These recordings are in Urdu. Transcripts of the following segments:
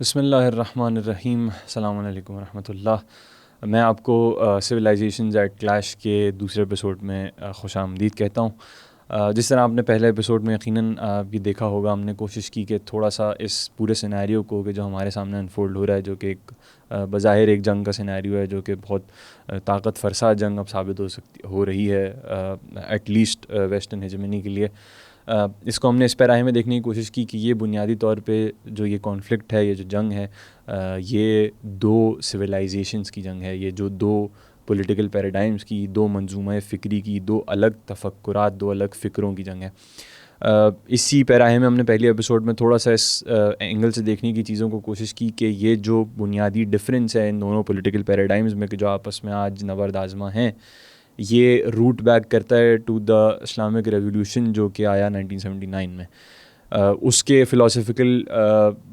بسم اللہ الرحمن الرحیم. السلام علیکم ورحمۃ اللہ. میں آپ کو سویلائزیشنز ایٹ کلیش کے دوسرے ایپیسوڈ میں خوش آمدید کہتا ہوں. جس طرح آپ نے پہلے ایپیسوڈ میں یقیناً بھی دیکھا ہوگا، ہم نے کوشش کی کہ تھوڑا سا اس پورے سینیریو کو کہ جو ہمارے سامنے انفولڈ ہو رہا ہے، جو کہ ایک بظاہر ایک جنگ کا سینیریو ہے، جو کہ بہت طاقت فرسا جنگ اب ثابت ہو رہی ہے ایٹ لیسٹ ویسٹرن ہیجمنی کے لیے. اس کو ہم نے اس پیراہے میں دیکھنے کی کوشش کی کہ یہ بنیادی طور پہ جو یہ کانفلکٹ ہے، یہ جو جنگ ہے، یہ دو سویلائزیشنز کی جنگ ہے. یہ جو دو پولیٹیکل پیراڈائمز کی، دو منظومہ فکری کی، دو الگ تفکرات، دو الگ فکروں کی جنگ ہے. اسی پیراہے میں ہم نے پہلے ایپیسوڈ میں تھوڑا سا اس اینگل سے دیکھنے کی چیزوں کو کوشش کی کہ یہ جو بنیادی ڈفرینس ہے ان دونوں پولیٹیکل پیراڈائمز میں، کہ جو آپس میں آج نبرد آزما ہیں، یہ روٹ بیک کرتا ہے ٹو دا اسلامک ریولیوشن جو کہ آیا 1979 میں. اس کے فلاسفیکل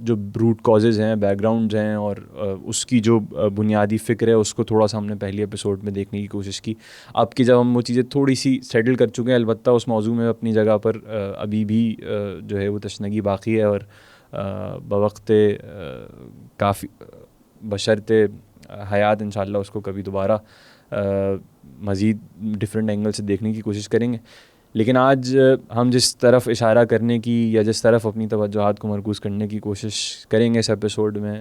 جو روٹ کازز ہیں، بیک گراؤنڈز ہیں، اور اس کی جو بنیادی فکر ہے، اس کو تھوڑا سا ہم نے پہلی ایپیسوڈ میں دیکھنے کی کوشش کی. اب کہ جب ہم وہ چیزیں تھوڑی سی سیٹل کر چکے ہیں، البتہ اس موضوع میں اپنی جگہ پر ابھی بھی جو ہے وہ تشنگی باقی ہے، اور بوقت کافی بشرط حیات انشاءاللہ اس کو کبھی دوبارہ مزید ڈفرینٹ اینگل سے دیکھنے کی کوشش کریں گے. لیکن آج ہم جس طرف اشارہ کرنے کی یا جس طرف اپنی توجہات کو مرکوز کرنے کی کوشش کریں گے اس ایپیسوڈ میں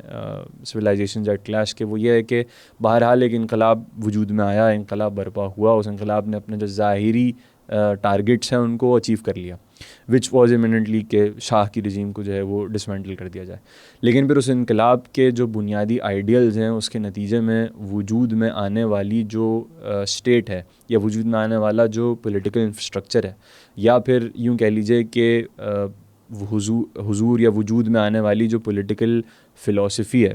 سویلائزیشنز ایٹ کلیش کے، وہ یہ ہے کہ بہرحال ایک انقلاب وجود میں آیا، انقلاب برپا ہوا. اس انقلاب نے اپنے جو ظاہری ٹارگٹس ہیں ان کو اچیو کر لیا، وچ واز ایمیننٹلی کہ شاہ کی رجیم کو جو ہے وہ ڈسمینٹل کر دیا جائے. لیکن پھر اس انقلاب کے جو بنیادی آئیڈیلز ہیں، اس کے نتیجے میں وجود میں آنے والی جو اسٹیٹ ہے، یا وجود میں آنے والا جو پولیٹیکل انفراسٹرکچر ہے، یا پھر یوں کہہ لیجیے کہ حضور یا وجود میں آنے والی جو پولیٹیکل فلاسفی ہے،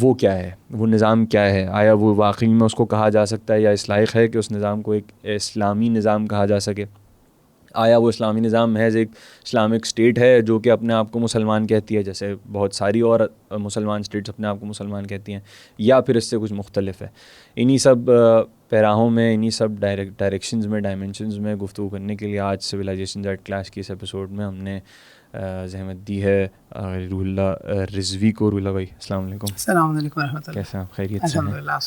وہ کیا ہے، وہ نظام کیا ہے. آیا وہ واقعی میں اس کو کہا جا سکتا ہے، یا اس لائق ہے کہ اس نظام کو ایک اسلامی نظام کہا جا سکے؟ آیا وہ اسلامی نظام محض ایک اسلامک اسٹیٹ ہے جو کہ اپنے آپ کو مسلمان کہتی ہے، جیسے بہت ساری اور مسلمان اسٹیٹس اپنے آپ کو مسلمان کہتی ہیں، یا پھر اس سے کچھ مختلف ہے؟ انہی سب پیراہوں میں، انہی سب ڈائریکشنز میں، ڈائمنشنز میں گفتگو کرنے کے لیے آج سویلائزیشنز ایٹ کلیش کی اس ایپیسوڈ میں ہم نے زحمت دی ہے روح اللہ رضوی کو. روح اللہ بھائی السلام علیکم. السلام علیکم ورحمۃ اللہ. کیسے ہیں آپ؟ خیریت سے ہیں؟ الحمدللہ.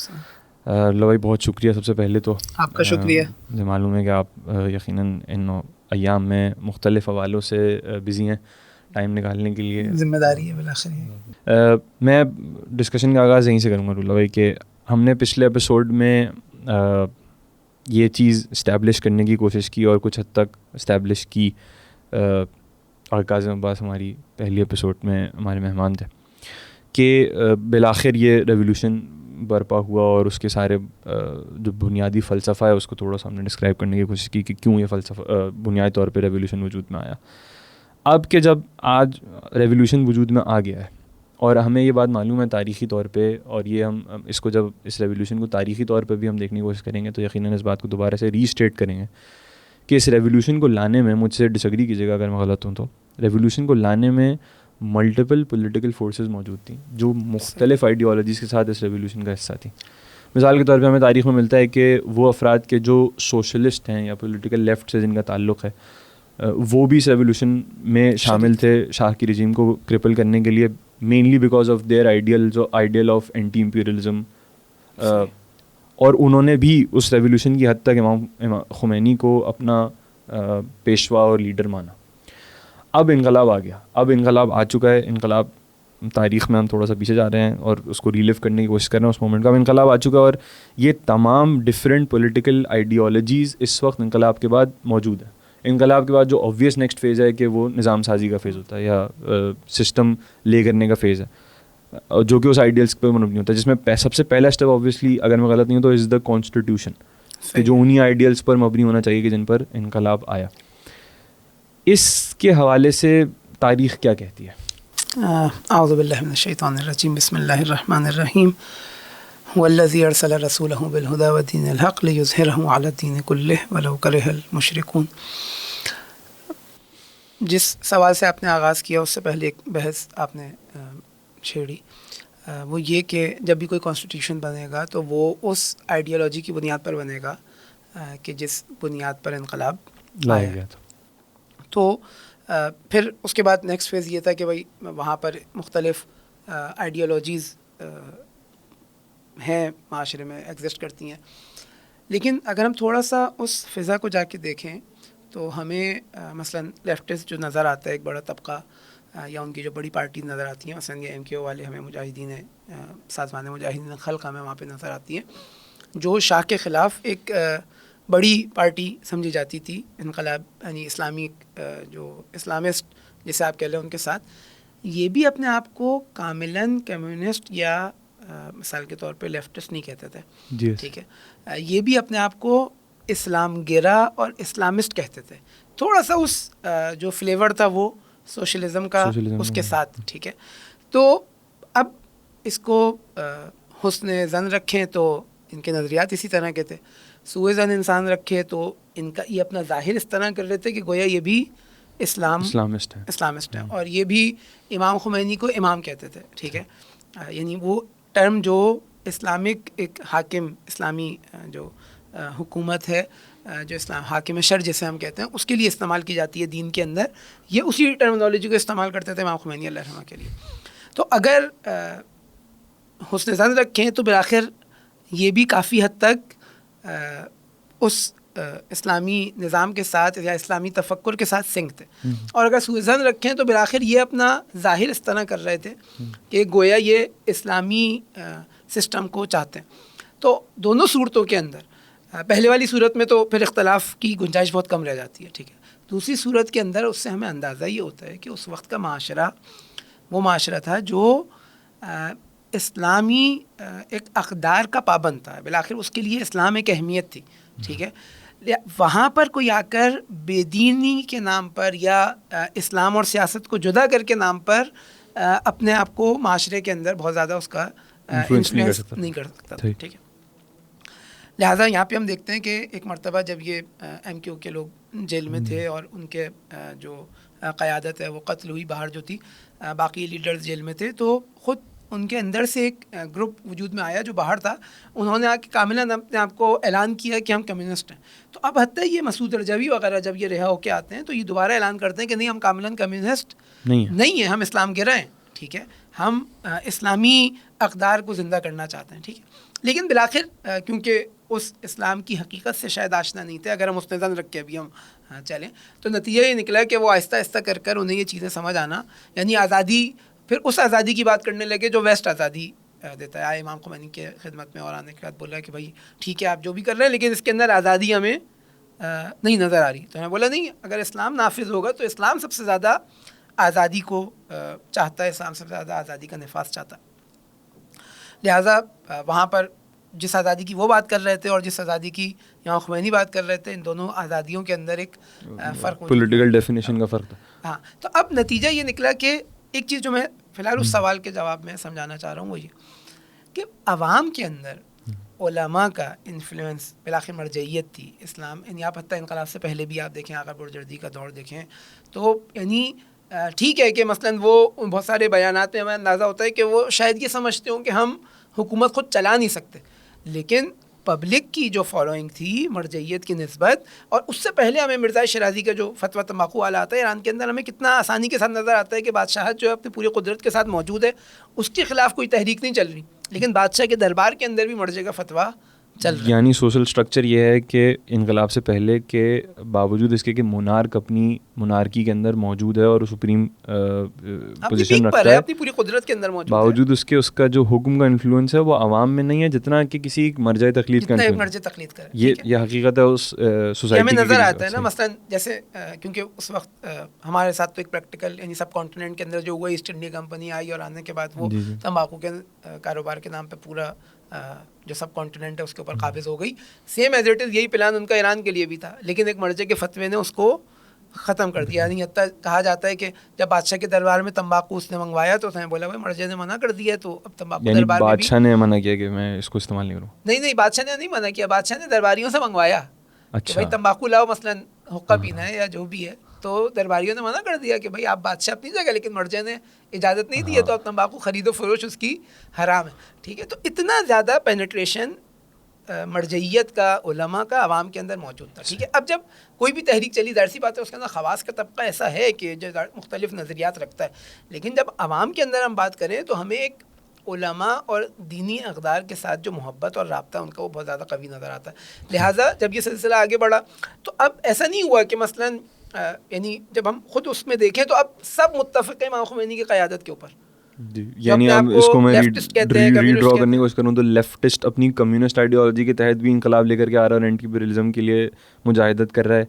اللہ بھائی بہت شکریہ. سب سے پہلے تو آپ کا شکریہ. مجھے معلوم ہے کہ آپ یقیناً ان ایام میں مختلف حوالوں سے بزی ہیں، ٹائم نکالنے کے لیے ذمہ داری ہے بالآخر. میں ڈسکشن کا آغاز یہیں سے کروں گا روح اللہ بھائی کہ ہم نے پچھلے ایپیسوڈ میں یہ چیز اسٹیبلش کرنے کی کوشش کی، اور کچھ حد تک اسٹیبلش کی. اور کاظم عباس ہماری پہلی ایپیسوڈ میں ہمارے مہمان تھے کہ بالآخر یہ ریولیوشن برپا ہوا، اور اس کے سارے جو بنیادی فلسفہ ہے اس کو تھوڑا سا ہم نے ڈسکرائب کرنے کی کوشش کی کہ کیوں یہ فلسفہ بنیادی طور پہ ریولیوشن وجود میں آیا. اب کہ جب آج ریولیوشن وجود میں آ گیا ہے، اور ہمیں یہ بات معلوم ہے تاریخی طور پہ، اور یہ ہم اس کو جب اس ریولیوشن کو تاریخی طور پہ بھی ہم دیکھنے کی کوشش کریں گے تو یقیناً اس بات کو دوبارہ سے ری اسٹیٹ کریں گے کہ اس ریولیوشن کو لانے میں، مجھ سے ڈس ایگری کیجیے گا اگر میں غلط ہوں تو، ریولیوشن کو لانے میں ملٹیپل پولیٹیکل فورسز موجود تھیں جو مختلف آئیڈیالوجیز کے ساتھ اس ریولیوشن کا حصہ تھیں. مثال کے طور پہ ہمیں تاریخ میں ملتا ہے کہ وہ افراد کے جو سوشلسٹ ہیں یا پولیٹیکل لیفٹ سے جن کا تعلق ہے، وہ بھی اس ریولیوشن میں شامل تھے شاہ کی رجیم کو کرپل کرنے کے لیے، mainly because of their ideal of anti imperialism. اور انہوں نے بھی اس ریولیوشن کی حد تک امام خمینی کو اپنا پیشوا اور لیڈر مانا. اب انقلاب آ گیا، اب انقلاب آ چکا ہے. انقلاب تاریخ میں ہم تھوڑا سا پیچھے جا رہے ہیں اور اس کو ریلیو کرنے کی کوشش کر رہے ہیں اس مومنٹ کا. اب انقلاب آ چکا ہے، اور یہ تمام ڈفرینٹ پولیٹیکل آئیڈیالوجیز اس وقت انقلاب کے بعد موجود ہیں. انقلاب کے بعد جو آبویس نیکسٹ فیز ہے کہ وہ نظام سازی کا فیز ہوتا ہے، یا سسٹم لے کرنے کا فیز ہے، جو کہ اس آئیڈیلس پہ مبنی ہوتا ہے، جس میں سب سے پہلا اسٹیپ آبویسلی اگر میں غلط نہیں ہوں تو از دا کانسٹیٹیوشن، کہ جو انہی آئیڈیلس پر مبنی ہونا چاہیے کہ جن پر انقلاب آیا. اس کے حوالے سے تاریخ کیا کہتی ہے؟ اعوذ باللہ من الشیطان الرجیم. بسم اللہ الرحمن الرحیم. والذی ارسل رسولہ بالہدی ودین الحق لیظہرہ علی الدین کلہ ولو کرہ المشرکون. جس سوال سے آپ نے آغاز کیا اس سے پہلے ایک بحث آپ نے چھیڑی، وہ یہ کہ جب بھی کوئی کانسٹیٹیوشن بنے گا تو وہ اس آئیڈیالوجی کی بنیاد پر بنے گا کہ جس بنیاد پر انقلاب لایا گیا تھا. تو پھر اس کے بعد نیکسٹ فیز یہ تھا کہ بھائی وہاں پر مختلف آئیڈیالوجیز ہیں معاشرے میں ایگزسٹ کرتی ہیں. لیکن اگر ہم تھوڑا سا اس فضا کو جا کے دیکھیں تو ہمیں مثلاً لیفٹسٹ جو نظر آتا ہے ایک بڑا طبقہ یا ان کی جو بڑی پارٹی نظر آتی ہیں, مثلاً یہ MKO والے ہمیں مجاہدین سازمان مجاہدین خلق ہمیں وہاں پہ نظر آتی ہیں, جو شاہ کے خلاف ایک بڑی پارٹی سمجھی جاتی تھی, انقلاب یعنی اسلامی جو اسلامسٹ جسے آپ کہہ لیں ان کے ساتھ. یہ بھی اپنے آپ کو کاملاً کمیونسٹ یا مثال کے طور پہ لیفٹسٹ نہیں کہتے تھے, ٹھیک ہے. یہ بھی اپنے آپ کو اسلام گرا اور اسلامسٹ کہتے تھے, تھوڑا سا اس جو فلیور تھا وہ سوشلزم کا اس کے ساتھ, ٹھیک ہے. تو اب اس کو حسن زن رکھیں تو ان کے نظریات اسی طرح کے تھے, سوء زن انسان رکھے تو ان کا یہ اپنا ظاہر اس طرح کر رہے تھے کہ گویا یہ بھی اسلامسٹ ہے, اور یہ بھی امام خمینی کو امام کہتے تھے, ٹھیک ہے. یعنی وہ ٹرم جو اسلامک ایک حاکم اسلامی جو حکومت ہے, جو اسلام حاکم شر جسے ہم کہتے ہیں, اس کے لیے استعمال کی جاتی ہے دین کے اندر, یہ اسی ٹرمنالوجی کو استعمال کرتے تھے امام خمینی علیہ الرحمہ کے لیے. تو اگر حسن ظن رکھیں تو بالآخر یہ بھی کافی حد تک اس اسلامی نظام کے ساتھ یا اسلامی تفکر کے ساتھ سنک تھے. اور اگر سوء ظن رکھیں تو بالآخر یہ اپنا ظاہر اس طرح کر رہے تھے کہ گویا یہ اسلامی سسٹم کو چاہتے ہیں. تو دونوں صورتوں کے اندر پہلے والی صورت میں تو پھر اختلاف کی گنجائش بہت کم رہ جاتی ہے, ٹھیک ہے. دوسری صورت کے اندر اس سے ہمیں اندازہ یہ ہوتا ہے کہ اس وقت کا معاشرہ وہ معاشرہ تھا جو اسلامی ایک اقدار کا پابند تھا. بالآخر اس کے لیے اسلام ایک اہمیت تھی, ٹھیک ہے. وہاں پر کوئی آ کر بے دینی کے نام پر یا اسلام اور سیاست کو جدا کر کے نام پر اپنے آپ کو معاشرے کے اندر بہت زیادہ اس کا انفلوئنس نہیں کر سکتا, ٹھیک ہے. لہٰذا یہاں پہ ہم دیکھتے ہیں کہ ایک مرتبہ جب یہ MKO کے لوگ جیل میں تھے اور ان کے جو قیادت ہے وہ قتل ہوئی, باہر جو تھی باقی لیڈرز جیل میں تھے, تو خود ان کے اندر سے ایک گروپ وجود میں آیا جو باہر تھا. انہوں نے آ کے کاملاً اپنے آپ کو اعلان کیا کہ ہم کمیونسٹ ہیں. تو اب حتیٰ یہ مسعود رجوی وغیرہ جب یہ رہا ہو کے آتے ہیں تو یہ دوبارہ اعلان کرتے ہیں کہ نہیں, ہم کاملاً کمیونسٹ نہیں ہیں, ہم اسلام گرا ہیں, ٹھیک ہے, ہم اسلامی اقدار کو زندہ کرنا چاہتے ہیں, ٹھیک ہے. لیکن بالآخر کیونکہ اس اسلام کی حقیقت سے شاید آشنا نہیں تھے, اگر ہم حسن ظن رکھ کے ابھی ہم چلیں تو نتیجہ یہ نکلا کہ وہ آہستہ آہستہ کر انہیں یہ چیزیں سمجھ آنا, یعنی آزادی, پھر اس آزادی کی بات کرنے لگے جو ویسٹ آزادی دیتا ہے. آئے امام خمینی کے خدمت میں اور آنے کے بعد بولا کہ بھائی ٹھیک ہے آپ جو بھی کر رہے ہیں لیکن اس کے اندر آزادی ہمیں نہیں نظر آ رہی. تو میں بولا نہیں, اگر اسلام نافذ ہوگا تو اسلام سب سے زیادہ آزادی کو چاہتا ہے, اسلام سب سے زیادہ آزادی کا نفاذ چاہتا ہے. لہٰذا وہاں پر جس آزادی کی وہ بات کر رہے تھے اور جس آزادی کی امام خمینی بات کر رہے تھے, ان دونوں آزادیوں کے اندر ایک فرق, پولیٹیکل ڈیفینیشن کا فرق تھا. ہاں, تو اب نتیجہ یہ نکلا کہ ایک چیز جو میں فی الحال اس سوال کے جواب میں سمجھانا چاہ رہا ہوں وہ یہ کہ عوام کے اندر علماء کا انفلوئنس بالآخر مرجعیت تھی. اسلام یعنی آپ حتیٰ انقلاب سے پہلے بھی آپ دیکھیں, آقا بروجردی کا دور دیکھیں تو یعنی ٹھیک ہے کہ مثلاً وہ بہت سارے بیانات میں ہمیں اندازہ ہوتا ہے کہ وہ شاید یہ سمجھتے ہوں کہ ہم حکومت خود چلا نہیں سکتے, لیکن پبلک کی جو فالوئنگ تھی مرجعیت کی نسبت, اور اس سے پہلے ہمیں مرزا شیرازی کا جو فتویٰ تمباکو والا آتا ہے ایران کے اندر, ہمیں کتنا آسانی کے ساتھ نظر آتا ہے کہ بادشاہت جو ہے اپنی پوری قدرت کے ساتھ موجود ہے, اس کے خلاف کوئی تحریک نہیں چل رہی, لیکن بادشاہ کے دربار کے اندر بھی مرجع کا فتویٰ چل رہا ہے. یعنی سوشل سٹرکچر یہ ہے کہ انقلاب سے پہلے کے باوجود اس کے کہ مونارک اپنی مونارکی کے اندر موجود ہے اور سپریم پوزیشن رکھتا ہے, اپنی پوری قدرت کے اندر موجود ہے, باوجود اس کا جو حکم کا انفلوئنس ہے وہ عوام میں نہیں ہے جتنا کہ کسی مرجع تقلید کا انفلوئنس. یہ حقیقت ہے اس سوسائٹی ہمیں نظر آتا ہے نا. مثلاً جیسے کیونکہ اس وقت ہمارے ساتھ تو ایک پریکٹیکل یعنی سب کانٹیننٹ کے اندر جو ہوا ایسٹ انڈیا کمپنی آئی اور آنے کے بعد وہ تمباکو کے کاروبار کے نام پہ پورا جو سب کانٹیننٹ ہے اس کے اوپر قابض ہو گئی. سیم ایز اٹ از یہی پلان ان کا ایران کے لیے بھی تھا, لیکن ایک مرجع کے فتوے نے اس کو ختم کر دیا. یعنی حتیٰ کہا جاتا ہے کہ جب بادشاہ کے دربار میں تمباکو اس نے منگوایا تو اس نے بولا بھائی مرجع نے منع کر دیا, تو اب تمباکو دربار میں بادشاہ نے منع کیا کہ میں اس کو استعمال نہیں کروں. نہیں, بادشاہ نے نہیں منع کیا, بادشاہ نے درباریوں سے منگوایا کہ بھائی تمباکو لاؤ, مثلاً حقہ پینا ہے یا جو بھی ہے, تو درباریوں نے منع کر دیا کہ بھائی آپ بادشاہ اپنی جگہ, لیکن مرجع نے اجازت نہیں دی ہے, تو اب تمباکو خرید و فروش اس کی حرام ہے, ٹھیک ہے. تو اتنا زیادہ پینیٹریشن مرجعیت کا، علماء کا عوام کے اندر موجود تھا. ٹھیک ہے. اب جب کوئی بھی تحریک چلی، ظاہر سی بات ہے اس کے اندر خواص کا طبقہ ایسا ہے کہ جو مختلف نظریات رکھتا ہے، لیکن جب عوام کے اندر ہم بات کریں تو ہمیں ایک علماء اور دینی اقدار کے ساتھ جو محبت اور رابطہ ان کا وہ بہت زیادہ قوی نظر آتا ہے. لہٰذا جب یہ سلسلہ آگے بڑھا تو اب ایسا نہیں ہوا کہ مثلاً یعنی جب ہم خود اس میں دیکھیں تو اب سب متفق ہیں امام خمینی کی قیادت کے اوپر. یعنی اب اس کو میں ریڈرا کرنے کی کوشش کروں تو لیفٹسٹ اپنی کمیونسٹ آئیڈیالوجی کے تحت بھی انقلاب لے کر کے آ رہا ہے اور اینٹی امپیریلزم کے لیے مجاہدت کر رہا ہے،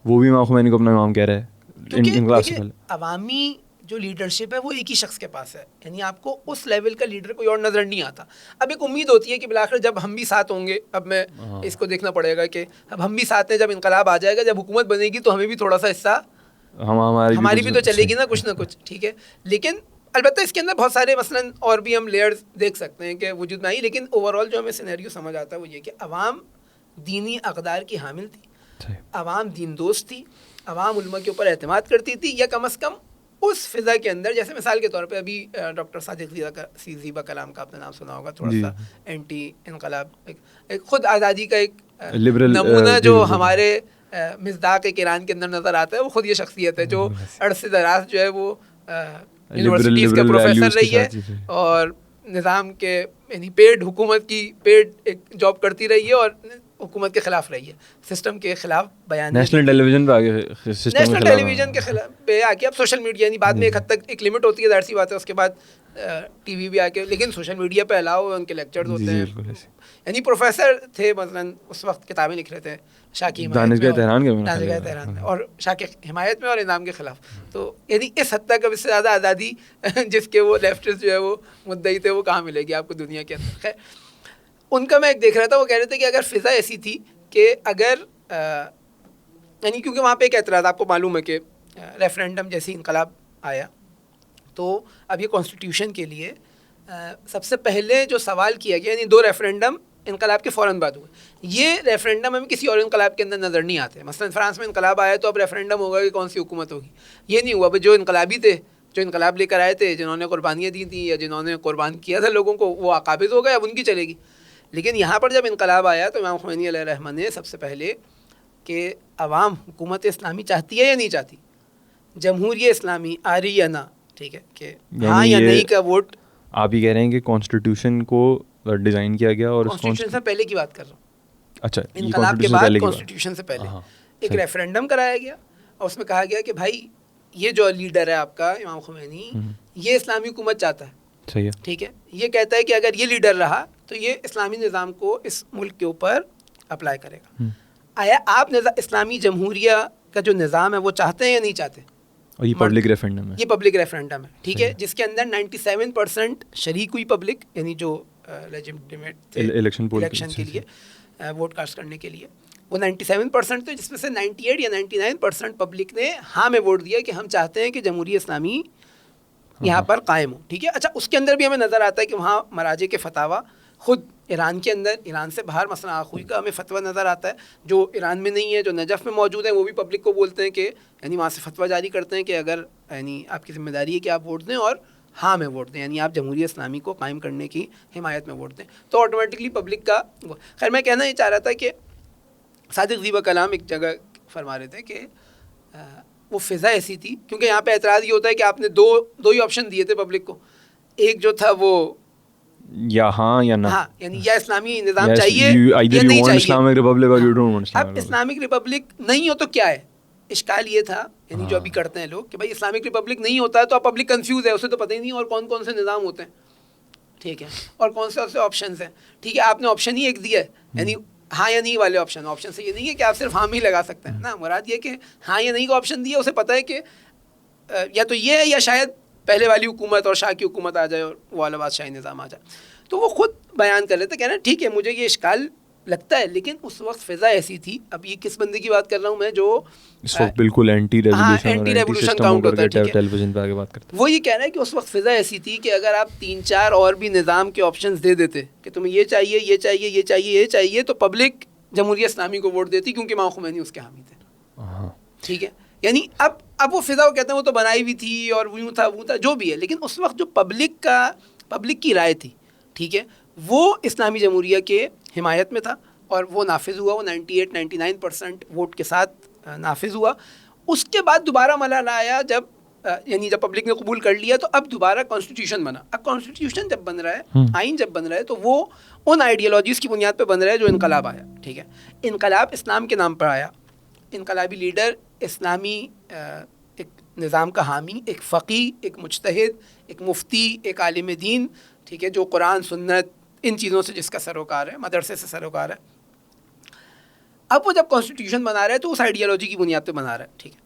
وہ بھی امام خمینی کو اپنا امام کہہ رہا ہے انقلاب سے پہلے. عوامی جو لیڈرشپ ہے وہ ایک ہی شخص کے پاس ہے، یعنی آپ کو اس لیول کا لیڈر کوئی اور نظر نہیں آتا. اب ایک امید ہوتی ہے کہ بالآخر جب ہم بھی ساتھ ہوں گے، اب میں اس کو دیکھنا پڑے گا کہ اب ہم بھی ساتھ ہیں، جب انقلاب آ جائے گا، جب حکومت بنے گی تو ہمیں بھی تھوڑا سا حصہ ہماری بھی تو چلے گی نا کچھ نہ کچھ. ٹھیک ہے. لیکن البتہ اس کے اندر بہت سارے مثلاً اور بھی ہم لیئرز دیکھ سکتے ہیں کہ وجود میں آئی، لیکن اوور آل جو ہمیں سینیریو سمجھ آتا ہے وہ یہ کہ عوام دینی اقدار کی حامل تھی، عوام دین دوست تھی، عوام علماء کے اوپر اعتماد کرتی تھی، یا کم از کم اس فضا کے اندر. جیسے مثال کے طور پہ ابھی ڈاکٹر صادق زیبا کلام کا آپ نے نام سنا ہوگا، تھوڑا سا اینٹی انقلاب، ایک خود آزادی کا ایک نمونہ جو ہمارے مصداق ایران کے اندر نظر آتا ہے، وہ خود یہ شخصیت ہے جو عرصے دراز جو ہے وہ یونیورسٹیز کے پروفیسر رہی ہے اور نظام کے یعنی پیڈ حکومت کی پیڈ ایک جاب کرتی رہی ہے اور حکومت کے خلاف رہی ہے، سسٹم کے خلاف بیان نیشنل ٹیلی ویژن پہ آگے، نیشنل ٹیلی ویژن کے خلاف پہ آ کے اب سوشل میڈیا، یعنی بعد میں ایک حد تک ایک لمٹ ہوتی ہے، ظاہر سی بات ہے، اس کے بعد ٹی وی بھی آ کے، لیکن سوشل میڈیا پہ الاؤ، ان کے لیکچرز ہوتے ہیں. یعنی پروفیسر تھے مثلاً اس وقت کتابیں لکھ رہے تھے شاہ کی دانشگاہ تہران میں اور شاہ کے حمایت میں اور انعام کے خلاف. تو یعنی اس حد تک اب اس سے زیادہ آزادی جس کے وہ لیفٹسٹ جو ہے وہ مدعی تھے وہ کہاں ملے گی آپ کو دنیا کے اندر. خیر، ان کا میں ایک دیکھ رہا تھا، وہ کہہ رہے تھے کہ اگر فضا ایسی تھی کہ اگر یعنی کیونکہ وہاں پہ ایک اعتراض آپ کو معلوم ہے کہ ریفرینڈم جیسی انقلاب آیا تو اب یہ کانسٹیٹیوشن کے لیے سب سے پہلے جو سوال کیا گیا، یعنی 2 ریفرینڈم انقلاب کے فوراً بعد ہوئے. یہ ریفرینڈم ہمیں کسی اور انقلاب کے اندر نظر نہیں آتے. مثلا فرانس میں انقلاب آیا تو اب ریفرینڈم ہوگا کہ کون سی حکومت ہوگی. یہ نہیں ہوا. جو انقلابی تھے، جو انقلاب لے کر آئے تھے، جنہوں نے قربانیاں دی تھیں یا جنہوں نے قربان کیا تھا لوگوں کو، وہ قابض ہو گئے، اب ان کی چلے گی. لیکن یہاں پر جب انقلاب آیا تو امام خمینی علیہ الرحمہ نے سب سے پہلے کہ عوام حکومت اسلامی چاہتی ہے یا نہیں چاہتی، جمہوریہ اسلامی آ رہی یا نہ، ٹھیک ہے، کہ ہاں یا نہیں کا ووٹ. آپ ہی کہہ رہے ہیں کہ کانسٹیٹیوشن کو ڈیزائن کیا گیا اور کانسٹیٹیوشن سے پہلے کی بات کر رہا ہوں. اچھا، انقلاب کے بعد کانسٹیٹیوشن سے پہلے ایک ریفرینڈم کرایا گیا اور اس میں کہا گیا کہ بھائی یہ جو لیڈر ہے آپ کا امام خمینی، یہ اسلامی حکومت چاہتا ہے. صحیح ہے. ٹھیک ہے. یہ کہتا ہے کہ اگر یہ لیڈر رہا تو یہ اسلامی نظام کو اس ملک کے اوپر اپلائی کرے گا. آیا آپ اسلامی جمہوریہ کا جو نظام ہے وہ چاہتے ہیں یا نہیں چاہتے؟ اور یہ پبلک ریفرینڈم ہے. یہ پبلک ریفرینڈم ہے. ٹھیک ہے. جس کے اندر 97% شریک ہوئی پبلک، یعنی جو لیجٹمیٹ الیکشن کے لیے ووٹ کاسٹ کرنے کے لیے، وہ 97% تھے، جس میں سے 98 یا 99% پبلک نے ہاں میں ووٹ دیا کہ ہم چاہتے ہیں کہ جمہوریہ اسلامی یہاں پر قائم ہو. ٹھیک ہے. اچھا، اس کے اندر بھی ہمیں نظر آتا ہے کہ وہاں مراجع کے فتاویٰ خود ایران کے اندر، ایران سے باہر، مثلا آخوئی کا ہمیں فتویٰ نظر آتا ہے جو ایران میں نہیں ہے، جو نجف میں موجود ہیں، وہ بھی پبلک کو بولتے ہیں کہ یعنی وہاں سے فتویٰ جاری کرتے ہیں کہ اگر یعنی آپ کی ذمہ داری ہے کہ آپ ووٹ دیں اور ہاں میں ووٹ دیں، یعنی آپ جمہوریہ اسلامی کو قائم کرنے کی حمایت میں ووٹ دیں. تو آٹومیٹکلی پبلک کا خیر، میں کہنا یہ چاہ رہا تھا کہ صادق زیبا کلام ایک جگہ فرما رہے تھے کہ وہ فضا ایسی تھی، کیونکہ یہاں پہ اعتراض یہ ہوتا ہے کہ آپ نے دو ہی آپشن دیے تھے پبلک کو. ایک جو تھا وہ یا ہاں یا نہ، ہاں، یعنی یا اسلامی نظام چاہیے یا نہیں چاہیے. اب اسلامک ریپبلک نہیں ہو تو کیا ہے؟ اشکال یہ تھا، یعنی جو ابھی کرتے ہیں لوگ کہ بھائی اسلامک ریپبلک نہیں ہوتا ہے تو اب پبلک کنفیوز ہے، اسے تو پتہ ہی نہیں اور کون کون سے نظام ہوتے ہیں. ٹھیک ہے. اور کون سے آپشنز ہیں. ٹھیک ہے. آپ نے آپشن ہی ایک دیا ہے، یعنی ہاں یا نہیں والے آپشن سے یہ نہیں ہے کہ آپ صرف ہاں ہی لگا سکتے ہیں نا. مراد یہ کہ ہاں یا نہیں کا آپشن دیا، اسے پتہ ہے کہ یا تو یہ ہے یا شاید پہلے والی حکومت اور شاہ کی حکومت آ جائے اور وہ والا بادشاہی نظام آ جائے. تو وہ خود بیان کر لیتے، کہنا ٹھیک ہے مجھے یہ اشکال لگتا ہے، لیکن اس وقت فضا ایسی تھی. اب یہ کس بندے کی بات کر رہا ہوں میں جو اس وقت بالکل اینٹی ریولیوشن کاؤنٹ ہوتا ہے. ٹیلی ویژن پہ آگے بات کرتے ہیں. وہ یہ کہہ رہا ہے کہ اس وقت فضا ایسی تھی کہ اگر آپ 3-4 اور بھی نظام کے آپشنز دے دیتے کہ تمہیں یہ چاہیے، یہ چاہیے، یہ چاہیے، یہ چاہیے، تو پبلک جمہوریہ اسلامی کو ووٹ دیتی، کیونکہ امام خمینی اس کے حامی تھے. ٹھیک ہے. یعنی اب وہ فضا وہ کہتے ہیں وہ تو بنائی ہوئی تھی اور وہ تھا جو بھی ہے، لیکن اس وقت جو پبلک کی رائے تھی، ٹھیک ہے، وہ اسلامی جمہوریہ کے حمایت میں تھا اور وہ نافذ ہوا, وہ 98-99% ووٹ کے ساتھ نافذ ہوا. اس کے بعد دوبارہ مرحلہ آیا جب یعنی جب پبلک نے قبول کر لیا تو اب دوبارہ کانسٹیٹیوشن بنا. اب کانسٹیٹیوشن جب بن رہا ہے, آئین جب بن رہا ہے, تو وہ ان آئیڈیالوجیز کی بنیاد پہ بن رہا ہے جو انقلاب آیا. ٹھیک ہے, انقلاب اسلام کے نام پر آیا. انقلابی لیڈر اسلامی ایک نظام کا حامی, ایک فقی, ایک مجتہد, ایک مفتی, ایک عالم دین, ٹھیک ہے, جو قرآن سنت ان چیزوں سے جس کا سروکار ہے, مدرسے سے سروکار ہے. اب وہ جب کانسٹیٹیوشن بنا رہا ہے تو اس آئیڈیالوجی کی بنیاد پہ بنا رہا ہے. ٹھیک ہے,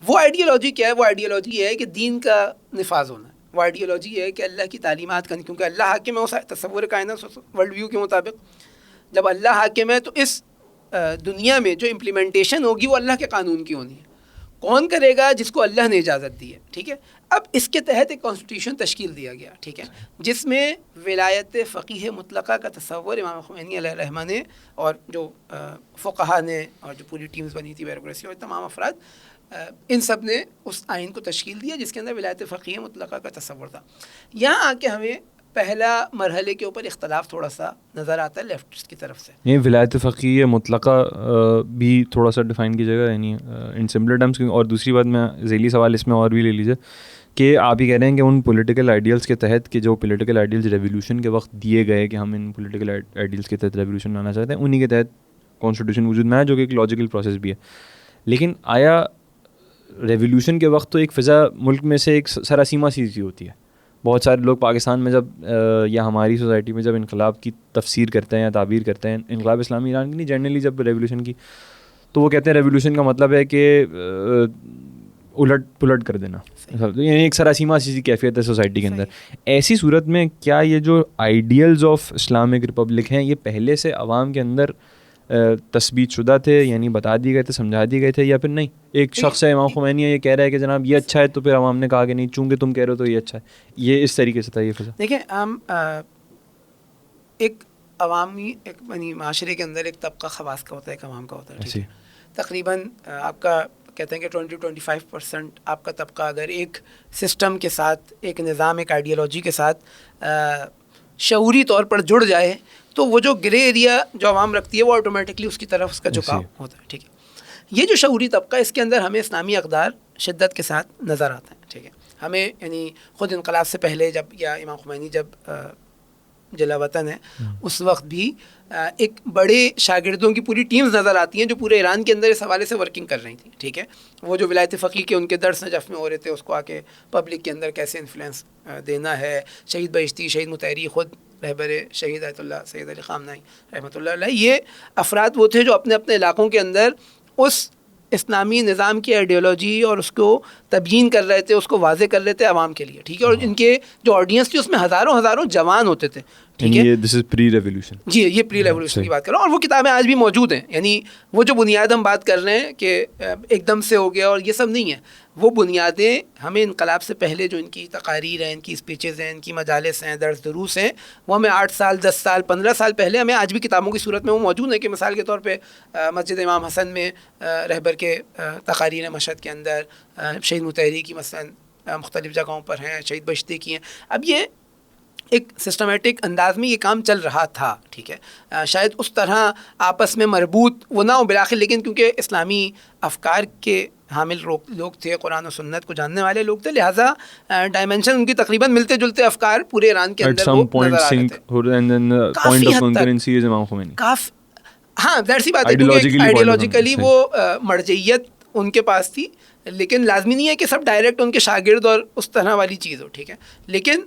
وہ آئیڈیالوجی کیا ہے؟ وہ آئیڈیالوجی یہ ہے کہ دین کا نفاذ ہونا ہے. وہ آئیڈیالوجی یہ ہے کہ اللہ کی تعلیمات کا, کیونکہ اللہ حاکم ہے اس تصور کائنات ورلڈ ویو کے مطابق. جب اللہ حاکم ہے تو اس دنیا میں جو امپلیمنٹیشن ہوگی وہ اللہ کے قانون کی ہونی ہے. کون کرے گا؟ جس کو اللہ نے اجازت دی ہے. ٹھیک ہے, اب اس کے تحت ایک کانسٹیٹیوشن تشکیل دیا گیا. ٹھیک ہے, جس میں ولایت فقیہ مطلقہ کا تصور امام خمینی علیہ الرحمہ نے اور جو فقہا نے اور جو پوری ٹیمز بنی تھی بیوروکریسی اور تمام افراد, ان سب نے اس آئین کو تشکیل دیا جس کے اندر ولایت فقیہ مطلقہ کا تصور تھا. یہاں آ کے ہمیں پہلا مرحلے کے اوپر اختلاف تھوڑا سا نظر آتا ہے لیفٹ کی طرف سے. یہ ولایت فقیہ مطلقہ بھی تھوڑا سا ڈیفائن کیجیے گا, یعنی ان سمپلر ٹرمز. اور دوسری بات, میں ذیلی سوال اس میں اور بھی لے لیجیے کہ آپ یہ کہہ رہے ہیں کہ ان پولیٹیکل آئیڈیلس کے تحت کہ جو پولیٹیکل آئیڈیلس ریولیوشن کے وقت دیے گئے کہ ہم ان پولیٹیکل آئیڈیلس کے تحت ریولیوشن لانا چاہتے ہیں, انہی کے تحت کانسٹیٹیوشن وجود میں ہے, جو کہ ایک لاجیکل پروسیس بھی ہے. لیکن آیا ریولیوشن کے وقت تو ایک فضا ملک میں سے ایک سراسیمہ سی ہوتی ہے. بہت سارے لوگ پاکستان میں جب یا ہماری سوسائٹی میں جب انقلاب کی تفسیر کرتے ہیں یا تعبیر کرتے ہیں, انقلاب اسلامی ایران کی نہیں, جنرلی جب ریولیوشن کی, تو وہ کہتے ہیں ریولیوشن کا مطلب ہے کہ الٹ پلٹ کر دینا, یعنی ایک سراسیمہ سی کیفیت ہے سوسائٹی کے اندر. ایسی صورت میں کیا یہ جو آئیڈیلز آف اسلامک ریپبلک ہیں یہ پہلے سے عوام کے اندر تثبیت شدہ تھے, یعنی بتا دیے گئے تھے, سمجھا دیے گئے تھے, یا پھر نہیں ایک شخص ہے امام خمینی یہ کہہ رہا ہے کہ جناب یہ اچھا ہے, تو پھر عوام نے کہا کہ نہیں چونکہ تم کہہ رہے ہو تو یہ اچھا ہے, یہ اس طریقے سے تھا یہ فضا؟ دیکھیں, ہم ایک عوامی ایک یعنی معاشرے کے اندر ایک طبقہ خواص کا ہوتا ہے, ایک عوام کا ہوتا ہے. تقریباً آپ کا کہتے ہیں کہ 20-25% آپ کا طبقہ اگر ایک سسٹم کے ساتھ, ایک نظام, ایک آئیڈیالوجی کے ساتھ شعوری طور پر جڑ جائے تو وہ جو گرے ایریا جو عوام رکھتی ہے وہ آٹومیٹکلی اس کی طرف اس کا جھکاؤ ہوتا ہے. ٹھیک ہے, یہ جو شعوری طبقہ اس کے اندر ہمیں اسلامی اقدار شدت کے ساتھ نظر آتا ہے. ٹھیک ہے, ہمیں یعنی خود انقلاب سے پہلے جب یا امام خمینی جب جلا وطن ہے اس وقت بھی ایک بڑے شاگردوں کی پوری ٹیمز نظر آتی ہیں جو پورے ایران کے اندر اس حوالے سے ورکنگ کر رہی تھیں. ٹھیک ہے, وہ جو ولایت فقیہ کے ان کے درس نجف میں ہو رہے تھے اس کو آ کے پبلک کے اندر کیسے انفلوئنس دینا ہے. شہید بہشتی, شہید مطہری, خود رہبر شہید آیت اللہ سید علی خامنہئی رحمۃ اللہ علیہ, یہ افراد وہ تھے جو اپنے اپنے علاقوں کے اندر اس اسلامی نظام کی آئیڈیالوجی اور اس کو تبیین کر رہے تھے, اس کو واضح کر رہے تھے عوام کے لیے. ٹھیک ہے, اور ان کے جو آڈینس تھی اس میں ہزاروں جوان ہوتے تھے. ٹھیک ہے, دس از پری ریولیوشن. جی, یہ پری ریولیوشن کی بات کر رہا ہوں, اور وہ کتابیں آج بھی موجود ہیں. یعنی وہ جو بنیاد ہم بات کر رہے ہیں کہ ایک دم سے ہو گیا اور یہ سب نہیں ہے, وہ بنیادیں ہمیں انقلاب سے پہلے جو ان کی تقاریر ہیں, ان کی اسپیچز ہیں, ان کی مجالس ہیں, درس دروس ہیں, وہ ہمیں 8 سال 10 سال 15 سال پہلے ہمیں آج بھی کتابوں کی صورت میں وہ موجود ہیں. کہ مثال کے طور پہ مسجد امام حسن میں رہبر کے تقاریر مشہد کے اندر, شہید مطہری کی مثلا مختلف جگہوں پر ہیں, شہید بہشتی کی ہیں. اب یہ ایک سسٹمیٹک انداز میں یہ کام چل رہا تھا. ٹھیک ہے, شاید اس طرح آپس میں مربوط وہ نہ ہو بالآخر, لیکن کیونکہ اسلامی افکار کے حامل لوگ تھے, قرآن و سنت کو جاننے والے لوگ تھے, لہٰذا ڈائمنشن ان کی تقریباً ملتے جلتے افکار پورے ایران کے اندر وہ نظر آ رہے تھے. ہاں, ظاہر سی بات ہے کیونکہ آئیڈیالوجیکلی وہ مرجعیت ان کے پاس تھی, لیکن لازمی نہیں ہے کہ سب ڈائریکٹ ان کے شاگرد اور اس طرح والی چیز ہو. ٹھیک ہے, لیکن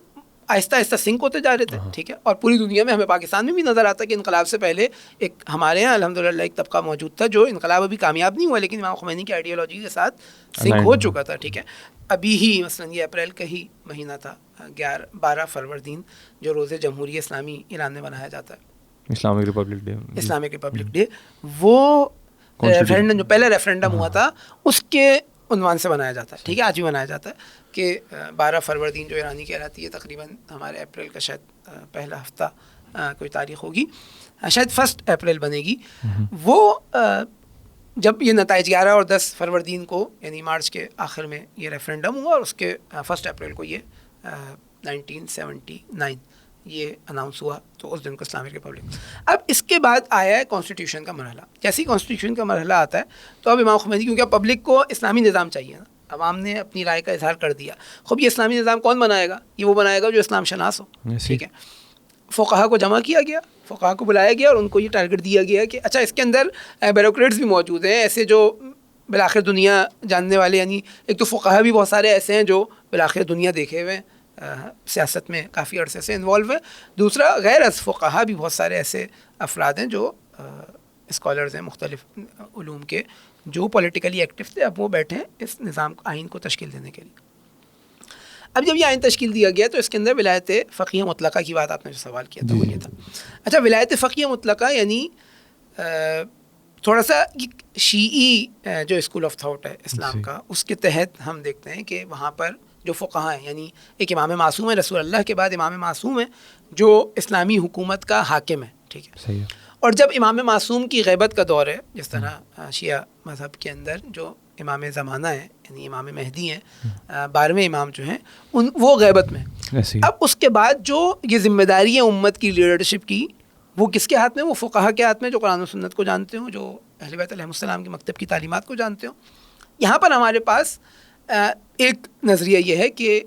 آہستہ آہستہ سنک ہوتے جا رہے تھے. ٹھیک ہے, اور پوری دنیا میں, ہمیں پاکستان میں بھی نظر آتا ہے کہ انقلاب سے پہلے ایک ہمارے یہاں الحمدللہ ایک طبقہ موجود تھا جو انقلاب ابھی کامیاب نہیں ہوا لیکن امام خمینی کی آئیڈیالوجی کے ساتھ سنک ہو چکا تھا. ٹھیک ہے, ابھی ہی مثلا یہ اپریل کا ہی مہینہ تھا, 12 فروردین, جو روز جمہوریہ اسلامی ایران میں منایا جاتا ہے, اسلامک ریپبلک ڈے. وہ ریفرینڈم جو پہلا ریفرینڈم ہوا تھا اس کے عنوان سے منایا جاتا ہے. ٹھیک ہے, آج بھی منایا جاتا ہے کہ 12 فروردین جو ایرانی کہلاتی ہے, تقریباً ہمارے اپریل کا شاید پہلا ہفتہ کوئی تاریخ ہوگی, شاید 1 اپریل بنے گی. وہ جب یہ نتائج 11 اور 10 فروردین کو یعنی مارچ کے آخر میں یہ ریفرینڈم ہوا, اور اس کے 1 اپریل کو یہ 1979 یہ اناؤنس ہوا تو اس دن کو اسلامک ریپبلک. اب اس کے بعد آیا ہے کانسٹیٹیوشن کا مرحلہ. جیسے ہی کانسٹیٹیوشن کا مرحلہ آتا ہے تو اب امام خمینی, کیونکہ پبلک کو اسلامی نظام چاہیے نا, عوام نے اپنی رائے کا اظہار کر دیا. خوب یہ اسلامی نظام کون بنائے گا؟ یہ وہ بنائے گا جو اسلام شناس ہو. ٹھیک ہے, فقہا کو جمع کیا گیا, فقہا کو بلایا گیا اور ان کو یہ ٹارگٹ دیا گیا کہ اچھا اس کے اندر بیوروکریٹس بھی موجود ہیں, ایسے جو بالآخر دنیا جاننے والے, یعنی ایک تو فقہا بھی بہت سارے ایسے ہیں جو بالآخر دنیا دیکھے ہوئے ہیں, سیاست میں کافی عرصے سے انوالو ہیں. دوسرا غیر از فقہا بھی بہت سارے ایسے افراد ہیں جو اسکالرز ہیں مختلف علوم کے, جو پولیٹیکلی ایکٹیو تھے. اب وہ بیٹھے ہیں اس نظام آئین کو تشکیل دینے کے لیے. اب جب یہ آئین تشکیل دیا گیا تو اس کے اندر ولایت فقیہ مطلقہ کی بات آپ نے جو سوال کیا تھا وہ یہ تھا. اچھا, ولایت فقیہ مطلقہ یعنی تھوڑا سا شیعی جو اسکول آف تھاٹ ہے اسلام کا, اس کے تحت ہم دیکھتے ہیں کہ وہاں پر جو فقہا ہیں, یعنی ایک امام معصوم ہے, رسول اللہ کے بعد امام معصوم ہے جو اسلامی حکومت کا حاکم ہے. ٹھیک ہے, اور جب امام معصوم کی غیبت کا دور ہے, جس طرح شیعہ مذہب کے اندر جو امام زمانہ ہے یعنی امام مہدی ہیں, 12ویں امام جو ہیں وہ غیبت میں. اب اس کے بعد جو یہ ذمہ داری ہے امت کی لیڈرشپ کی, وہ کس کے ہاتھ میں؟ وہ فقہا کے ہاتھ میں جو قرآن و سنت کو جانتے ہوں, جو اہل بیت علیہ السلام کے مکتب کی تعلیمات کو جانتے ہوں. یہاں پر ہمارے پاس ایک نظریہ یہ ہے کہ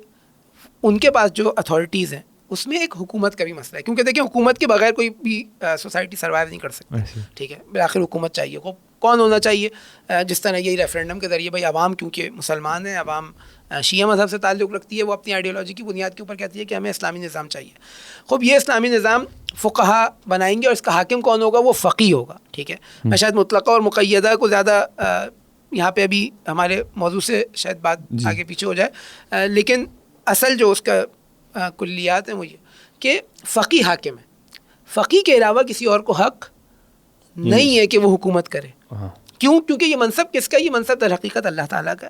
ان کے پاس جو اتھارٹیز ہیں اس میں ایک حکومت کا بھی مسئلہ ہے, کیونکہ دیکھیں حکومت کے بغیر کوئی بھی سوسائٹی سروائیو نہیں کر سکتی. ٹھیک ہے, بالآخر حکومت چاہیے. کون ہونا چاہیے؟ جس طرح یہی ریفرینڈم کے ذریعے بھائی عوام کیونکہ مسلمان ہیں, عوام شیعہ مذہب سے تعلق رکھتی ہے, وہ اپنی آئیڈیالوجی کی بنیاد کے اوپر کہتی ہے کہ ہمیں اسلامی نظام چاہیے. خوب یہ اسلامی نظام فقہا بنائیں گے اور اس کا حاکم کون ہوگا؟ وہ فقی ہوگا. ٹھیک ہے, میں شاید مطلقہ اور مقیدہ کو زیادہ یہاں پہ ابھی ہمارے موضوع سے شاید بات آگے پیچھے ہو جائے, لیکن اصل جو اس کا کلیات ہیں وہ یہ کہ فقی حاکم ہے. فقی کے علاوہ کسی اور کو حق نہیں ہے کہ وہ حکومت کرے. کیوں؟ کیونکہ یہ منصب کس کا؟ یہ منصب در حقیقت اللہ تعالیٰ کا.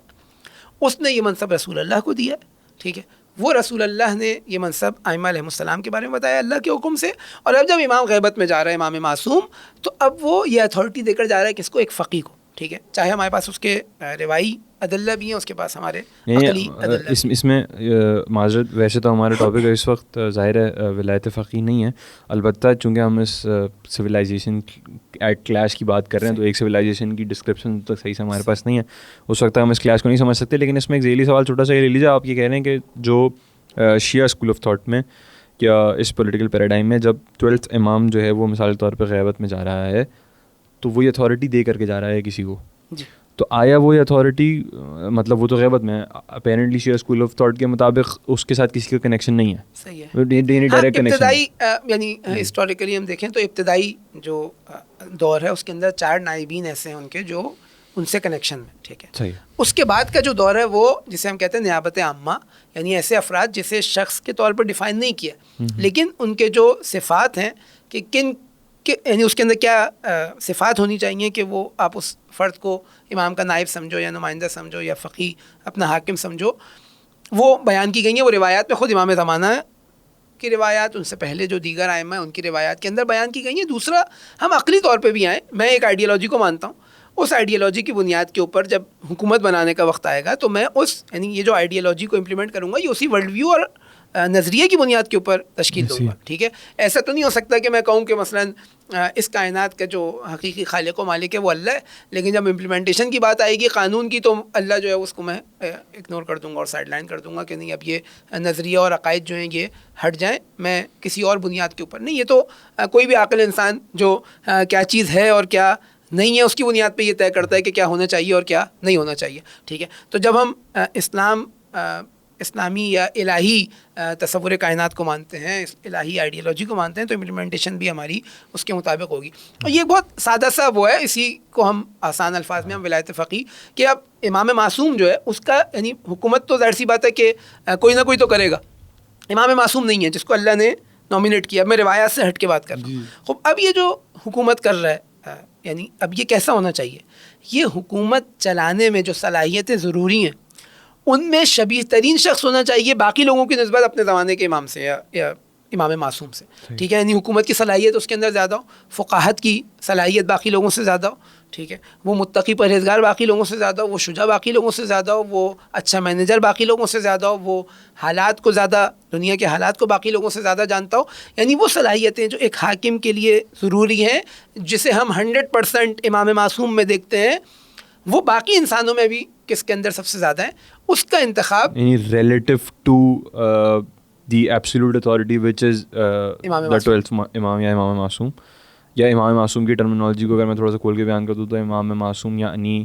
اس نے یہ منصب رسول اللہ کو دیا. ٹھیک ہے, وہ رسول اللہ نے یہ منصب ائمہ علیہ السلام کے بارے میں بتایا اللہ کے حکم سے. اور اب جب امام غیبت میں جا رہا ہے, امام معصوم, تو اب وہ یہ اتھارٹی دے کر جا رہا ہے کس کو؟ ایک فقی کو. ٹھیک ہے, چاہے ہمارے پاس اس کے روائی ادلہ بھی ہیں, اس کے پاس ہمارے عقلی ادلہ. اس میں معذرت, ویسے تو ہمارا ٹاپک اس وقت ظاہر ہے ولایت فقیہ نہیں ہے, البتہ چونکہ ہم اس سویلائزیشن ایٹ کلاش کی بات کر رہے ہیں تو ایک سویلائزیشن کی ڈسکرپشن تو صحیح سے ہمارے پاس نہیں ہے, اس وقت ہم اس کلاش کو نہیں سمجھ سکتے. لیکن اس میں ایک ذیلی سوال چھوٹا سا یہ لے لیجیے, آپ یہ کہہ رہے ہیں کہ جو شیعہ اسکول آف تھاٹ میں کیا اس پولیٹیکل پیراڈائم میں جب 12th امام جو ہے وہ مثال کے طور پہ غیبت میں جا رہا ہے تو وہ یہ اتھارٹی دے کر کے جا رہا ہے کسی کو, تو آیا وہ یہ اتھارٹی, مطلب وہ تو غیبت میں apparently Shia school of thought کے مطابق اس کے ساتھ کسی کا کنیکشن نہیں ہے. صحیح ہے, ابتدائی یعنی ہسٹوریکلی ہم دیکھیں تو ابتدائی جو دور ہے اس کے اندر 4 نائبین ایسے ہیں ان کے جو ان سے کنیکشن میں. ٹھیک ہے, اس کے بعد کا جو دور ہے وہ جسے ہم کہتے ہیں نیابت عامہ, یعنی ایسے افراد جسے شخص کے طور پر ڈیفائن نہیں کیا, لیکن ان کے جو صفات ہیں کہ کن یعنی اس کے اندر کیا صفات ہونی چاہیے کہ وہ آپ اس فرد کو امام کا نائب سمجھو یا نمائندہ سمجھو یا فقی اپنا حاکم سمجھو, وہ بیان کی گئی ہیں. وہ روایات میں خود امام زمانہ کی روایات, ان سے پہلے جو دیگر ائمہ ہیں ان کی روایات کے اندر بیان کی گئی ہیں. دوسرا, ہم عقلی طور پہ بھی آئیں, میں ایک آئیڈیالوجی کو مانتا ہوں, اس آئیڈیالوجی کی بنیاد کے اوپر جب حکومت بنانے کا وقت آئے گا تو میں اس یعنی یہ جو آئیڈیالوجی کو امپلیمنٹ کروں گا یہ اسی ورلڈ ویو اور نظریے کی بنیاد کے اوپر تشکیل دوں گا. ٹھیک ہے, ایسا تو نہیں ہو سکتا کہ میں کہوں کہ مثلاً اس کائنات کا جو حقیقی خالق و مالک ہے وہ اللہ ہے, لیکن جب امپلیمنٹیشن کی بات آئے گی قانون کی تو اللہ جو ہے اس کو میں اگنور کر دوں گا اور سائڈ لائن کر دوں گا کہ نہیں اب یہ نظریہ اور عقائد جو ہیں یہ ہٹ جائیں, میں کسی اور بنیاد کے اوپر نہیں. یہ تو کوئی بھی عاقل انسان جو کیا چیز ہے اور کیا نہیں ہے اس کی بنیاد پہ یہ طے کرتا ہے کہ کیا ہونا چاہیے اور کیا نہیں ہونا چاہیے. ٹھیک ہے, تو جب ہم اسلامی یا الہی تصور کائنات کو مانتے ہیں, الہی آئیڈیالوجی کو مانتے ہیں, تو امپلیمنٹیشن بھی ہماری اس کے مطابق ہوگی. اور یہ بہت سادہ سا وہ ہے, اسی کو ہم آسان الفاظ میں ہم ولایت فقیہ کہ اب امام معصوم جو ہے اس کا یعنی حکومت تو ظاہر سی بات ہے کہ کوئی نہ کوئی تو کرے گا. امام معصوم نہیں ہے جس کو اللہ نے نامینیٹ کیا. اب میں روایات سے ہٹ کے بات کر رہا ہوں. خوب, اب یہ جو حکومت کر رہا ہے یعنی اب یہ کیسا ہونا چاہیے؟ یہ حکومت چلانے میں جو صلاحیتیں ضروری ہیں ان میں شبیہ ترین شخص ہونا چاہیے باقی لوگوں کی نسبت اپنے زمانے کے امام سے یا امام معصوم سے. ٹھیک ہے, یعنی حکومت کی صلاحیت اس کے اندر زیادہ ہو, فقاہت کی صلاحیت باقی لوگوں سے زیادہ ہو. ٹھیک ہے, وہ متقی پرہیزگار باقی لوگوں سے زیادہ ہو, وہ شجاع باقی لوگوں سے زیادہ ہو, وہ اچھا مینیجر باقی لوگوں سے زیادہ ہو, وہ حالات کو زیادہ, دنیا کے حالات کو باقی لوگوں سے زیادہ جانتا ہو. یعنی وہ صلاحیتیں جو ایک حاکم کے لیے ضروری ہیں, جسے ہم 100% امام معصوم میں دیکھتے ہیں, وہ باقی انسانوں میں بھی کس کے اندر سب سے زیادہ ہے, اس کا انتخاب یعنی relative to the absolute authority which is the 12th امام یا امام معصوم, یا امام معصوم کی ٹرمینالوجی کو اگر میں تھوڑا سا کھول کے بیان کر دوں تو امام معصوم یعنی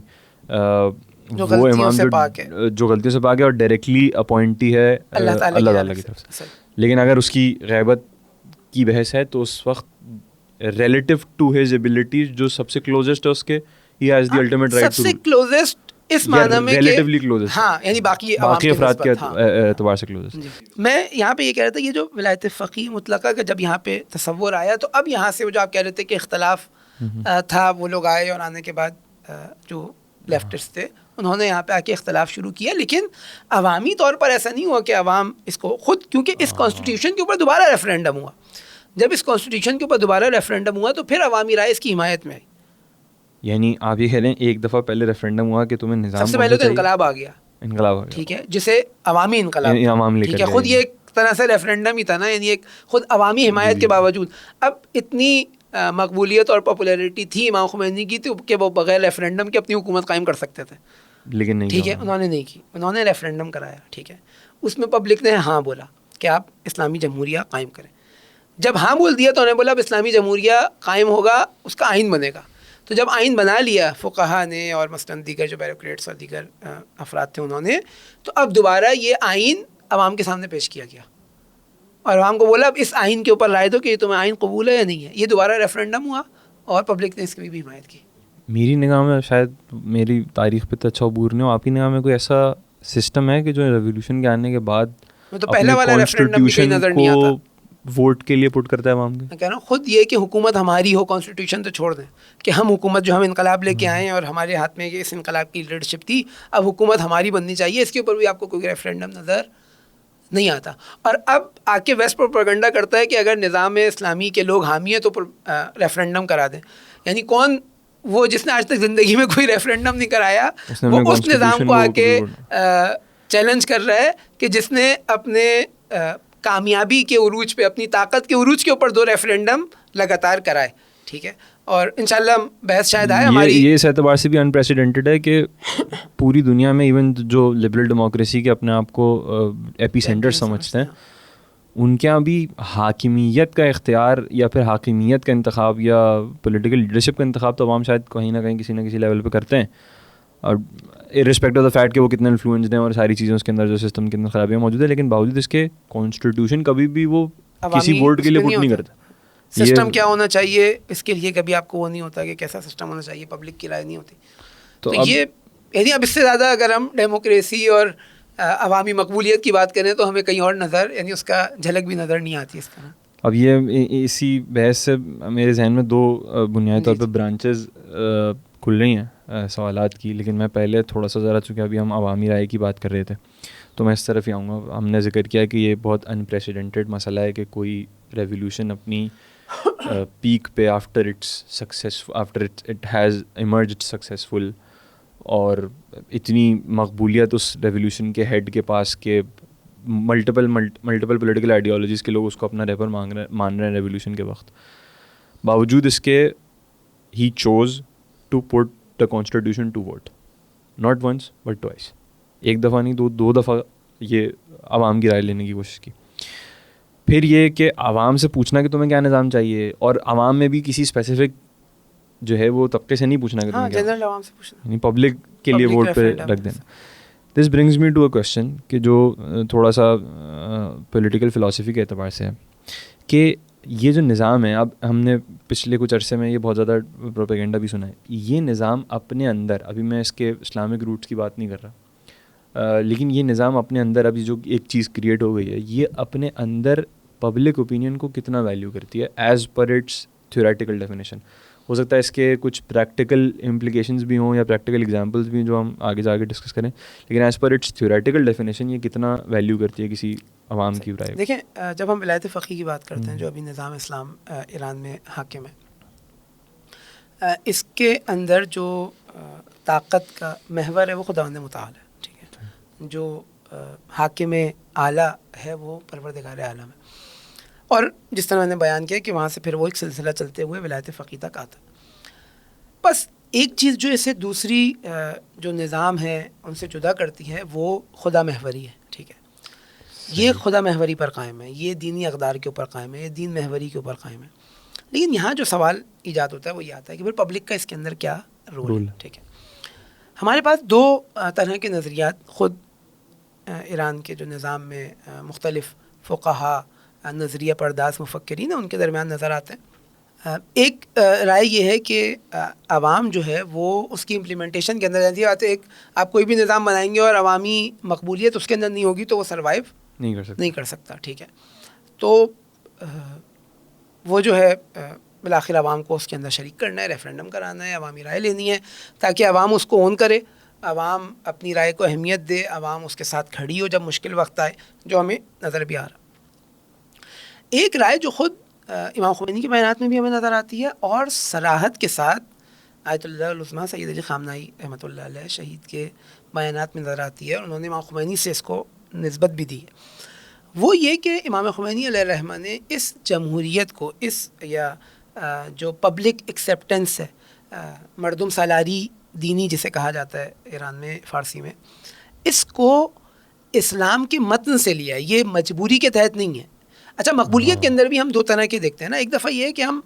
وہ امام جو غلطیوں سے پاک ہے اور ڈائریکٹلی اپوائنٹی ہے اللہ تعالیٰ کی طرف سے. لیکن اگر اس کی غیبت کی بحث ہے تو اس وقت ریلیٹو ٹو ہز ایبلٹیز جو سب سے کلوزسٹ ہے اس کے, he has the ultimate right to, سب سے کلوزسٹ اس معنی میں ریلیٹیولی کلوزسٹ, ہاں یعنی باقی افراد کے اعتبار سے کلوزسٹ. میں یہاں پہ یہ کہہ رہا تھا, یہ جو ولایت فقیہ مطلقہ کا جب یہاں پہ تصور آیا, تو اب یہاں سے وہ جو آپ کہہ رہے تھے کہ اختلاف تھا, وہ لوگ آئے اور آنے کے بعد جو لیفٹسٹ تھے انہوں نے یہاں پہ آ کے اختلاف شروع کیا, لیکن عوامی طور پر ایسا نہیں ہوا کہ عوام اس کو خود, کیونکہ اس کانسٹیٹیوشن کے اوپر دوبارہ ریفرینڈم ہوا. جب اس کانسٹیٹیوشن کے اوپر دوبارہ ریفرینڈم ہوا تو پھر عوامی رائے اس کی حمایت میں آئی. یعنی آپ یہ کہہ رہے ہیں ایک دفعہ پہلے ریفرینڈم ہوا کہ تمہیں نظام, سب سے پہلے تو انقلاب آ گیا, ٹھیک ہے, جسے عوامی انقلاب, ٹھیک ہے, خود یہ ایک طرح سے ریفرینڈم ہی تھا نا, یعنی ایک خود عوامی حمایت کے باوجود اب اتنی مقبولیت اور پاپولیرٹی تھی امام خمینی کی کہ وہ بغیر ریفرینڈم کے اپنی حکومت قائم کر سکتے تھے, لیکن نہیں, ٹھیک ہے, انہوں نے نہیں کی, انہوں نے ریفرینڈم کرایا, ٹھیک ہے, اس میں پبلک نے ہاں بولا کہ آپ اسلامی جمہوریہ قائم کریں. جب ہاں بول دیا تو انہوں نے بولا اب اسلامی جمہوریہ قائم ہوگا, اس کا آئین بنے گا. تو جب آئین بنا لیا فقہا نے اور مثلاً دیگر جو بیوروکریٹس اور دیگر افراد تھے انہوں نے, تو اب دوبارہ یہ آئین عوام کے سامنے پیش کیا گیا اور عوام کو بولا اب اس آئین کے اوپر رائے دو کہ تمہیں آئین قبول ہے یا نہیں ہے. یہ دوبارہ ریفرینڈم ہوا اور پبلک نے اس کی بھی حمایت کی. میری نگاہ میں شاید میری تاریخ پہ تو اچھا عبور نہیں ہو, آپ کی نگاہ میں کوئی ایسا سسٹم ہے کہ جو ریولیوشن کے آنے کے بعد تو پہلا والا ریفرینڈم بھی کہیں نظر نہیں آتا, ووٹ کے لیے پٹ کرتا ہے عوام کے. میں کہہ رہا ہوں خود یہ کہ حکومت ہماری ہو, کانسٹیٹیوشن تو چھوڑ دیں کہ ہم حکومت جو ہم انقلاب لے کے آئے ہیں اور ہمارے ہاتھ میں اس انقلاب کی لیڈرشپ تھی, اب حکومت ہماری بننی چاہیے, اس کے اوپر بھی آپ کو کوئی ریفرینڈم نظر نہیں آتا. اور اب آ کے ویسٹ پروپیگنڈا کرتا ہے کہ اگر نظام اسلامی کے لوگ حامی ہیں تو ریفرینڈم کرا دیں. یعنی کون وہ جس نے آج تک زندگی میں کوئی ریفرینڈم نہیں کرایا, وہ اس نظام کو آ کے چیلنج کر رہا ہے کہ جس نے اپنے کامیابی کے عروج پہ, اپنی طاقت کے عروج کے اوپر 2 ریفرینڈم لگاتار کرائے, ٹھیک ہے. اور انشاءاللہ بحث شاید آئے ہماری, یہ اس اعتبار سے بھی انپریسیڈنٹڈ ہے کہ پوری دنیا میں ایون جو لبرل ڈیموکریسی کے اپنے آپ کو ایپی سینٹر سمجھتے ہیں, ان کے یہاں بھی حاکمیت کا اختیار یا پھر حاکمیت کا انتخاب یا پولیٹیکل لیڈرشپ کا انتخاب تو عوام شاید کہیں نہ کہیں کسی نہ کسی لیول پہ کرتے ہیں, اور ارسپیکٹ آف دا فیکٹ کہ وہ کتنے انفلوئنسڈ ہیں اور ساری چیزیں اس کے اندر جو سسٹم کے اندر خرابیاں موجود ہے, لیکن باوجود اس کے کانسٹیٹیوشن کبھی بھی وہ کسی ووٹ کے لیے ووٹ نہیں کرتا. سسٹم کیا ہونا چاہیے اس کے لیے کبھی آپ کو وہ نہیں ہوتا کہ کیسا سسٹم ہونا چاہیے, پبلک کی رائے نہیں ہوتی. تو یہ یعنی اب اس سے زیادہ اگر ہم ڈیموکریسی اور عوامی مقبولیت کی بات کریں تو ہمیں کہیں اور نظر, یعنی اس کا جھلک بھی نظر نہیں آتی اس طرح. اب یہ اسی بحث سے میرے ذہن میں 2 بنیادی طور پہ برانچز کھل رہی ہیں سوالات کی, لیکن میں پہلے تھوڑا سا ذرا, چونکہ ابھی ہم عوامی رائے کی بات کر رہے تھے تو میں اس طرف ہی آؤں گا. ہم نے ذکر کیا کہ یہ بہت انپریسیڈنٹڈ مسئلہ ہے کہ کوئی ریولیوشن اپنی پیک پہ after it has emerged successful, اور اتنی مقبولیت اس ریولیوشن کے ہیڈ کے پاس کہ ملٹیپل پولیٹیکل آئیڈیالوجیز کے لوگ اس کو اپنا ریپر مان رہے ہیں ریولیوشن کے وقت, باوجود اس کے he choose to put the constitution to vote, not once but twice. ایک دفعہ نہیں, 2 دفعہ یہ عوام کی رائے لینے کی کوشش کی. پھر یہ کہ عوام سے پوچھنا کہ تمہیں کیا نظام چاہیے, اور عوام میں بھی کسی اسپیسیفک جو ہے وہ طبقے سے نہیں پوچھنا کہ تمہیں کیا, جنرل عوام سے پوچھنا, یعنی پبلک کے لیے ووٹ پہ رکھ دینا. This brings me to a question کہ جو تھوڑا سا پولیٹیکل فلاسفی کے اعتبار سے ہے کہ یہ جو نظام ہے, اب ہم نے پچھلے کچھ عرصے میں یہ بہت زیادہ پروپیگنڈا بھی سنا ہے, یہ نظام اپنے اندر, ابھی میں اس کے اسلامک روٹس کی بات نہیں کر رہا, لیکن یہ نظام اپنے اندر ابھی جو ایک چیز کریٹ ہو گئی ہے, یہ اپنے اندر پبلک اوپینین کو کتنا ویلیو کرتی ہے as per its theoretical definition. ہو سکتا ہے اس کے کچھ پریکٹیکل امپلیکیشنز بھی ہوں یا پریکٹیکل ایگزامپلز بھی جو ہم آگے جا کے ڈسکس کریں, لیکن as per its theoretical definition یہ کتنا ویلیو کرتی ہے کسی عوام کی رائے. دیکھیں, جب ہم ولایت فقیہ کی بات کرتے ہیں جو ابھی نظام اسلام ایران میں حاکم ہے, اس کے اندر جو طاقت کا محور ہے وہ خداوند متعال ہے، ٹھیک ہے، جو حاکم اعلیٰ ہے وہ پروردگار عالم ہے، اور جس طرح میں نے بیان کیا کہ وہاں سے پھر وہ ایک سلسلہ چلتے ہوئے ولایت فقیہ تک آتا. بس ایک چیز جو اسے دوسری جو نظام ہے ان سے جدا کرتی ہے وہ خدا محوری ہے، ٹھیک ہے، یہ خدا محوری پر قائم ہے، یہ دینی اقدار کے اوپر قائم ہے، یہ دین محوری کے اوپر قائم ہے. لیکن یہاں جو سوال ایجاد ہوتا ہے وہ یہ آتا ہے کہ پھر پبلک کا اس کے اندر کیا رول ہے، ٹھیک ہے. ہمارے پاس دو طرح کے نظریات خود ایران کے جو نظام میں مختلف فقہا، نظریہ پرداز مفکرین ہیں ان کے درمیان نظر آتے ہیں. ایک رائے یہ ہے کہ عوام جو ہے وہ اس کی امپلیمنٹیشن کے اندر جانتی ہے، ایک آپ کوئی بھی نظام بنائیں گے اور عوامی مقبولیت اس کے اندر نہیں ہوگی تو وہ سروائیو نہیں کر سکتا، ٹھیک ہے. تو وہ جو ہے بالآخر عوام کو اس کے اندر شریک کرنا ہے، ریفرینڈم کرانا ہے، عوامی رائے لینی ہے تاکہ عوام اس کو اون کرے، عوام اپنی رائے کو اہمیت دے، عوام اس کے ساتھ کھڑی ہو جب مشکل وقت آئے، جو ہمیں نظر بھی آ رہا. ایک رائے جو خود امام خمینی کے بیانات میں بھی ہمیں نظر آتی ہے اور صراحت کے ساتھ آیت اللہ العظمیٰ سید علی خامنہئی رحمۃ اللہ علیہ شہید کے بیانات میں نظر آتی ہے، اور انہوں نے امام خمینی سے اس کو نسبت بھی دی ہے. وہ یہ کہ امام خمینی علیہ الرحمہ نے اس جمہوریت کو، اس یا جو پبلک ایکسیپٹنس ہے، مردم سالاری دینی جسے کہا جاتا ہے ایران میں فارسی میں، اس کو اسلام کے متن سے لیا ہے، یہ مجبوری کے تحت نہیں ہے. اچھا، مقبولیت کے اندر بھی ہم دو طرح کے دیکھتے ہیں نا. ایک دفعہ یہ ہے کہ ہم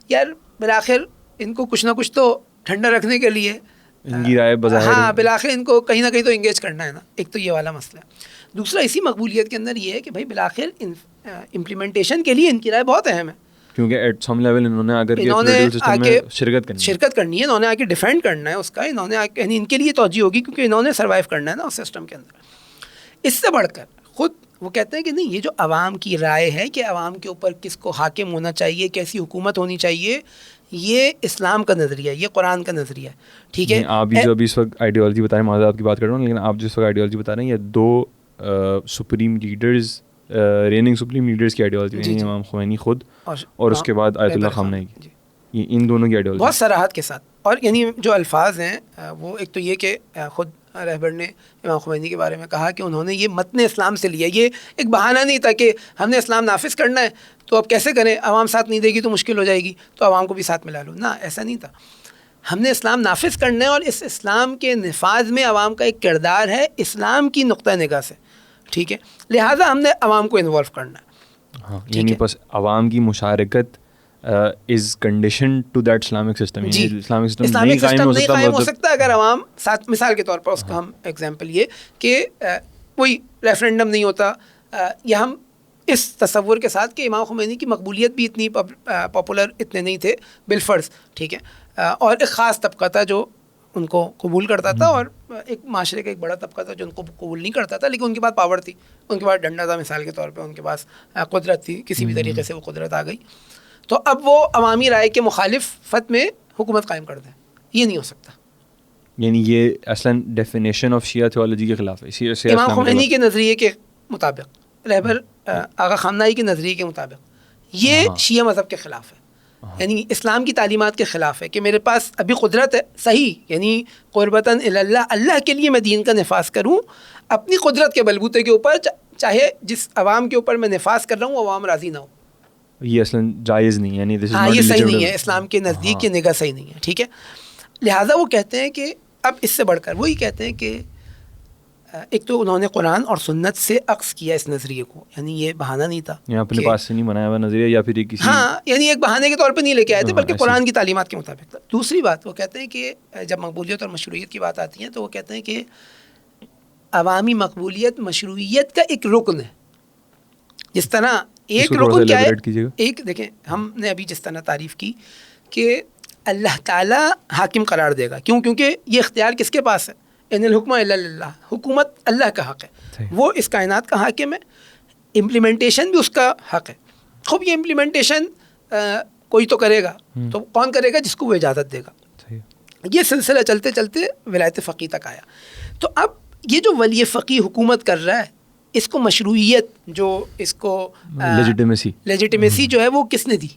یار بالآخر ان کو کچھ نہ کچھ تو ٹھنڈا رکھنے کے لیے ان کی رائے بظاہر، ہاں بالآخر ان کو کہیں نہ کہیں تو انگیج کرنا ہے نا. ایک تو یہ والا مسئلہ ہے. دوسرا اسی مقبولیت کے اندر یہ ہے کہ بھائی بالآخر امپلیمنٹیشن کے لیے ان کی رائے بہت اہم ہے، کیونکہ ایٹ سم لیول انہوں نے آ کے شرکت کرنی ہے، انہوں نے آ کے ڈیفینڈ کرنا ہے اس کا، انہوں نے یعنی ان کے لیے توجہ ہوگی کیونکہ انہوں نے سروائیو کرنا ہے نا اس سسٹم کے اندر. اس سے بڑھ کر خود وہ کہتے ہیں کہ نہیں، یہ جو عوام کی رائے ہے کہ عوام کے اوپر کس کو حاکم ہونا چاہیے، کیسی حکومت ہونی چاہیے، یہ اسلام کا نظریہ ہے، یہ قرآن کا نظریہ ہے، ٹھیک ہے. آپ جو ابھی اس وقت آئیڈیالوجی بتا رہے ہیں، معذرت آپ کی بات کر رہا ہوں، لیکن آپ جو اس وقت آئیڈیالوجی بتا رہے ہیں یہ دو supreme leaders, reigning supreme leaders کی آئیڈیالوجی ہے، امام خمینی خود اور اس کے بعد آیت اللہ خامنہئی کی، یہ ان دونوں کی آئیڈیالوجی بہت صراحت کے ساتھ. اور یعنی جو الفاظ ہیں وہ ایک تو یہ کہ خود رہبر نے امام خمینی کے بارے میں کہا کہ انہوں نے یہ متن اسلام سے لیا، یہ ایک بہانہ نہیں تھا کہ ہم نے اسلام نافذ کرنا ہے تو اب کیسے کریں، عوام ساتھ نہیں دے گی تو مشکل ہو جائے گی تو عوام کو بھی ساتھ ملا لو. نہ، ایسا نہیں تھا. ہم نے اسلام نافذ کرنا ہے اور اس اسلام کے نفاذ میں عوام کا ایک کردار ہے اسلام کی نقطہ نگاہ سے، ٹھیک ہے، لہٰذا ہم نے عوام کو انوالو کرنا ہے. ہاں، یعنی بس عوام کی مشارکت is condition to that Islamic system. Islamic system نہیں قائم ہو سکتا اگر عوام ساتھ. مثال کے طور پر اس کا ہم ایگزامپل یہ کہ کوئی ریفرینڈم نہیں ہوتا، یا ہم اس تصور کے ساتھ کہ امام خمینی کی مقبولیت بھی اتنی پاپولر اتنے نہیں تھے بالفرض، ٹھیک ہے، اور ایک خاص طبقہ تھا جو ان کو قبول کرتا تھا اور ایک معاشرے کا ایک بڑا طبقہ تھا جو ان کو قبول نہیں کرتا تھا، لیکن ان کے پاس پاور تھی، ان کے پاس ڈنڈا تھا، مثال کے طور پہ ان کے پاس قدرت تھی، کسی بھی طریقے سے وہ قدرت آ گئی تو اب وہ عوامی رائے کے مخالفت میں حکومت قائم کر دیں. یہ نہیں ہو سکتا. یعنی یہ اصلاً ڈیفینیشن آف شیعہ تھیولوجی کے خلاف ہے. امام خمینی کے نظریے کے مطابق، رہبر آغا خامنہئی کے نظریے کے مطابق یہ شیعہ مذہب کے خلاف ہے، یعنی اسلام کی تعلیمات کے خلاف ہے کہ میرے پاس ابھی قدرت ہے صحیح، یعنی قربتاً اللہ، اللہ کے لیے میں دین کا نفاذ کروں اپنی قدرت کے بلبوتے کے اوپر، چاہے جس عوام کے اوپر میں نفاذ کر رہا ہوں وہ عوام راضی نہ ہو. یہ اصلاً جائز نہیں، یعنی یہ صحیح نہیں ہے، اسلام کے نزدیک کی نگاہ صحیح نہیں ہے، ٹھیک ہے. لہٰذا وہ کہتے ہیں کہ اب اس سے بڑھ کر وہی کہتے ہیں کہ ایک تو انہوں نے قرآن اور سنت سے عکس کیا اس نظریے کو، یعنی یہ بہانہ نہیں تھا، یہ اپنے پاس سے نہیں بنایا ہوا نظریہ یا پھر کسی، ہاں یعنی ایک بہانے کے طور پہ نہیں لے کے آئے تھے بلکہ قرآن کی تعلیمات کے مطابق تھا. دوسری بات وہ کہتے ہیں کہ جب مقبولیت اور مشروعیت کی بات آتی ہے تو وہ کہتے ہیں کہ عوامی مقبولیت مشروعیت کا ایک رکن ہے. جس طرح ایک رکن کیا ہے، ایک دیکھیں ہم نے ابھی جس طرح تعریف کی کہ اللہ تعالیٰ حاکم قرار دے گا، کیونکہ یہ اختیار کس کے پاس ہے، ان الحکم الا للہ، حکومت اللہ کا حق ہے، وہ اس کائنات کا حاکم ہے، امپلیمنٹیشن بھی اس کا حق ہے. خوب یہ امپلیمنٹیشن کوئی تو کرے گا، تو کون کرے گا؟ جس کو وہ اجازت دے گا. یہ سلسلہ چلتے چلتے ولایت فقیہ تک آیا. تو اب یہ جو ولی فقیہ حکومت کر رہا ہے، اس کو مشروعیت، جو اس کو لیجیٹیمیسی جو ہے وہ کس نے دی؟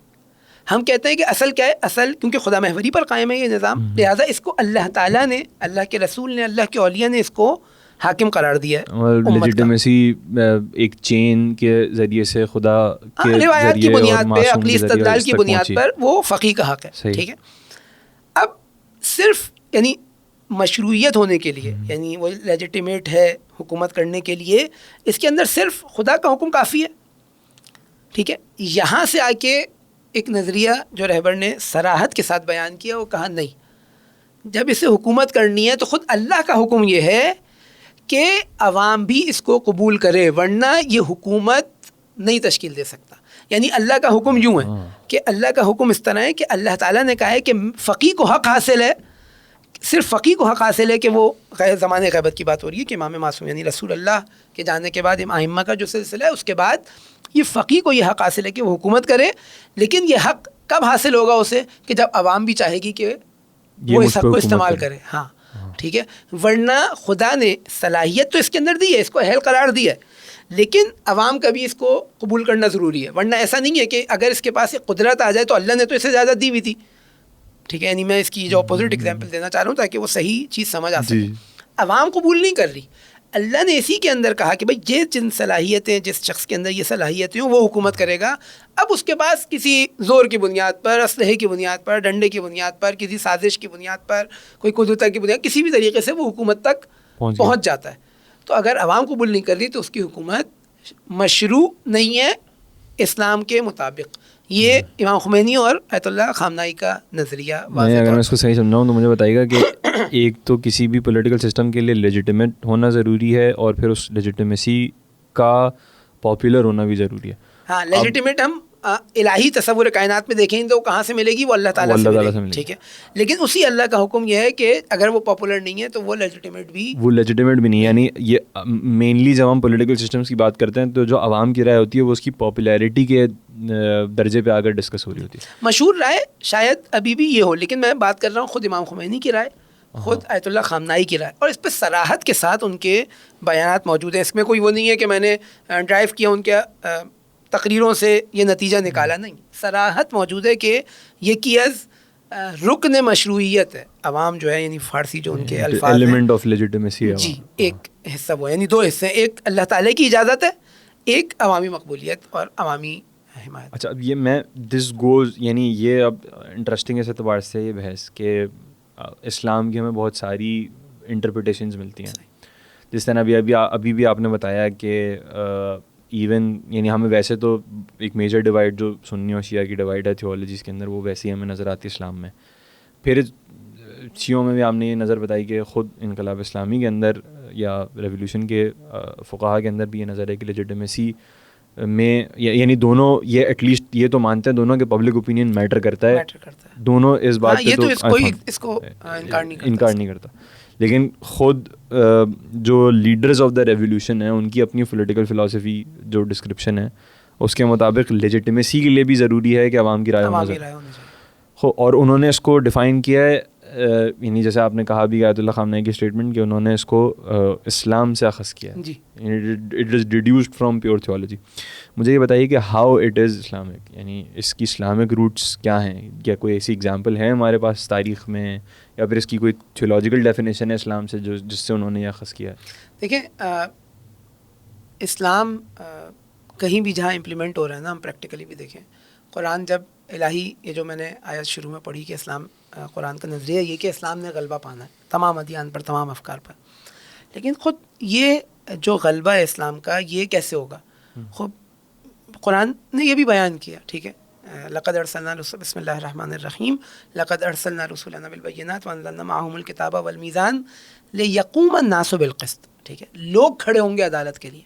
ہم کہتے ہیں کہ اصل کیا ہے, اصل کیونکہ خدا محوری پر قائم ہے یہ نظام, لہٰذا اس کو اللہ تعالیٰ نے, اللہ کے رسول نے, اللہ کے اولیاء نے اس کو حاکم قرار دیا ہے. اور لیجیٹمیسی ایک چین کے ذریعے سے خدا کے روایات کی ذریعے بنیاد اور پہ, معصوم عقلی کے ذریعے استدلال اس کی تک بنیاد پہنچی. پر وہ فقیہ کا حق ہے. ٹھیک ہے, اب صرف یعنی مشروعیت ہونے کے لیے, یعنی وہ لیجیٹیمیٹ ہے حکومت کرنے کے لیے, اس کے اندر صرف خدا کا حکم کافی ہے. ٹھیک ہے, یہاں سے آ کے ایک نظریہ جو رہبر نے صراحت کے ساتھ بیان کیا, وہ کہا نہیں, جب اسے حکومت کرنی ہے تو خود اللہ کا حکم یہ ہے کہ عوام بھی اس کو قبول کرے, ورنہ یہ حکومت نہیں تشکیل دے سکتا. یعنی اللہ کا حکم یوں ہے کہ اللہ کا حکم اس طرح ہے کہ اللہ تعالیٰ نے کہا ہے کہ فقیہ کو حق حاصل ہے, صرف فقیہ کو حق حاصل ہے کہ وہ زمانے غیبت کی بات ہو رہی ہے کہ امام معصوم یعنی رسول اللہ کے جانے کے بعد ائمہ کا جو سلسلہ ہے, اس کے بعد یہ فقیہ کو یہ حق حاصل ہے کہ وہ حکومت کرے. لیکن یہ حق کب حاصل ہوگا اسے, کہ جب عوام بھی چاہے گی کہ وہ اس حق کو استعمال کرے. ہاں ٹھیک ہے, ورنہ خدا نے صلاحیت تو اس کے اندر دی ہے, اس کو اہل قرار دیا ہے, لیکن عوام کا بھی اس کو قبول کرنا ضروری ہے. ورنہ ایسا نہیں ہے کہ اگر اس کے پاس ایک قدرت آ جائے تو اللہ نے تو اسے زیادہ دی ہوئی تھی. ٹھیک ہے, یعنی میں اس کی جو اپوزٹ ایگزامپل دینا چاہ رہا ہوں تاکہ وہ صحیح چیز سمجھ آ سکے. عوام قبول نہیں کر رہی, اللہ نے اسی کے اندر کہا کہ بھائی یہ جن صلاحیتیں, جس شخص کے اندر یہ صلاحیتیں ہوں وہ حکومت کرے گا. اب اس کے پاس کسی زور کی بنیاد پر, اسلحے کی بنیاد پر, ڈنڈے کی بنیاد پر, کسی سازش کی بنیاد پر, کوئی قدرت کی بنیاد, کسی بھی طریقے سے وہ حکومت تک پہنچ جاتا ہے. تو اگر عوام قبول نہیں کر رہی تو اس کی حکومت مشروع نہیں ہے اسلام کے مطابق. یہ امام خمینی اور آیت اللہ خامنائی کا نظریہ. اگر میں اس کو صحیح سمجھاؤں تو مجھے بتائیے گا کہ ایک تو کسی بھی پولیٹیکل سسٹم کے لیے لیجیٹیمیٹ ہونا ضروری ہے, اور پھر اس لیجیٹیمیسی کا پاپولر ہونا بھی ضروری ہے. ہاں, لیجیٹیمیٹ ہم الہی تصور کائنات میں دیکھیں تو کہاں سے ملے گی, وہ اللہ تعالیٰ سے ملے گی. ٹھیک ہے, لیکن اسی اللہ کا حکم یہ ہے کہ اگر وہ پاپولر نہیں ہے تو وہ لیجیٹیمیٹ بھی نہیں. یعنی یہ مینلی جب ہم پولیٹیکل سسٹمس کی بات کرتے ہیں تو جو عوام کی رائے ہوتی ہے وہ اس کی پاپولیرٹی کے درجے پہ آ کر ڈسکس ہو رہی ہوتی ہے. مشہور رائے شاید ابھی بھی یہ ہو, لیکن میں بات کر رہا ہوں خود امام خمینی کی رائے, خود آیت اللہ خامنائی کی رائے, اور اس پہ صراحت کے ساتھ ان کے بیانات موجود ہیں. اس میں کوئی وہ نہیں ہے کہ میں نے ڈرائیو کیا ان کے تقریروں سے یہ نتیجہ نکالا, نہیں, صراحت موجود ہے کہ یہ کیز رکن مشروعیت ہے. عوام جو ہے یعنی فارسی جو ان کے الفاظ ہیں, ایلیمنٹ آف لیجیٹیمیسی, جی, ایک حصہ وہ, یعنی دو حصے ہیں, ایک اللہ تعالیٰ کی اجازت ہے, ایک عوامی مقبولیت اور عوامی حمایت. اچھا, اب یہ میں دس گوز, یعنی یہ اب انٹرسٹنگ اس اعتبار سے یہ بحث کہ اسلام کی ہمیں بہت ساری انٹرپریٹیشنز ملتی ہیں. جس طرح ابھی بھی آپ نے بتایا کہ ایون یعنی ہمیں ویسے تو ایک میجر ڈیوائڈ جو سنی اور شیعہ کی ڈیوائڈ ہے تھیولوجیز کے اندر, وہ ویسے ہی ہمیں نظر آتی ہے اسلام میں. پھر شیعوں میں بھی آپ نے یہ نظر بتائی کہ خود انقلاب اسلامی کے اندر یا ریولیوشن کے فقہا کے اندر بھی یہ نظر ہے کہ لیجیٹیمیسی میں, یعنی دونوں یہ ایٹ لیسٹ یہ تو مانتے ہیں دونوں کہ پبلک اوپینین میٹر کرتا ہے, دونوں اس بات پہ تو اس کو انکار نہیں کرتا. لیکن خود جو لیڈرز آف دا ریولیوشن ہیں ان کی اپنی پولیٹیکل فلاسفی جو ڈسکرپشن ہے اس کے مطابق لیجیٹیمیسی کے لیے بھی ضروری ہے کہ عوام کی رائے ہونا چاہیے. اور انہوں نے اس کو ڈیفائن کیا ہے, یعنی جیسے آپ نے کہا بھی آیت اللہ خامنئی کی اسٹیٹمنٹ کہ انہوں نے اس کو اسلام سے اخذ کیا ہے, it is deduced from pure theology. مجھے یہ بتائیے کہ ہاؤ اٹ از اسلامک, یعنی اس کی اسلامک روٹس کیا ہیں, کیا کوئی ایسی اگزامپل ہے ہمارے پاس تاریخ میں, یا پھر اس کی کوئی تھیولوجیکل ڈیفینیشن ہے اسلام سے جس سے انہوں نے یہ اخذ کیا ہے؟ دیکھیں, اسلام کہیں بھی جہاں امپلیمنٹ ہو رہا ہے نا, ہم پریکٹیکلی بھی دیکھیں, قرآن جب الہی, یہ جو میں نے آیت شروع میں پڑھی کہ اسلام, قرآن کا نظریہ یہ کہ اسلام نے غلبہ پانا ہے تمام ادیان پر, تمام افکار پر. لیکن خود یہ جو غلبہ ہے اسلام کا, یہ کیسے ہوگا؟ خود قرآن نے یہ بھی بیان کیا. ٹھیک ہے, لقد ارسلنا رسول, بسم اللہ الرحمن الرحیم, لقد ارسلنا رسولنا بالبینات وانزلنا معهم الکتاب والمیزان لیقوم الناس بالقسط. ٹھیک ہے, لوگ کھڑے ہوں گے عدالت کے لیے.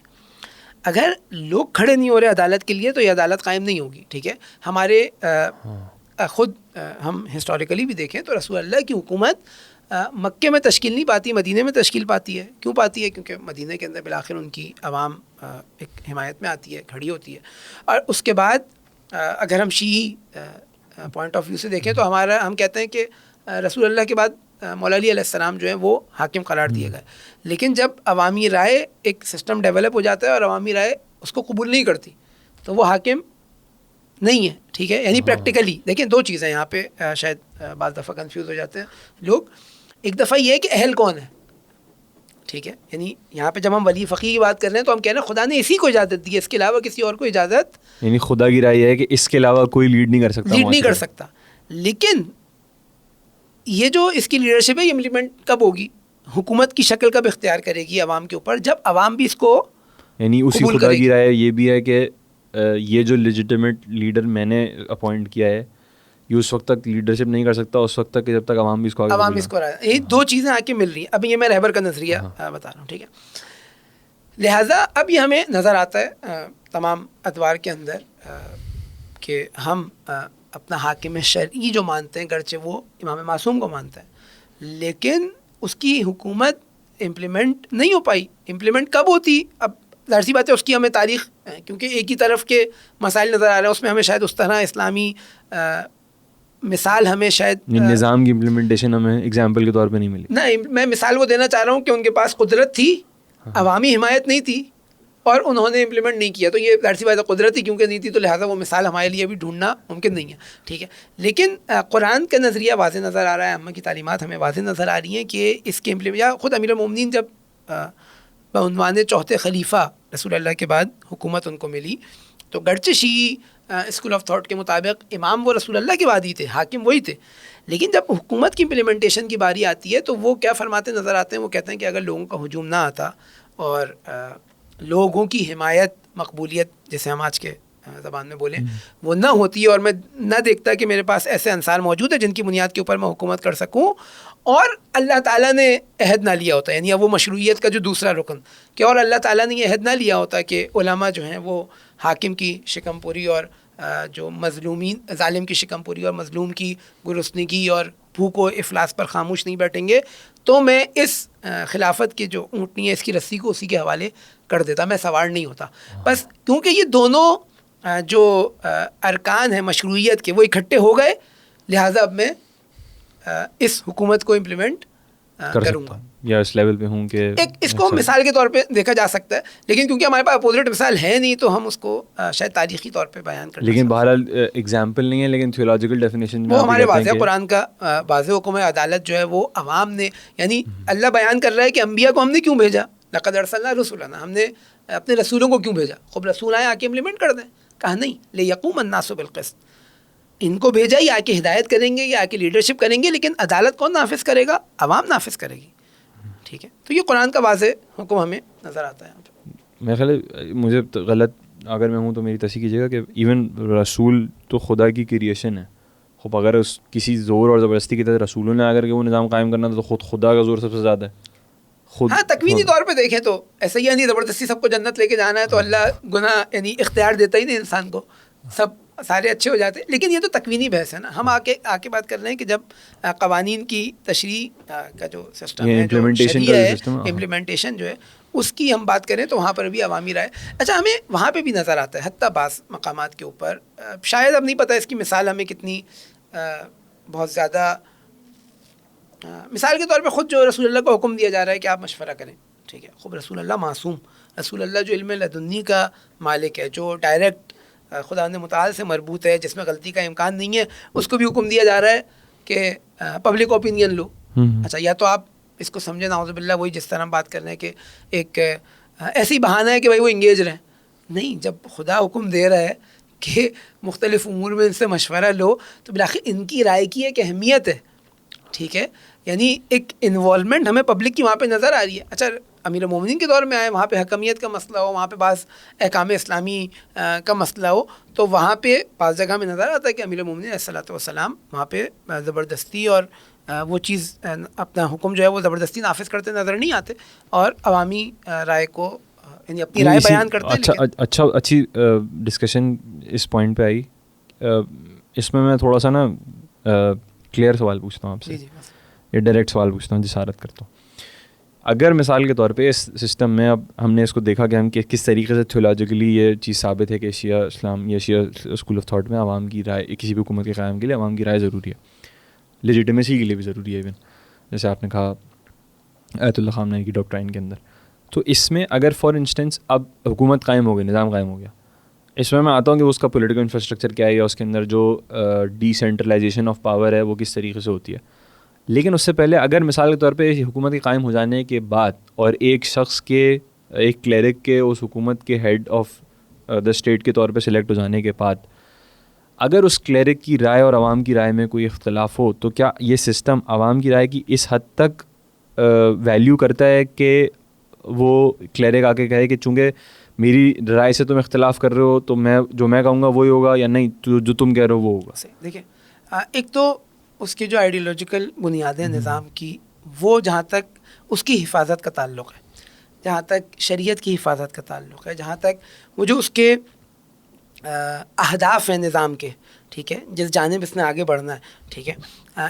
اگر لوگ کھڑے نہیں ہو رہے عدالت کے لیے تو یہ عدالت قائم نہیں ہوگی. ٹھیک ہے, ہمارے خود ہم ہسٹوریکلی بھی دیکھیں تو رسول اللہ کی حکومت مکے میں تشکیل نہیں پاتی, مدینے میں تشکیل پاتی ہے. کیوں پاتی ہے؟ کیونکہ مدینے کے اندر بالآخر ان کی عوام ایک حمایت میں آتی ہے, کھڑی ہوتی ہے. اور اس کے بعد اگر ہم شیعی پوائنٹ آف ویو سے دیکھیں تو ہم کہتے ہیں کہ رسول اللہ کے بعد مولا علی علیہ السلام جو ہیں وہ حاکم قرار دیے گئے. لیکن جب عوامی رائے, ایک سسٹم ڈیولپ ہو جاتا ہے اور عوامی رائے اس کو قبول نہیں کرتی تو وہ حاکم نہیں ہے. ٹھیک ہے, یعنی پریکٹیکلی دیکھیں دو چیزیں یہاں پہ شاید بعض دفعہ کنفیوز ہو جاتے ہیں لوگ. ایک دفعہ یہ ہے کہ اہل کون ہے, ٹھیک ہے, یعنی یہاں پہ جب ہم ولی فقیہ کی بات کر رہے ہیں تو ہم کہہ رہے ہیں خدا نے اسی کو اجازت دی ہے, اس کے علاوہ کسی اور کو اجازت, یعنی خدا کی رائے یہ ہے کہ اس کے علاوہ کوئی لیڈ نہیں کر سکتا, لیڈ نہیں کر سکتا. لیکن یہ جو اس کی لیڈرشپ ہے یہ امپلیمنٹ کب ہوگی, حکومت کی شکل کب اختیار کرے گی عوام کے اوپر, جب عوام بھی اس کو, یعنی اسی خدا کی رائے یہ بھی ہے کہ یہ جو لیجیٹیمیٹ لیڈر میں نے اپوائنٹ کیا ہے یہ اس وقت تک لیڈرشپ نہیں کر سکتا اس وقت تک کہ جب تک عوام بھی اس کو یہ دو چیزیں آ کے مل رہی ہیں. اب یہ میں رہبر کا نظریہ بتا رہا ہوں, ٹھیک ہے. لہٰذا اب یہ ہمیں نظر آتا ہے تمام ادوار کے اندر کہ ہم اپنا حاکم شرعی جو مانتے ہیں, گرچہ وہ امام معصوم کو مانتا ہے, لیکن اس کی حکومت امپلیمنٹ نہیں ہو پائی. امپلیمنٹ کب ہوتی, اب ظاہر سی بات ہے اس کی ہمیں تاریخ, کیونکہ ایک ہی طرف کے مسائل نظر آ رہے ہیں, اس میں ہمیں شاید اس طرح اسلامی مثال ہمیں شاید نظام کی امپلیمنٹیشن ہمیں ایگزامپل کے طور پہ نہیں ملی. نہیں, میں مثال وہ دینا چاہ رہا ہوں کہ ان کے پاس قدرت تھی, عوامی حمایت نہیں تھی اور انہوں نے امپلیمنٹ نہیں کیا, تو یہ ظاہر سی بات ہے قدرت ہی کیونکہ نہیں تھی, تو لہٰذا وہ مثال ہمارے لیے بھی ڈھونڈنا ممکن نہیں ہے, ٹھیک ہے. لیکن قرآن کا نظریہ واضح نظر آ رہا ہے, اماں کی تعلیمات ہمیں واضح نظر آ رہی ہیں کہ اس کے امپلیمنٹ, یا خود امیر المومنین جب بعنوان چوتھے خلیفہ رسول اللہ کے بعد حکومت ان کو ملی, تو گرچہ شیعی اسکول آف تھاٹ کے مطابق امام وہ رسول اللہ کے بعد ہی تھے, حاکم وہی تھے, لیکن جب حکومت کی امپلیمنٹیشن کی باری آتی ہے تو وہ کیا فرماتے نظر آتے ہیں, وہ کہتے ہیں کہ اگر لوگوں کا ہجوم نہ آتا اور لوگوں کی حمایت, مقبولیت جیسے ہم آج کے زبان میں بولیں, وہ نہ ہوتی اور میں نہ دیکھتا کہ میرے پاس ایسے انصار موجود ہیں جن کی بنیاد کے اوپر میں حکومت کر سکوں, اور اللہ تعالیٰ نے عہد نہ لیا ہوتا, یعنی اب وہ مشروعیت کا جو دوسرا رکن کہ اور اللہ تعالیٰ نے یہ عہد نہ لیا ہوتا کہ علماء جو ہیں وہ حاکم کی شکم پوری اور جو مظلومین, ظالم کی شکم پوری اور مظلوم کی گرسنگی اور بھوک و افلاس پر خاموش نہیں بیٹھیں گے, تو میں اس خلافت کی جو اونٹنی ہے اس کی رسی کو اسی کے حوالے کر دیتا, میں سوار نہیں ہوتا. بس کیونکہ یہ دونوں جو ارکان ہیں مشروعیت کے وہ اکٹھے ہو گئے, لہٰذا اب میں اس حکومت کو امپلیمنٹ کروں گا, یا اس لیول پہ ہوں کہ اس کو مثال کے طور پہ دیکھا جا سکتا ہے, لیکن کیونکہ ہمارے پاس اپوزٹ مثال ہے نہیں تو ہم اس کو شاید تاریخی طور پہ بیان کر, لیکن بہرحال ایگزامپل نہیں ہے, لیکن تھیولوجیکل ڈیفینیشن وہ ہمارے واضح قرآن کا واضح حکم ہے. عدالت جو ہے وہ عوام نے, یعنی اللہ بیان کر رہا ہے کہ انبیاء کو ہم نے کیوں بھیجا, لقد ارسلنا رسولنا, ہم نے اپنے رسولوں کو کیوں بھیجا, خوب رسول آئے آ کے امپلیمنٹ کر دیں, کہا نہیں, لیقوم الناس بالقسط, ان کو بھیجا یہ آ کے ہدایت کریں گے, یہ آ کے لیڈرشپ کریں گے, لیکن عدالت کون نافذ کرے گا, عوام نافذ کرے گی, ٹھیک ہے. تو یہ قرآن کا واضح حکم ہمیں نظر آتا ہے. میرا خیال ہے مجھے غلط اگر میں ہوں تو میری تصحیح کیجیے گا کہ ایون رسول تو خدا کی کریشن ہے, خب اگر اس کسی زور اور زبردستی کی طرح رسولوں نے اگر کہ وہ نظام قائم کرنا تو خود خدا کا زور سب سے زیادہ ہے. ہاں تکوینی طور پہ دیکھیں تو ایسا ہی نہیں, زبردستی سب کو جنت لے کے جانا ہے تو اللہ گناہ یعنی اختیار دیتا ہی نہیں انسان کو, سب سارے اچھے ہو جاتے ہیں. لیکن یہ تو تکوینی بحث ہے نا, ہم آ کے بات کر رہے ہیں کہ جب قوانین کی تشریح کا جو سسٹم ہے, امپلیمنٹیشن جو ہے اس کی ہم بات کریں تو وہاں پر بھی عوامی رائے. اچھا, ہمیں وہاں پہ بھی نظر آتا ہے حتیٰ بعض مقامات کے اوپر, شاید اب نہیں پتہ اس کی مثال ہمیں کتنی بہت زیادہ, مثال کے طور پہ خود جو رسول اللہ کو حکم دیا جا رہا ہے کہ آپ مشورہ کریں, ٹھیک ہے. خوب رسول اللہ معصوم, رسول اللہ جو علم لدنی کا مالک ہے, جو ڈائریکٹ خدا نے متعال سے مربوط ہے, جس میں غلطی کا امکان نہیں ہے, اس کو بھی حکم دیا جا رہا ہے کہ پبلک اوپینین لو. اچھا, یا تو آپ اس کو سمجھیں نعوذ باللہ وہی جس طرح ہم بات کر رہے ہیں کہ ایک ایسی بہانہ ہے کہ بھائی وہ انگیج رہیں. نہیں, جب خدا حکم دے رہا ہے کہ مختلف امور میں ان سے مشورہ لو تو بالآخر ان کی رائے کی ایک اہمیت ہے, ٹھیک ہے. یعنی ایک انوالومنٹ ہمیں پبلک کی وہاں پہ نظر آ رہی ہے. اچھا, امیر المومنین کے دور میں آئے, وہاں پہ حکمیت کا مسئلہ ہو, وہاں پہ بعض احکام اسلامی کا مسئلہ ہو, تو وہاں پہ بعض جگہ میں نظر آتا ہے کہ امیر المومنین علیہ الصلوۃ والسلام وہاں پہ زبردستی اور وہ چیز اپنا حکم جو ہے وہ زبردستی نافذ کرتے نظر نہیں آتے, اور عوامی رائے کو یعنی اپنی رائے بیان کرتے ہیں. اچھی ڈسکشن اس پوائنٹ پہ آئی. اس میں تھوڑا سا نا کلیئر سوال پوچھتا ہوں آپ سے, یہ ڈائریکٹ سوال پوچھتا ہوں, جسارت کرتا ہوں. اگر مثال کے طور پہ اس سسٹم میں اب ہم نے اس کو دیکھا کہ ہم کس طریقے سے تھیولوجیکلی یہ چیز ثابت ہے کہ شیعہ اسلام یا شیعہ اسکول آف تھاٹ میں عوام کی رائے, کسی بھی حکومت کے قیام کے لیے عوام کی رائے ضروری ہے, لیجیٹیمیسی کے لیے بھی ضروری ہے, ایون جیسے آپ نے کہا آیت اللہ خامنہ کی ڈاکٹرائن کے اندر. تو اس میں اگر فار انسٹنس اب حکومت قائم ہو گئی, نظام قائم ہو گیا, اس میں آتا ہوں کہ اس کا پولیٹیکل انفراسٹرکچر کیا ہے یا اس کے اندر جو ڈی سینٹرلائزیشن آف پاور ہے وہ کس طریقے سے ہوتی ہے. لیکن اس سے پہلے اگر مثال کے طور پہ حکومت کے قائم ہو جانے کے بعد اور ایک شخص کے ایک کلیرک کے اس حکومت کے ہیڈ آف دا اسٹیٹ کے طور پہ سلیکٹ ہو جانے کے بعد اگر اس کلیرک کی رائے اور عوام کی رائے میں کوئی اختلاف ہو تو کیا یہ سسٹم عوام کی رائے کی اس حد تک ویلیو کرتا ہے کہ وہ کلیرک آ کے کہے کہ چونکہ میری رائے سے تم اختلاف کر رہے ہو تو میں جو میں کہوں گا وہی ہوگا, یا نہیں جو تم کہہ رہے ہو وہ ہوگا؟ دیکھیں ایک تو اس کی جو آئیڈیولوجیکل بنیادیں نظام کی, وہ جہاں تک اس کی حفاظت کا تعلق ہے, جہاں تک شریعت کی حفاظت کا تعلق ہے, جہاں تک وہ جو اس کے اہداف ہیں نظام کے, ٹھیک ہے, جس جانب اس نے آگے بڑھنا ہے, ٹھیک ہے,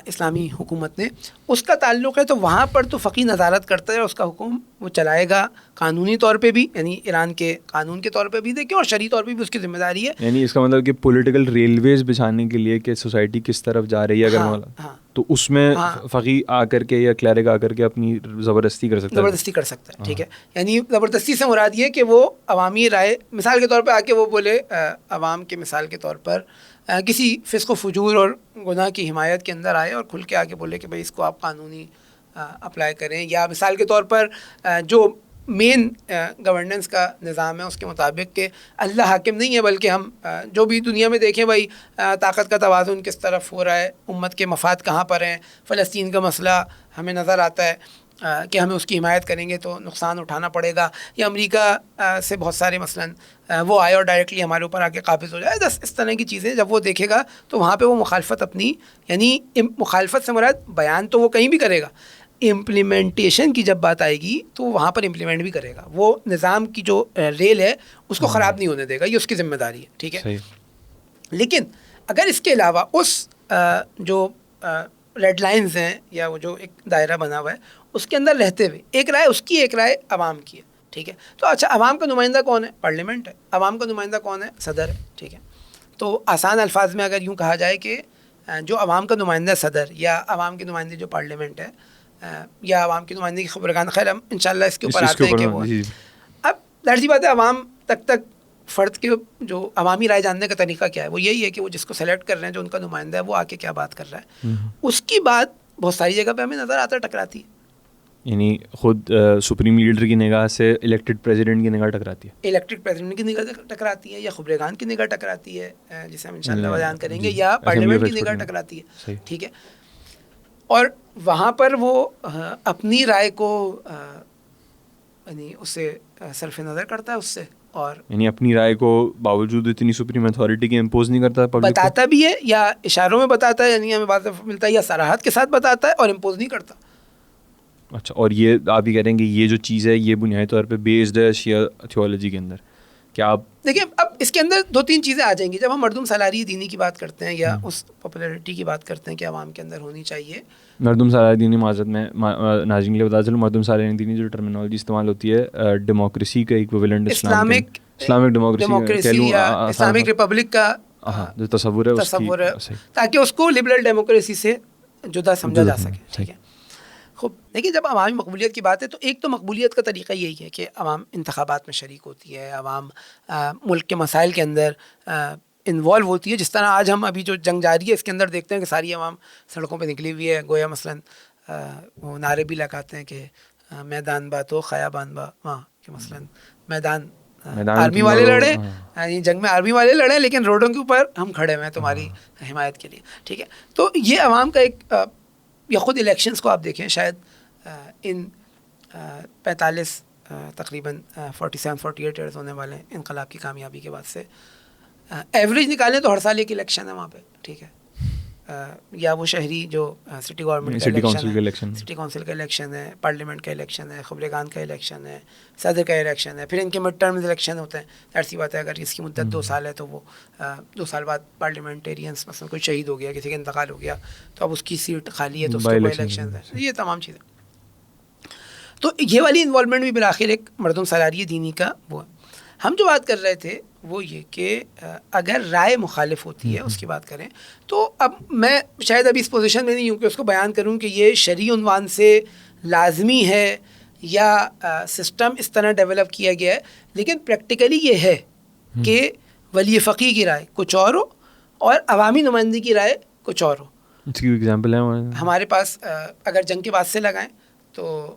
اسلامی حکومت نے, اس کا تعلق ہے, تو وہاں پر تو فقی نظارت کرتا ہے اور اس کا حکم وہ چلائے گا قانونی طور پہ بھی, یعنی ایران کے قانون کے طور پہ بھی دیکھیں, اور شرعی طور پہ بھی اس کی ذمہ داری ہے. یعنی اس کا مطلب کہ پولیٹیکل ریلویز بچھانے کے لیے کہ سوسائٹی کس طرف جا رہی ہے اگر تو اس میں فقی آ کر کے یا کلیرک آ کر کے اپنی زبردستی کر سکتا ہے, ٹھیک ہے. یعنی زبردستی سے مراد یہ کہ وہ عوامی رائے مثال کے طور پہ آ کے وہ بولے عوام کے مثال کے طور پر کسی فسق و فجور اور گناہ کی حمایت کے اندر آئے اور کھل کے آگے بولے کہ بھائی اس کو آپ قانونی اپلائی کریں, یا مثال کے طور پر جو مین گورننس کا نظام ہے اس کے مطابق کہ اللہ حاکم نہیں ہے بلکہ ہم جو بھی دنیا میں دیکھیں بھائی طاقت کا توازن کس طرف ہو رہا ہے, امت کے مفاد کہاں پر ہیں, فلسطین کا مسئلہ ہمیں نظر آتا ہے کہ ہمیں اس کی حمایت کریں گے تو نقصان اٹھانا پڑے گا, یا امریکہ سے بہت سارے مثلاً وہ آئے اور ڈائریکٹلی ہمارے اوپر آ کے قابض ہو جائے, اس طرح کی چیزیں جب وہ دیکھے گا تو وہاں پہ وہ مخالفت اپنی, یعنی مخالفت سے مراد بیان تو وہ کہیں بھی کرے گا, امپلیمنٹیشن کی جب بات آئے گی تو وہاں پر امپلیمنٹ بھی کرے گا, وہ نظام کی جو ریل ہے اس کو خراب نہیں ہونے دے گا, یہ اس کی ذمہ داری ہے, ٹھیک ہے. لیکن اگر اس کے علاوہ اس جو ریڈ لائنز ہیں یا وہ جو ایک دائرہ بنا ہوا ہے اس کے اندر رہتے ہوئے ایک رائے اس کی, ایک رائے عوام کی ہے, ٹھیک ہے, تو اچھا عوام کا نمائندہ کون ہے؟ پارلیمنٹ ہے. عوام کا نمائندہ کون ہے؟ صدر ہے, ٹھیک ہے. تو آسان الفاظ میں اگر یوں کہا جائے کہ جو عوام کا نمائندہ صدر یا عوام کی نمائندگی جو پارلیمنٹ ہے یا عوام کی نمائندگی خبرگان, خیر ہم انشاءاللہ اس کے اوپر آتے ہیں کہ وہ اب ظاہر سی بات ہے عوام تک فرد کے جو عوامی رائے جاننے کا طریقہ کیا ہے, وہ یہی ہے کہ وہ جس کو سلیکٹ کر رہے ہیں جو ان کا نمائندہ ہے وہ آ کے کیا بات کر رہا ہے, اس کی بات بہت ساری جگہ پہ ہمیں نظر آتا ہے ٹکراتی ہے. یعنی خود سپریم لیڈر کی نگاہ سے الیکٹڈ پریزیڈنٹ کی نگاہ ٹکراتی ہے, الیکٹڈ پریزیڈنٹ کی نگاہ ٹکراتی ہے, یا خبرگان کی نگاہ ٹکراتی ہے جسے ہم انشاءاللہ بیان کریں گے, یا پارلیمنٹ کی نگاہ ٹکراتی ہے, ٹھیک ہے. اور وہاں پر وہ اپنی رائے کو یعنی اسے صرف نظر کرتا ہے اس سے, اور یعنی اپنی رائے کو باوجود اتنی سپریم اتھارٹی کے امپوز نہیں کرتا, بتاتا بھی ہے یا اشاروں میں بتاتا ہے, یعنی ہمیں بات ملتا ہے, یا صراحت کے ساتھ بتاتا ہے اور امپوز نہیں کرتا. اچھا, اور یہ آپ ہی کہہ رہے ہیں کہ یہ جو چیز ہے یہ بنیادی طور پہ بیسڈ ہے شیعہ تھیولوجی کے اندر, کیا آپ دیکھیں اب اس کے اندر دو تین چیزیں آ جائیں گی. جب ہم مردم سالاری دینی کی بات کرتے ہیں یا اس پاپولیرٹی کی بات کرتے ہیں کہ عوام کے اندر ہونی چاہیے, مردم سالاری دینی معذرت میں ناظرین کے لیے بتا چلوں, مردم سالاری دینی جو ٹرمینالوجی استعمال ہوتی ہے ڈیموکریسی کا ایکویولنٹ اسلامک ڈیموکریسی یا اسلامک ریپبلک کا جو تصور ہے تاکہ اس کو لبرل ڈیموکریسی سے جدا سمجھا جا سکے, ٹھیک ہے. خوب دیکھیے, جب عوامی مقبولیت کی بات ہے تو ایک تو مقبولیت کا طریقہ یہی ہے کہ عوام انتخابات میں شریک ہوتی ہے, عوام ملک کے مسائل کے اندر انوالو ہوتی ہے. جس طرح آج ہم ابھی جو جنگ جاری ہے اس کے اندر دیکھتے ہیں کہ ساری عوام سڑکوں پہ نکلی ہوئی ہے, گویا مثلاً وہ نعرے بھی لگاتے ہیں کہ میدان باتو خیابان با, ہاں کہ مثلاً میدان آرمی والے لڑیں, یعنی جنگ میں آرمی والے لڑیں لیکن روڈوں کے اوپر ہم کھڑے ہوئے ہیں تمہاری حمایت کے لیے, ٹھیک ہے. تو یہ عوام کا ایک, یا خود الیکشنز کو آپ دیکھیں, شاید ان 45 تقریباً 47-48 ایئرز ہونے والے ہیں انقلاب کی کامیابی کے بعد سے, ایوریج نکالیں تو ہر سال ایک الیکشن ہے وہاں پہ, ٹھیک ہے. یا وہ شہری جو سٹی گورنمنٹ کا الیکشن, سٹی کونسل کا الیکشن ہے, پارلیمنٹ کا الیکشن ہے, خبرگان کا الیکشن ہے, صدر کا الیکشن ہے, پھر ان کے مڈ ٹرمز الیکشن ہوتے ہیں. ایسی بات ہے اگر اس کی مدت 2 سال ہے تو وہ 2 سال بعد پارلیمنٹیرینس مثلا کوئی شہید ہو گیا, کسی کا انتقال ہو گیا تو اب اس کی سیٹ خالی ہے تو اس کے کوئی الیکشن ہے, یہ تمام چیزیں. تو یہ والی انوالومنٹ بھی بالآخر ایک مردم سالاری دینی کا وہ ہے. ہم جو بات کر رہے تھے وہ یہ کہ اگر رائے مخالف ہوتی ہے اس کی بات کریں تو اب میں شاید ابھی اس پوزیشن میں نہیں ہوں کہ اس کو بیان کروں کہ یہ شرعی عنوان سے لازمی ہے یا سسٹم اس طرح ڈیولپ کیا گیا ہے, لیکن پریکٹیکلی یہ ہے کہ ولی فقی کی رائے کچھ اور ہو اور عوامی نمائندگی کی رائے کچھ اور ہو. اس کی ایگزامپل ہے ہمارے پاس اگر جنگ کے بعد سے لگائیں تو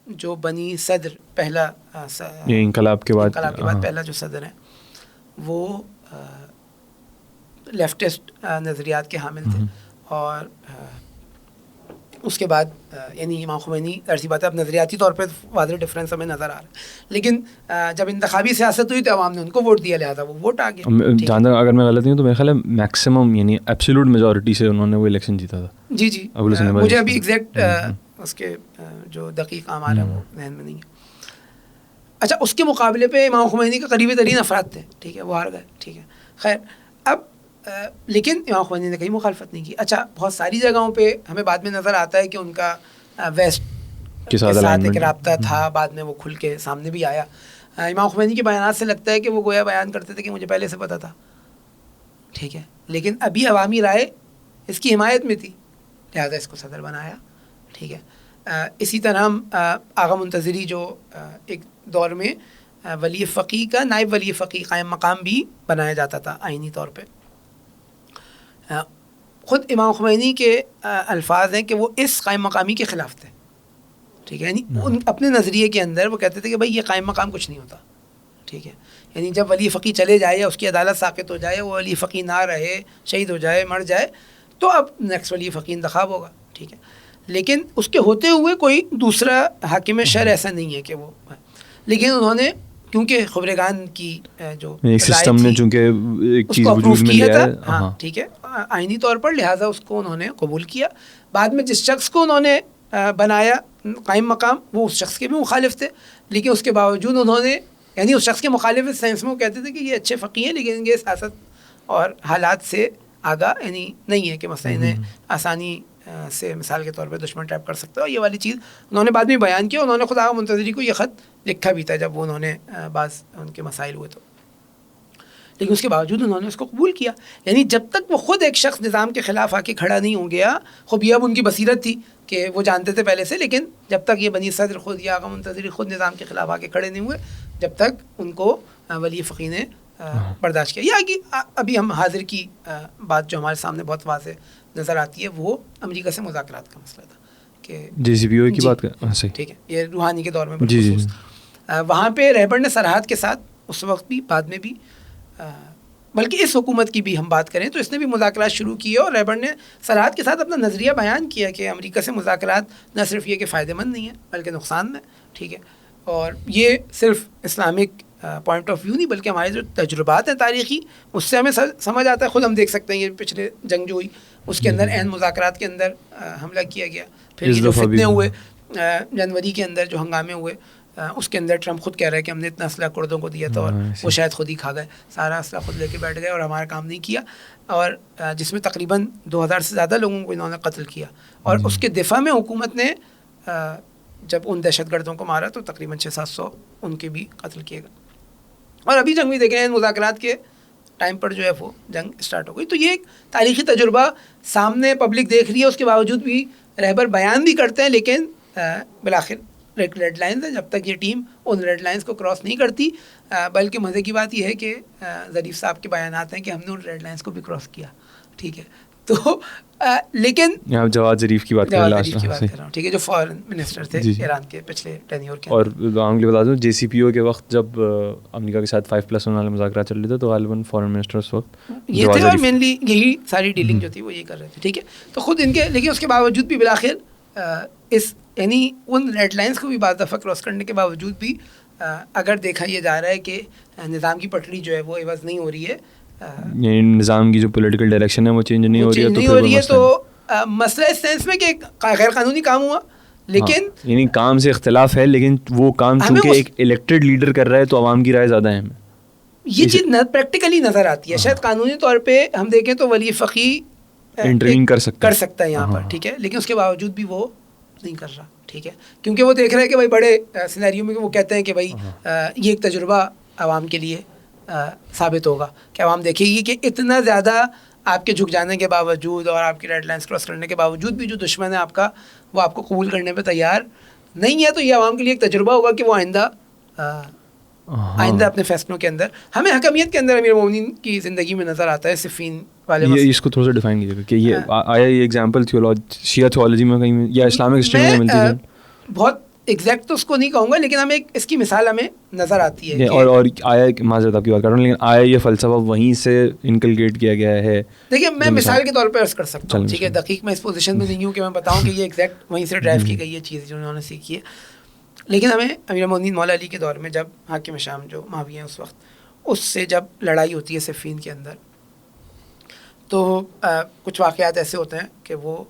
جو بنی صدر پہلا انقلاب کے بعد پہلا جو صدر ہیں وہ لیفٹسٹ نظریات کے حامل تھے, اور اس کے بعد یعنی امام خمینی ظاہر سی بات ہے اب نظریاتی طور پہ واضح ڈفرینس ہمیں نظر آ رہا ہے, لیکن جب انتخابی سیاست ہوئی تو عوام نے ان کو ووٹ دیا, لہٰذا وہ ووٹ آ گیا. جہاں تک اگر میں غلط نہیں ہوں تو میرا خیال ہے میکسیمم یعنی ایبسولوٹ میجورٹی سے انہوں نے وہ الیکشن جیتا تھا. جی جی مجھے ابھی ایگزیکٹ اس کے جو دقیق اعمال ہیں وہ ذہن میں نہیں ہے. اچھا اس کے مقابلے پہ امام خمینی کے قریبی ترین افراد تھے, ٹھیک ہے, وہ ہار گئے, ٹھیک ہے, خیر. اب لیکن امام خمینی نے کہیں مخالفت نہیں کی. اچھا بہت ساری جگہوں پہ ہمیں بعد میں نظر آتا ہے کہ ان کا ویسٹ کے ساتھ ایک رابطہ تھا, بعد میں وہ کھل کے سامنے بھی آیا. امام خمینی کے بیانات سے لگتا ہے کہ وہ گویا بیان کرتے تھے کہ مجھے پہلے سے پتہ تھا, ٹھیک ہے, لیکن ابھی عوامی رائے اس کی حمایت میں تھی, لہٰذا اس کو صدر بنایا, ٹھیک ہے. اسی طرح آغا منتظری جو ایک دور میں ولی فقی کا نائب ولی فقی قائم مقام بھی بنایا جاتا تھا آئینی طور پہ. خود امام خمینی کے الفاظ ہیں کہ وہ اس قائم مقامی کے خلاف تھے, ٹھیک ہے, یعنی ان اپنے نظریے کے اندر وہ کہتے تھے کہ بھائی یہ قائم مقام کچھ نہیں ہوتا, ٹھیک ہے, یعنی جب ولی فقی چلے جائے یا اس کی عدالت ساقط ہو جائے, وہ ولی فقی نہ رہے, شہید ہو جائے, مر جائے, تو اب نیکسٹ ولی فقی انتخاب ہوگا, ٹھیک ہے. لیکن اس کے ہوتے ہوئے کوئی دوسرا حاکم شرع ایسا نہیں ہے کہ وہ, لیکن انہوں نے کیونکہ خبرگان کی جو سسٹم نے چونکہ ایک چیز وجود میں لیا ہے, ہاں ٹھیک ہے, آئینی طور پر, لہٰذا اس کو انہوں نے قبول کیا. بعد میں جس شخص کو انہوں نے بنایا قائم مقام وہ اس شخص کے بھی مخالف تھے, لیکن اس کے باوجود انہوں نے یعنی اس شخص کے مخالف سینس میں وہ کہتے تھے کہ یہ اچھے فقی ہیں لیکن ان کے سیاست اور حالات سے آگاہ یعنی نہیں ہے کہ مثلا انہیں آسانی سے مثال کے طور پہ دشمن ٹائپ کر سکتا ہے. اور یہ والی چیز انہوں نے بعد میں بیان کیا. انہوں نے خود آغا منتظری کو یہ خط لکھا بھی تھا جب انہوں نے بعض ان کے مسائل ہوئے تو, لیکن اس کے باوجود انہوں نے اس کو قبول کیا. یعنی جب تک وہ خود ایک شخص نظام کے خلاف آ کے کھڑا نہیں ہو گیا, خوب یہ اب ان کی بصیرت تھی کہ وہ جانتے تھے پہلے سے, لیکن جب تک یہ بنی صدر خود یا آغا منتظری خود نظام کے خلاف آ کے کھڑے نہیں ہوئے, جب تک ان کو ولی فقی نے برداشت کیا. یا کہ ابھی ہم حاضر کی بات جو ہمارے سامنے بہت واضح نظر آتی ہے وہ امریکہ سے مذاکرات کا مسئلہ تھا کہ JCPOA کی بات کر, ٹھیک ہے, یہ روحانی کے دور میں بالخصوص وہاں پہ رہبر نے سرحد کے ساتھ اس وقت بھی بعد میں بھی بلکہ اس حکومت کی بھی ہم بات کریں تو اس نے بھی مذاکرات شروع کیے, اور رہبر نے سرحد کے ساتھ اپنا نظریہ بیان کیا کہ امریکہ سے مذاکرات نہ صرف یہ کہ فائدہ مند نہیں ہے بلکہ نقصان ہے, ٹھیک ہے. اور یہ صرف اسلامک پوائنٹ آف ویو نہیں بلکہ ہمارے جو تجربات ہیں تاریخی اس سے ہمیں سمجھ آتا ہے. خود ہم دیکھ سکتے ہیں یہ پچھلے جنگ جو ہوئی اس کے اندر عین مذاکرات کے اندر حملہ کیا گیا, پھر یہ جو فتنے ہوئے جنوری کے اندر جو ہنگامے ہوئے اس کے اندر ٹرمپ خود کہہ رہا ہے کہ ہم نے اتنا اسلحہ کردوں کو دیا تھا اور وہ شاید خود ہی کھا گئے, سارا اسلحہ خود لے کے بیٹھ گئے اور ہمارا کام نہیں کیا, اور جس میں تقریباً 2000 سے زیادہ لوگوں کو انہوں نے قتل کیا. اور اس کے دفاع میں حکومت نے جب ان دہشت گردوں کو مارا تو تقریباً 600-700 ان کے بھی قتل کیے گئے. اور ابھی جنگ بھی دیکھ رہے ہیں, مذاکرات کے ٹائم پر جو ہے وہ جنگ اسٹارٹ ہو گئی. تو یہ ایک تاریخی تجربہ سامنے پبلک دیکھ رہی ہے, اس کے باوجود بھی رہبر بیان بھی کرتے ہیں, لیکن بالآخر ایک ریڈ لائنز ہیں, جب تک یہ ٹیم ان ریڈ لائنز کو کراس نہیں کرتی. بلکہ مزے کی بات یہ ہے کہ ظریف صاحب کے بیانات ہیں کہ ہم نے ان ریڈ لائنز کو بھی کراس کیا, ٹھیک ہے. تو لیکن جواد ظریف کی بات کر رہا ہوں, ٹھیک ہے, جو فارن منسٹر تھے ایران کے پچھلے ٹینیور کے. اور عام کے بتا دوں JCPOA کے وقت جب امریکہ کے ساتھ 5+ والے مذاکرات چل رہے تھے تو غالباً فارن منسٹر اس وقت یہ تھے, اور مینلی یہی ساری ڈیلنگ جو تھی وہ یہ کر رہے تھے, ٹھیک ہے. تو خود ان کے, لیکن اس کے باوجود بھی بالآخر اس یعنی ان ریڈ لائنز کو بھی بعض دفعہ کراس کرنے کے باوجود بھی اگر دیکھا یہ جا رہا ہے کہ نظام کی پٹری جو ہے وہ عوض نہیں ہو رہی ہے, یعنی نظام کی جو پولیٹیکل ڈائریکشن ہے وہ چینج نہیں ہو رہی ہے, تو مسئلہ اس سینس میں کہ غیر قانونی کام ہوا, لیکن یعنی کام سے اختلاف ہے, لیکن وہ کام چونکہ ایک الیکٹڈ لیڈر کر رہا ہے تو عوام کی رائے زیادہ ہے. یہ چیز پریکٹیکلی نظر آتی ہے. شاید قانونی طور پہ ہم دیکھیں تو ولی فقی انٹروین کر سکتا ہے یہاں پر, ٹھیک ہے, لیکن اس کے باوجود بھی وہ نہیں کر رہا, ٹھیک ہے, کیونکہ وہ دیکھ رہے ہیں کہ بھائی بڑے سینیریو میں وہ کہتے ہیں کہ بھائی یہ ایک تجربہ عوام کے لیے ثابت ہوگا کہ عوام دیکھے گی کہ اتنا زیادہ آپ کے جھک جانے کے باوجود اور آپ کی ریڈ لائنس کراس کرنے کے باوجود بھی جو دشمن ہے آپ کا وہ آپ کو قبول کرنے پہ تیار نہیں ہے. تو یہ عوام کے لیے ایک تجربہ ہوگا کہ وہ آئندہ آئندہ اپنے فیصلوں کے اندر. ہمیں حکمیت کے اندر امیر المومنین کی زندگی میں نظر آتا ہے صفین والے. یہ اس کو تھوڑا سا ڈیفائن کیجیے کہ یہ آیا یہ ایگزامپل شیعہ تھیولوجی میں کہیں یا اسلامک ہسٹری میں ملتی ہے؟ بہت ایگزیکٹ تو اس کو نہیں کہوں گا, لیکن ہمیں اس کی مثال ہمیں نظر آتی ہے. اور آیا معذرت آپ کی بات کر رہا ہوں, لیکن آیا یہ فلسفہ وہیں سے انکلکیٹ کیا گیا ہے؟ دیکھیے میں مثال کے طور پہ عرض کر سکتا ہوں, ٹھیک ہے, دقیق میں اس پوزیشن میں نہیں ہوں کہ میں بتاؤں کہ یہ ایگزیکٹ وہیں سے ڈرائیو کی گئی ہے چیز جو انہوں نے سیکھی ہے. لیکن ہمیں امیر المومنین مولا علی کے دور میں جب حاکم شام جو معاویہ ہیں اس وقت, اس سے جب لڑائی ہوتی ہے صفین کے اندر, تو کچھ واقعات ایسے ہوتے ہیں کہ وہ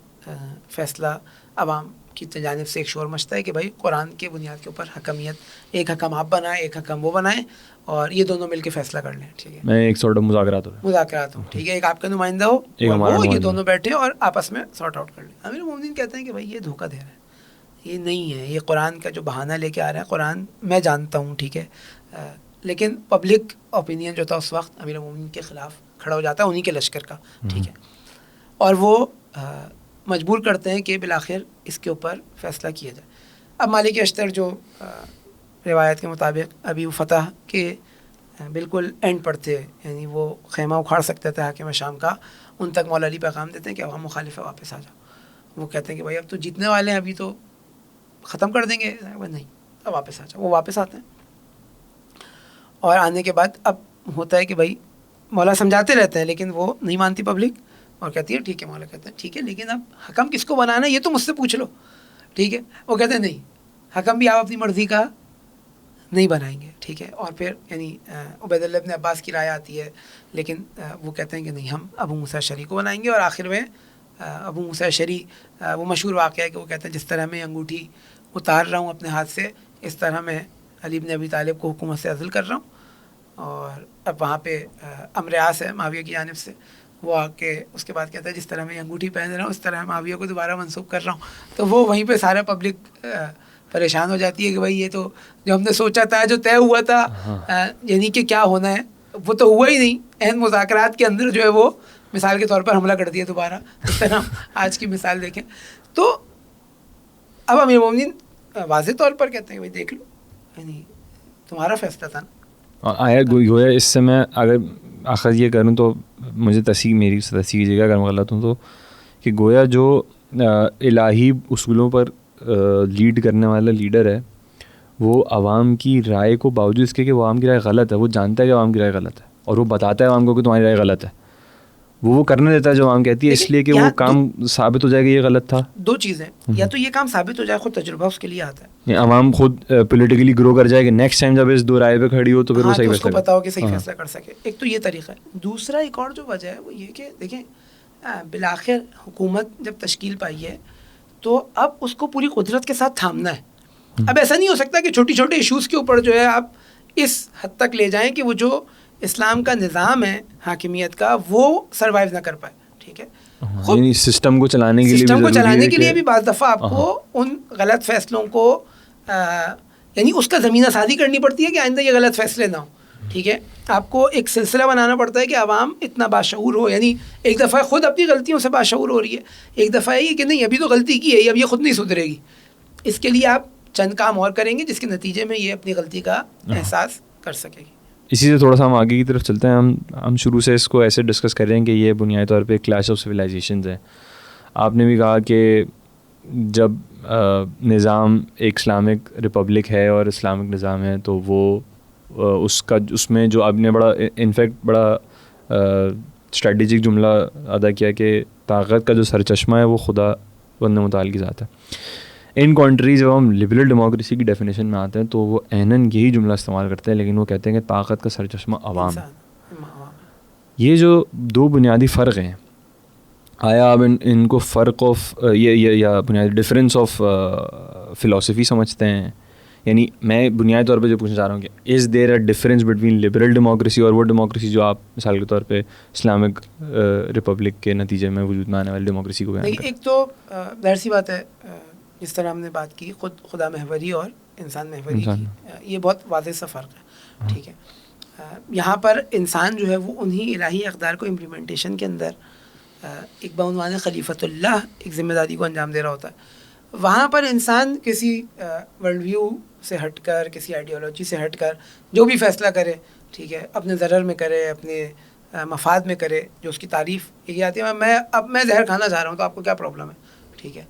فیصلہ عوام کی جانب سے ایک شور مچتا ہے کہ بھائی قرآن کے بنیاد کے اوپر حکمیت, ایک حکم آپ بنائیں ایک حکم وہ بنائیں اور یہ دونوں مل کے فیصلہ کر لیں. ٹھیک ہے, میں ایک سارٹ آف مذاکرات ہوں, ٹھیک ہے, ایک آپ کا نمائندہ ہو وہ, یہ دونوں بیٹھے اور آپس میں سارٹ آؤٹ کر لیں. امیر المومنین کہتے ہیں کہ بھائی یہ دھوکہ دے رہا ہے, یہ نہیں ہے, یہ قرآن کا جو بہانہ لے کے آ رہا ہے, قرآن میں جانتا ہوں, ٹھیک ہے, لیکن پبلک اوپینین جو تھا اس وقت امیر المومنین کے خلاف کھڑا ہو جاتا ہے, انہی کے لشکر کا, ٹھیک ہے, اور وہ مجبور کرتے ہیں کہ بالآخر اس کے اوپر فیصلہ کیا جائے. اب مالک اشتر جو روایت کے مطابق ابھی وہ فتح کے بالکل اینڈ پر تھے, یعنی وہ خیمہ اکھاڑ سکتے تھے حاکم شام کا, ان تک مولا علی پیغام دیتے ہیں کہ عوام مخالف ہے, واپس آ جاؤ. وہ کہتے ہیں کہ بھائی اب تو جیتنے والے ہیں, ابھی تو ختم کر دیں گے. نہیں, اب واپس آ جاؤ. وہ واپس آتے ہیں, اور آنے کے بعد اب ہوتا ہے کہ بھائی مولا سمجھاتے رہتے ہیں لیکن وہ نہیں مانتی پبلک, اور کہتی ہے ٹھیک ہے. مولا کہتے ہیں ٹھیک ہے, لیکن اب حکم کس کو بنانا ہے یہ تو مجھ سے پوچھ لو, ٹھیک ہے. وہ کہتے ہیں نہیں, حکم بھی آپ اپنی مرضی کا نہیں بنائیں گے, ٹھیک ہے. اور پھر یعنی عبید اللہ ابن عباس کی رائے آتی ہے, لیکن وہ کہتے ہیں کہ نہیں, ہم ابو موسیٰ اشعری کو بنائیں گے. اور آخر میں ابو موسیٰ اشعری, وہ مشہور واقعہ ہے کہ وہ کہتے ہیں جس طرح میں انگوٹھی اتار رہا ہوں اپنے ہاتھ سے, اس طرح میں علی بن ابی طالب کو حکومت سے عزل کر رہا ہوں. اور اب وہاں پہ امر عاص ہے معاویہ کی جانب سے, وہ آ کے اس کے بعد کہتا ہے جس طرح میں انگوٹھی پہن رہا ہوں اس طرح معاویہ کو دوبارہ منسوخ کر رہا ہوں. تو وہ وہیں پہ سارا پبلک پریشان ہو جاتی ہے کہ بھائی یہ تو جو ہم نے سوچا تھا, جو طے ہوا تھا, یعنی کہ کیا ہونا ہے وہ تو ہوا ہی نہیں. اہم مذاکرات کے اندر جو ہے وہ مثال کے طور پر حملہ کر دیا دوبارہ, اس طرح آج کی مثال دیکھیں. تو اب امیر المومنین واضح طور پر کہتے ہیں کہ بھائی دیکھ لو, یعنی تمہارا فیصلہ تھا نا. آیا گویا اس سے میں اگر آخر یہ کروں تو مجھے میری تصحیح کیجیے گا اگر میں غلط ہوں تو, کہ گویا جو الہی اصولوں پر لیڈ کرنے والا لیڈر ہے وہ عوام کی رائے کو باوجود اس کے کہ وہ عوام کی رائے غلط ہے, وہ جانتا ہے کہ عوام کی رائے غلط ہے اور وہ بتاتا ہے عوام کو کہ تمہاری رائے غلط ہے, وہ کرنے دیتا ہے جو عوام کہتی ہے, اس لیے کہ وہ کام ثابت ہو جائے کہ یہ غلط تھا. دو چیزیں, یا تو یہ کام ثابت ہو جائے, خود تجربہ اس کے لیے آتا ہے, عوام خود پولیٹیکلی گرو کر جائے کہ نیکسٹ ٹائم جب اس دو رائے پہ کھڑی ہو تو پھر وہ صحیح فیصلہ پتا ہو کہ صحیح فیصلہ کر سکے. ایک تو یہ طریقہ ہے. دوسرا ایک اور جو وجہ ہے وہ یہ کہ دیکھیں بالآخر حکومت جب تشکیل پائی ہے تو اب اس کو پوری قدرت کے ساتھ تھامنا ہے. اب ایسا نہیں ہو سکتا کہ چھوٹی چھوٹے ایشوز کے اوپر جو ہے آپ اس حد تک لے جائیں کہ وہ جو اسلام کا نظام ہے حاکمیت کا وہ سروائیو نہ کر پائے, ٹھیک ہے. یعنی سسٹم کو چلانے کے لیے بھی بعض دفعہ آپ کو ان غلط فیصلوں کو یعنی اس کا زمینہ سازی کرنی پڑتی ہے کہ آئندہ یہ غلط فیصلے نہ ہوں, ٹھیک ہے. آپ کو ایک سلسلہ بنانا پڑتا ہے کہ عوام اتنا باشعور ہو, یعنی ایک دفعہ خود اپنی غلطیوں سے باشعور ہو رہی ہے, ایک دفعہ یہ کہ نہیں ابھی تو غلطی کی ہے, اب یہ خود نہیں سدھرے گی. اس کے لیے آپ چند کام اور کریں گے جس کے نتیجے میں یہ اپنی غلطی کا احساس کر سکے گی. اسی سے تھوڑا سا ہم آگے کی طرف چلتے ہیں. ہم شروع سے اس کو ایسے ڈسکس کر رہے ہیں کہ یہ بنیادی طور پہ کلیش آف سویلائزیشنز ہیں. آپ نے بھی کہا کہ جب نظام ایک اسلامک ریپبلک ہے اور اسلامک نظام ہے تو وہ اس میں جو آپ نے بڑا انفیکٹ بڑا اسٹریٹجک جملہ ادا کیا کہ طاقت کا جو سرچشمہ ہے وہ خدا بند متعال کی ذات ہے. ان کنٹریز جب ہم لبرل ڈیموکریسی کی ڈیفینیشن میں آتے ہیں تو وہ عیناً یہی جملہ استعمال کرتے ہیں, لیکن وہ کہتے ہیں کہ طاقت کا سرچشمہ عوام ہے. یہ جو دو بنیادی فرق ہیں, آیا آپ ان کو فرق آف یا بنیادی ڈفرینس آف فلاسفی سمجھتے ہیں؟ یعنی میں بنیادی طور پہ جو پوچھنا چاہ رہا ہوں کہ is there a difference between liberal democracy اور وہ ڈیموکریسی جو آپ مثال کے طور پہ اسلامک ریپبلک کے نتیجے میں وجود میں آنے والی ڈیموکریسی کو بیان کریں؟ ایک تو ظاہر سی بات ہے, جس طرح ہم نے بات کی خدا محوری اور انسان محوری کی, یہ بہت واضح سا فرق ہے, ٹھیک ہے. یہاں پر انسان جو ہے وہ انہی الہی اقدار کو امپلیمنٹیشن کے اندر ایک بعنوان خلیفۃ اللہ ایک ذمہ داری کو انجام دے رہا ہوتا ہے. وہاں پر انسان کسی ورلڈ ویو سے ہٹ کر, کسی آئیڈیالوجی سے ہٹ کر جو بھی فیصلہ کرے, ٹھیک ہے, اپنے ضرر میں کرے, اپنے مفاد میں کرے, جو اس کی تعریف یہ آتی ہے میں زہر کھانا چاہ رہا ہوں تو آپ کو کیا پرابلم ہے, ٹھیک ہے.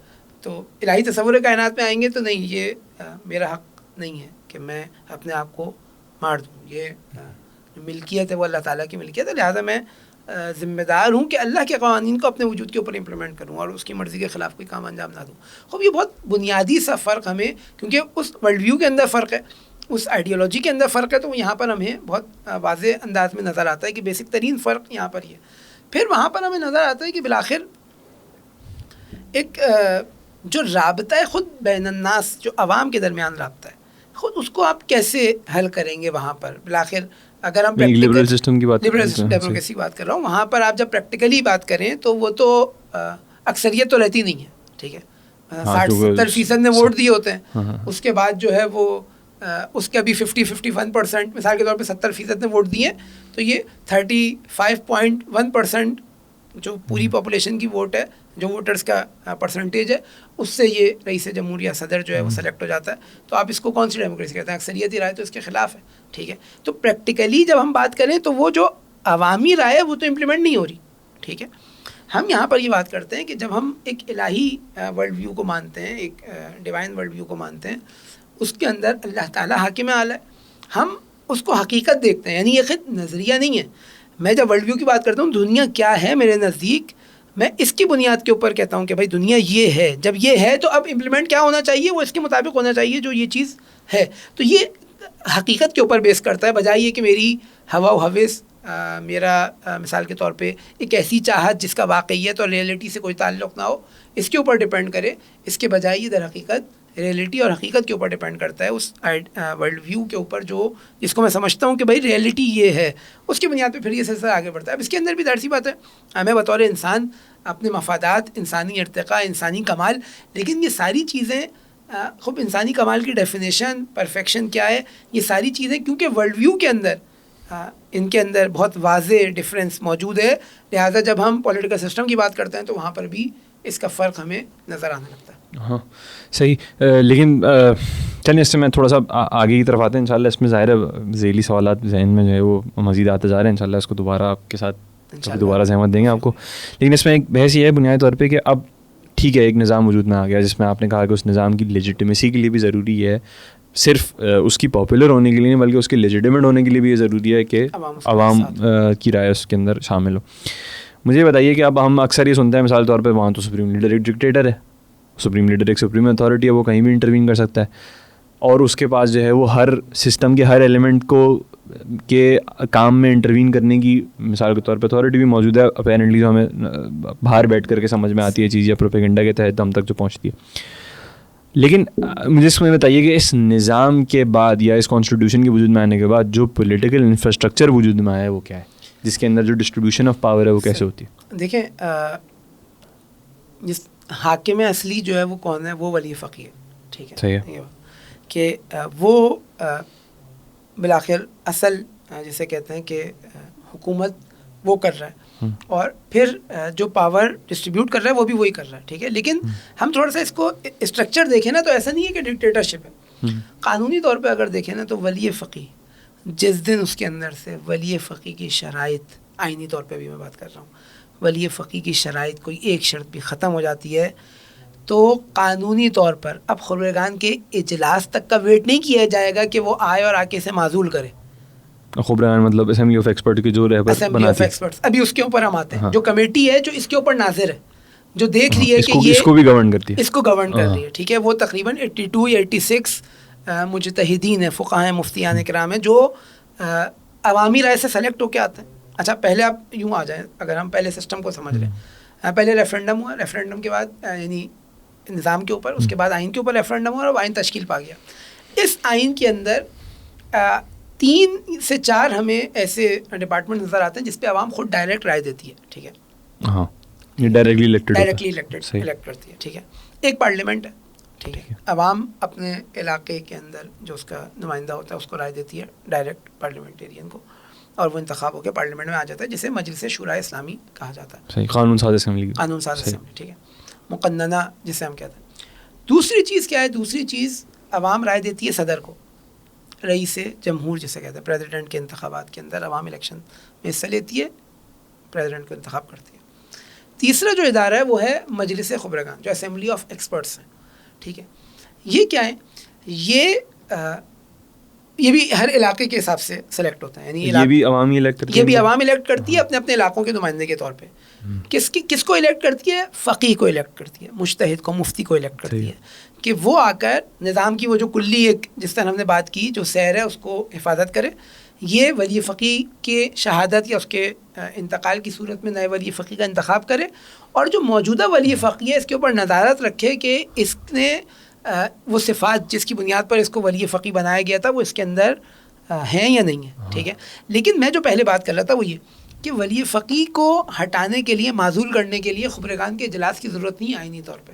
تو الہی تصور کائنات میں آئیں گے تو نہیں, یہ میرا حق نہیں ہے کہ میں اپنے آپ کو مار دوں. یہ جو ملکیت ہے وہ اللہ تعالیٰ کی ملکیت ہے, لہٰذا میں ذمہ دار ہوں کہ اللہ کے قوانین کو اپنے وجود کے اوپر امپلیمنٹ کروں اور اس کی مرضی کے خلاف کوئی کام انجام نہ دوں. خوب یہ بہت بنیادی سا فرق ہمیں, کیونکہ اس ورلڈ ویو کے اندر فرق ہے, اس آئیڈیالوجی کے اندر فرق ہے, تو یہاں پر ہمیں بہت واضح انداز میں نظر آتا ہے کہ بیسک ترین فرق یہاں پر یہ. پھر وہاں پر ہمیں نظر آتا ہے کہ بالآخر ایک جو رابطہ ہے خود بین الناس, جو عوام کے درمیان رابطہ ہے, خود اس کو آپ کیسے حل کریں گے وہاں پر. بالآخر اگر ہم لبرل سسٹم کی بات ڈیموکریسی بات کر رہا ہوں, وہاں پر آپ جب پریکٹیکلی بات کریں تو وہ تو اکثریت تو رہتی نہیں ہے, ٹھیک ہے, 60-70% نے ووٹ دیے ہوتے ہیں, اس کے بعد جو ہے وہ اس کے ابھی 50-51% مثال کے طور پہ 70% نے ووٹ دیے, تو یہ 35.1% جو پوری پاپولیشن کی ووٹ ہے, جو ووٹرز کا پرسنٹیج ہے, اس سے یہ رئیس جمہوریہ صدر جو ہے وہ سلیکٹ ہو جاتا ہے. تو آپ اس کو کون سی ڈیموکریسی کہتے ہیں؟ اکثریتی رائے تو اس کے خلاف ہے, ٹھیک ہے. تو پریکٹیکلی جب ہم بات کریں تو وہ جو عوامی رائے ہے وہ تو امپلیمنٹ نہیں ہو رہی, ٹھیک ہے. ہم یہاں پر یہ بات کرتے ہیں کہ جب ہم ایک الہی ورلڈ ویو کو مانتے ہیں, ایک ڈیوائن ورلڈ ویو کو مانتے ہیں, اس کے اندر اللہ تعالیٰ حاکم اعلیٰ ہے, ہم اس کو حقیقت دیکھتے ہیں, یعنی یہ خود نظریہ نہیں ہے. میں جب ورلڈ ویو کی بات کرتا ہوں, دنیا کیا ہے میرے نزدیک, میں اس کی بنیاد کے اوپر کہتا ہوں کہ بھائی دنیا یہ ہے. جب یہ ہے تو اب امپلیمنٹ کیا ہونا چاہیے, وہ اس کے مطابق ہونا چاہیے جو یہ چیز ہے. تو یہ حقیقت کے اوپر بیس کرتا ہے, بجائے یہ کہ میری ہوا و ہوس, میرا مثال کے طور پہ ایک ایسی چاہت جس کا واقعیت اور ریئلٹی سے کوئی تعلق نہ ہو, اس کے اوپر ڈپینڈ کرے. اس کے بجائے یہ در حقیقت ریئلٹی اور حقیقت کے اوپر ڈپینڈ کرتا ہے, اس ورلڈ ویو کے اوپر جو جس کو میں سمجھتا ہوں کہ بھائی ریئلٹی یہ ہے, اس کی بنیاد پہ پھر یہ سلسلہ آگے بڑھتا ہے. اب اس کے اندر بھی ظاہر سی بات ہے, ہمیں بطور انسان اپنے مفادات, انسانی ارتقاء, انسانی کمال, لیکن یہ ساری چیزیں خود انسانی کمال کی ڈیفینیشن, پرفیکشن کیا ہے, یہ ساری چیزیں کیونکہ ورلڈ ویو کے اندر ان کے اندر بہت واضح ڈفرینس موجود ہے, لہٰذا جب ہم پولیٹیکل سسٹم کی بات کرتے ہیں تو وہاں پر بھی اس کا فرق ہمیں نظر آنے لگتا ہے. ہاں صحیح. لیکن چلیے اس سے میں تھوڑا سا آگے کی طرف آتے ہیں انشاءاللہ. اس میں ظاہر ہے ذیلی سوالات ذہن میں جو ہے وہ مزید آتے جا رہے ہیں, انشاءاللہ اس کو دوبارہ آپ کے ساتھ دوبارہ زحمت دیں گے آپ کو. لیکن اس میں ایک بحث یہ ہے بنیادی طور پہ کہ اب ٹھیک ہے ایک نظام وجود میں آ گیا جس میں آپ نے کہا کہ اس نظام کی لیجیٹمیسی کے لیے بھی ضروری ہے, صرف اس کی پاپولر ہونے کے لیے نہیں بلکہ اس کی لیجیٹیمیٹ ہونے کے لیے بھی یہ ضروری ہے کہ عوام کی رائے اس کے اندر شامل ہو. مجھے یہ بتائیے کہ اب ہم اکثر یہ سنتے ہیں مثال طور پہ وہاں تو سپریم لیڈر ایک ڈکٹیٹر ہے, سپریم لیڈر ایک سپریم اتھارٹی ہے, وہ کہیں بھی انٹروین کر سکتا ہے, اور اس کے پاس جو ہے وہ ہر سسٹم کے ہر ایلیمنٹ کو کے کام میں انٹروین کرنے کی مثال کے طور پہ اتھارٹی بھی موجود ہے. اپیرنٹلی جو ہمیں باہر بیٹھ کر کے سمجھ میں آتی ہے چیز یا پروپیگنڈا کے تحت ہم تک جو پہنچتی ہے. لیکن مجھے اس میں بتائیے کہ اس نظام کے بعد یا اس کانسٹیٹیوشن کے وجود میں آنے کے بعد جو پولیٹیکل انفراسٹرکچر وجود میں آیا ہے وہ کیا ہے, جس کے اندر جو ڈسٹریبیوشن آف پاور ہے وہ کیسے ہوتی ہے؟ دیکھیں جس حاکم اصلی جو ہے وہ کون ہے, وہ ولی فقیہ, ٹھیک ہے, صحیح ہے کہ وہ بالآخر اصل جسے کہتے ہیں کہ حکومت وہ کر رہا ہے, اور پھر جو پاور ڈسٹریبیوٹ کر رہا ہے وہ بھی وہی کر رہا ہے, ٹھیک ہے. لیکن ہم تھوڑا سا اس کو اسٹرکچر دیکھیں نا تو ایسا نہیں ہے کہ ڈکٹیٹرشپ ہے. قانونی طور پہ اگر دیکھیں نا تو ولی فقیہ جس دن اس کے اندر سے ولی فقیہ کی شرائط, آئینی طور پہ بھی میں بات کر رہا ہوں, ولی فقیہ کی شرائط کوئی ایک شرط بھی ختم ہو جاتی ہے تو قانونی طور پر اب خبرگان کے اجلاس تک کا ویٹ نہیں کیا جائے گا کہ وہ آئے اور آ کے اسے معزول کرے. خبرگان مطلب اسمبلی آف ایکسپرٹ کی جو رہبر اسمبلی آف ایکسپرٹس, ابھی اس کے اوپر ہم آتے ہیں, جو کمیٹی ہے جو اس کے اوپر ناظر ہے, جو دیکھ رہی ہے کہ یہ اس کو بھی گورن کرتی ہے, اس کو گورن کر رہی ہے, ٹھیک ہے. وہ تقریباً 82 یا 86 مجتہدین ہیں, فقہاء ہیں, مفتیان کرام ہیں, جو عوامی رائے سے سلیکٹ ہو کے آتے ہیں. اچھا پہلے آپ یوں آ جائیں, اگر ہم پہلے سسٹم کو سمجھ رہے ہیں, پہلے ریفرنڈم ہوا, ریفرنڈم کے بعد یعنی نظام کے اوپر, اس کے بعد آئین کے اوپر ریفرنڈم ہوا اور آئین تشکیل پا گیا. اس آئین کے اندر 3 سے 4 ہمیں ایسے ڈپارٹمنٹ نظر آتے ہیں جس پہ عوام خود ڈائریکٹ رائے دیتی ہے, ٹھیک ہے. ہاں یہ ڈائریکٹلی الیکٹڈ الیکٹ کرتی ہے, ٹھیک ہے. ایک پارلیمنٹ ہے, ٹھیک ہے. عوام اپنے علاقے کے اندر جو اس کا نمائندہ ہوتا ہے اس کو رائے دیتی ہے, ڈائریکٹ پارلیمنٹیرین کو, اور وہ انتخاب ہو کے پارلیمنٹ میں آ جاتا ہے جسے مجلس شورائے اسلامی کہا جاتا ہے. قانون ساز اسمبلی, قانون ساز اسمبلی, ٹھیک ہے. مقننہ جسے ہم کہتے ہیں. دوسری چیز کیا ہے؟ دوسری چیز عوام رائے دیتی ہے صدر کو، رئیس جمہور جسے کہتے ہیں، پریزیڈنٹ کے انتخابات کے اندر عوام الیکشن میں حصہ لیتی ہے، پریزیڈنٹ کو انتخاب کرتی ہے۔ تیسرا جو ادارہ ہے وہ ہے مجلس خبرگان، جو اسمبلی آف ایکسپرٹس ہیں، ٹھیک ہے۔ یہ کیا ہے؟ یہ بھی ہر علاقے کے حساب سے سلیکٹ ہوتا ہے، یعنی یہ بھی عوامی الیکٹ کرتی ہے، یہ بھی عوام الیکٹ کرتی ہے اپنے اپنے علاقوں کے نمائندے کے طور پہ۔ کس کو الیکٹ کرتی ہے؟ فقیہ کو الیکٹ کرتی ہے، مجتہد کو، مفتی کو الیکٹ کرتی ہے کہ وہ آ کر نظام کی وہ جو کلی ایک جس طرح ہم نے بات کی جو سیر ہے اس کو حفاظت کرے۔ یہ ولی فقیہ کے شہادت یا اس کے انتقال کی صورت میں نئے ولی فقیہ کا انتخاب کرے، اور جو موجودہ ولی فقیہ ہے اس کے اوپر نظارت رکھے کہ اس نے وہ صفات جس کی بنیاد پر اس کو ولی فقیہ بنایا گیا تھا وہ اس کے اندر ہیں یا نہیں ہے، ٹھیک ہے۔ لیکن میں جو پہلے بات کر رہا تھا وہ یہ کہ ولی فقیہ کو ہٹانے کے لیے، معزول کرنے کے لیے خبرگان کے اجلاس کی ضرورت نہیں آئینی طور پہ۔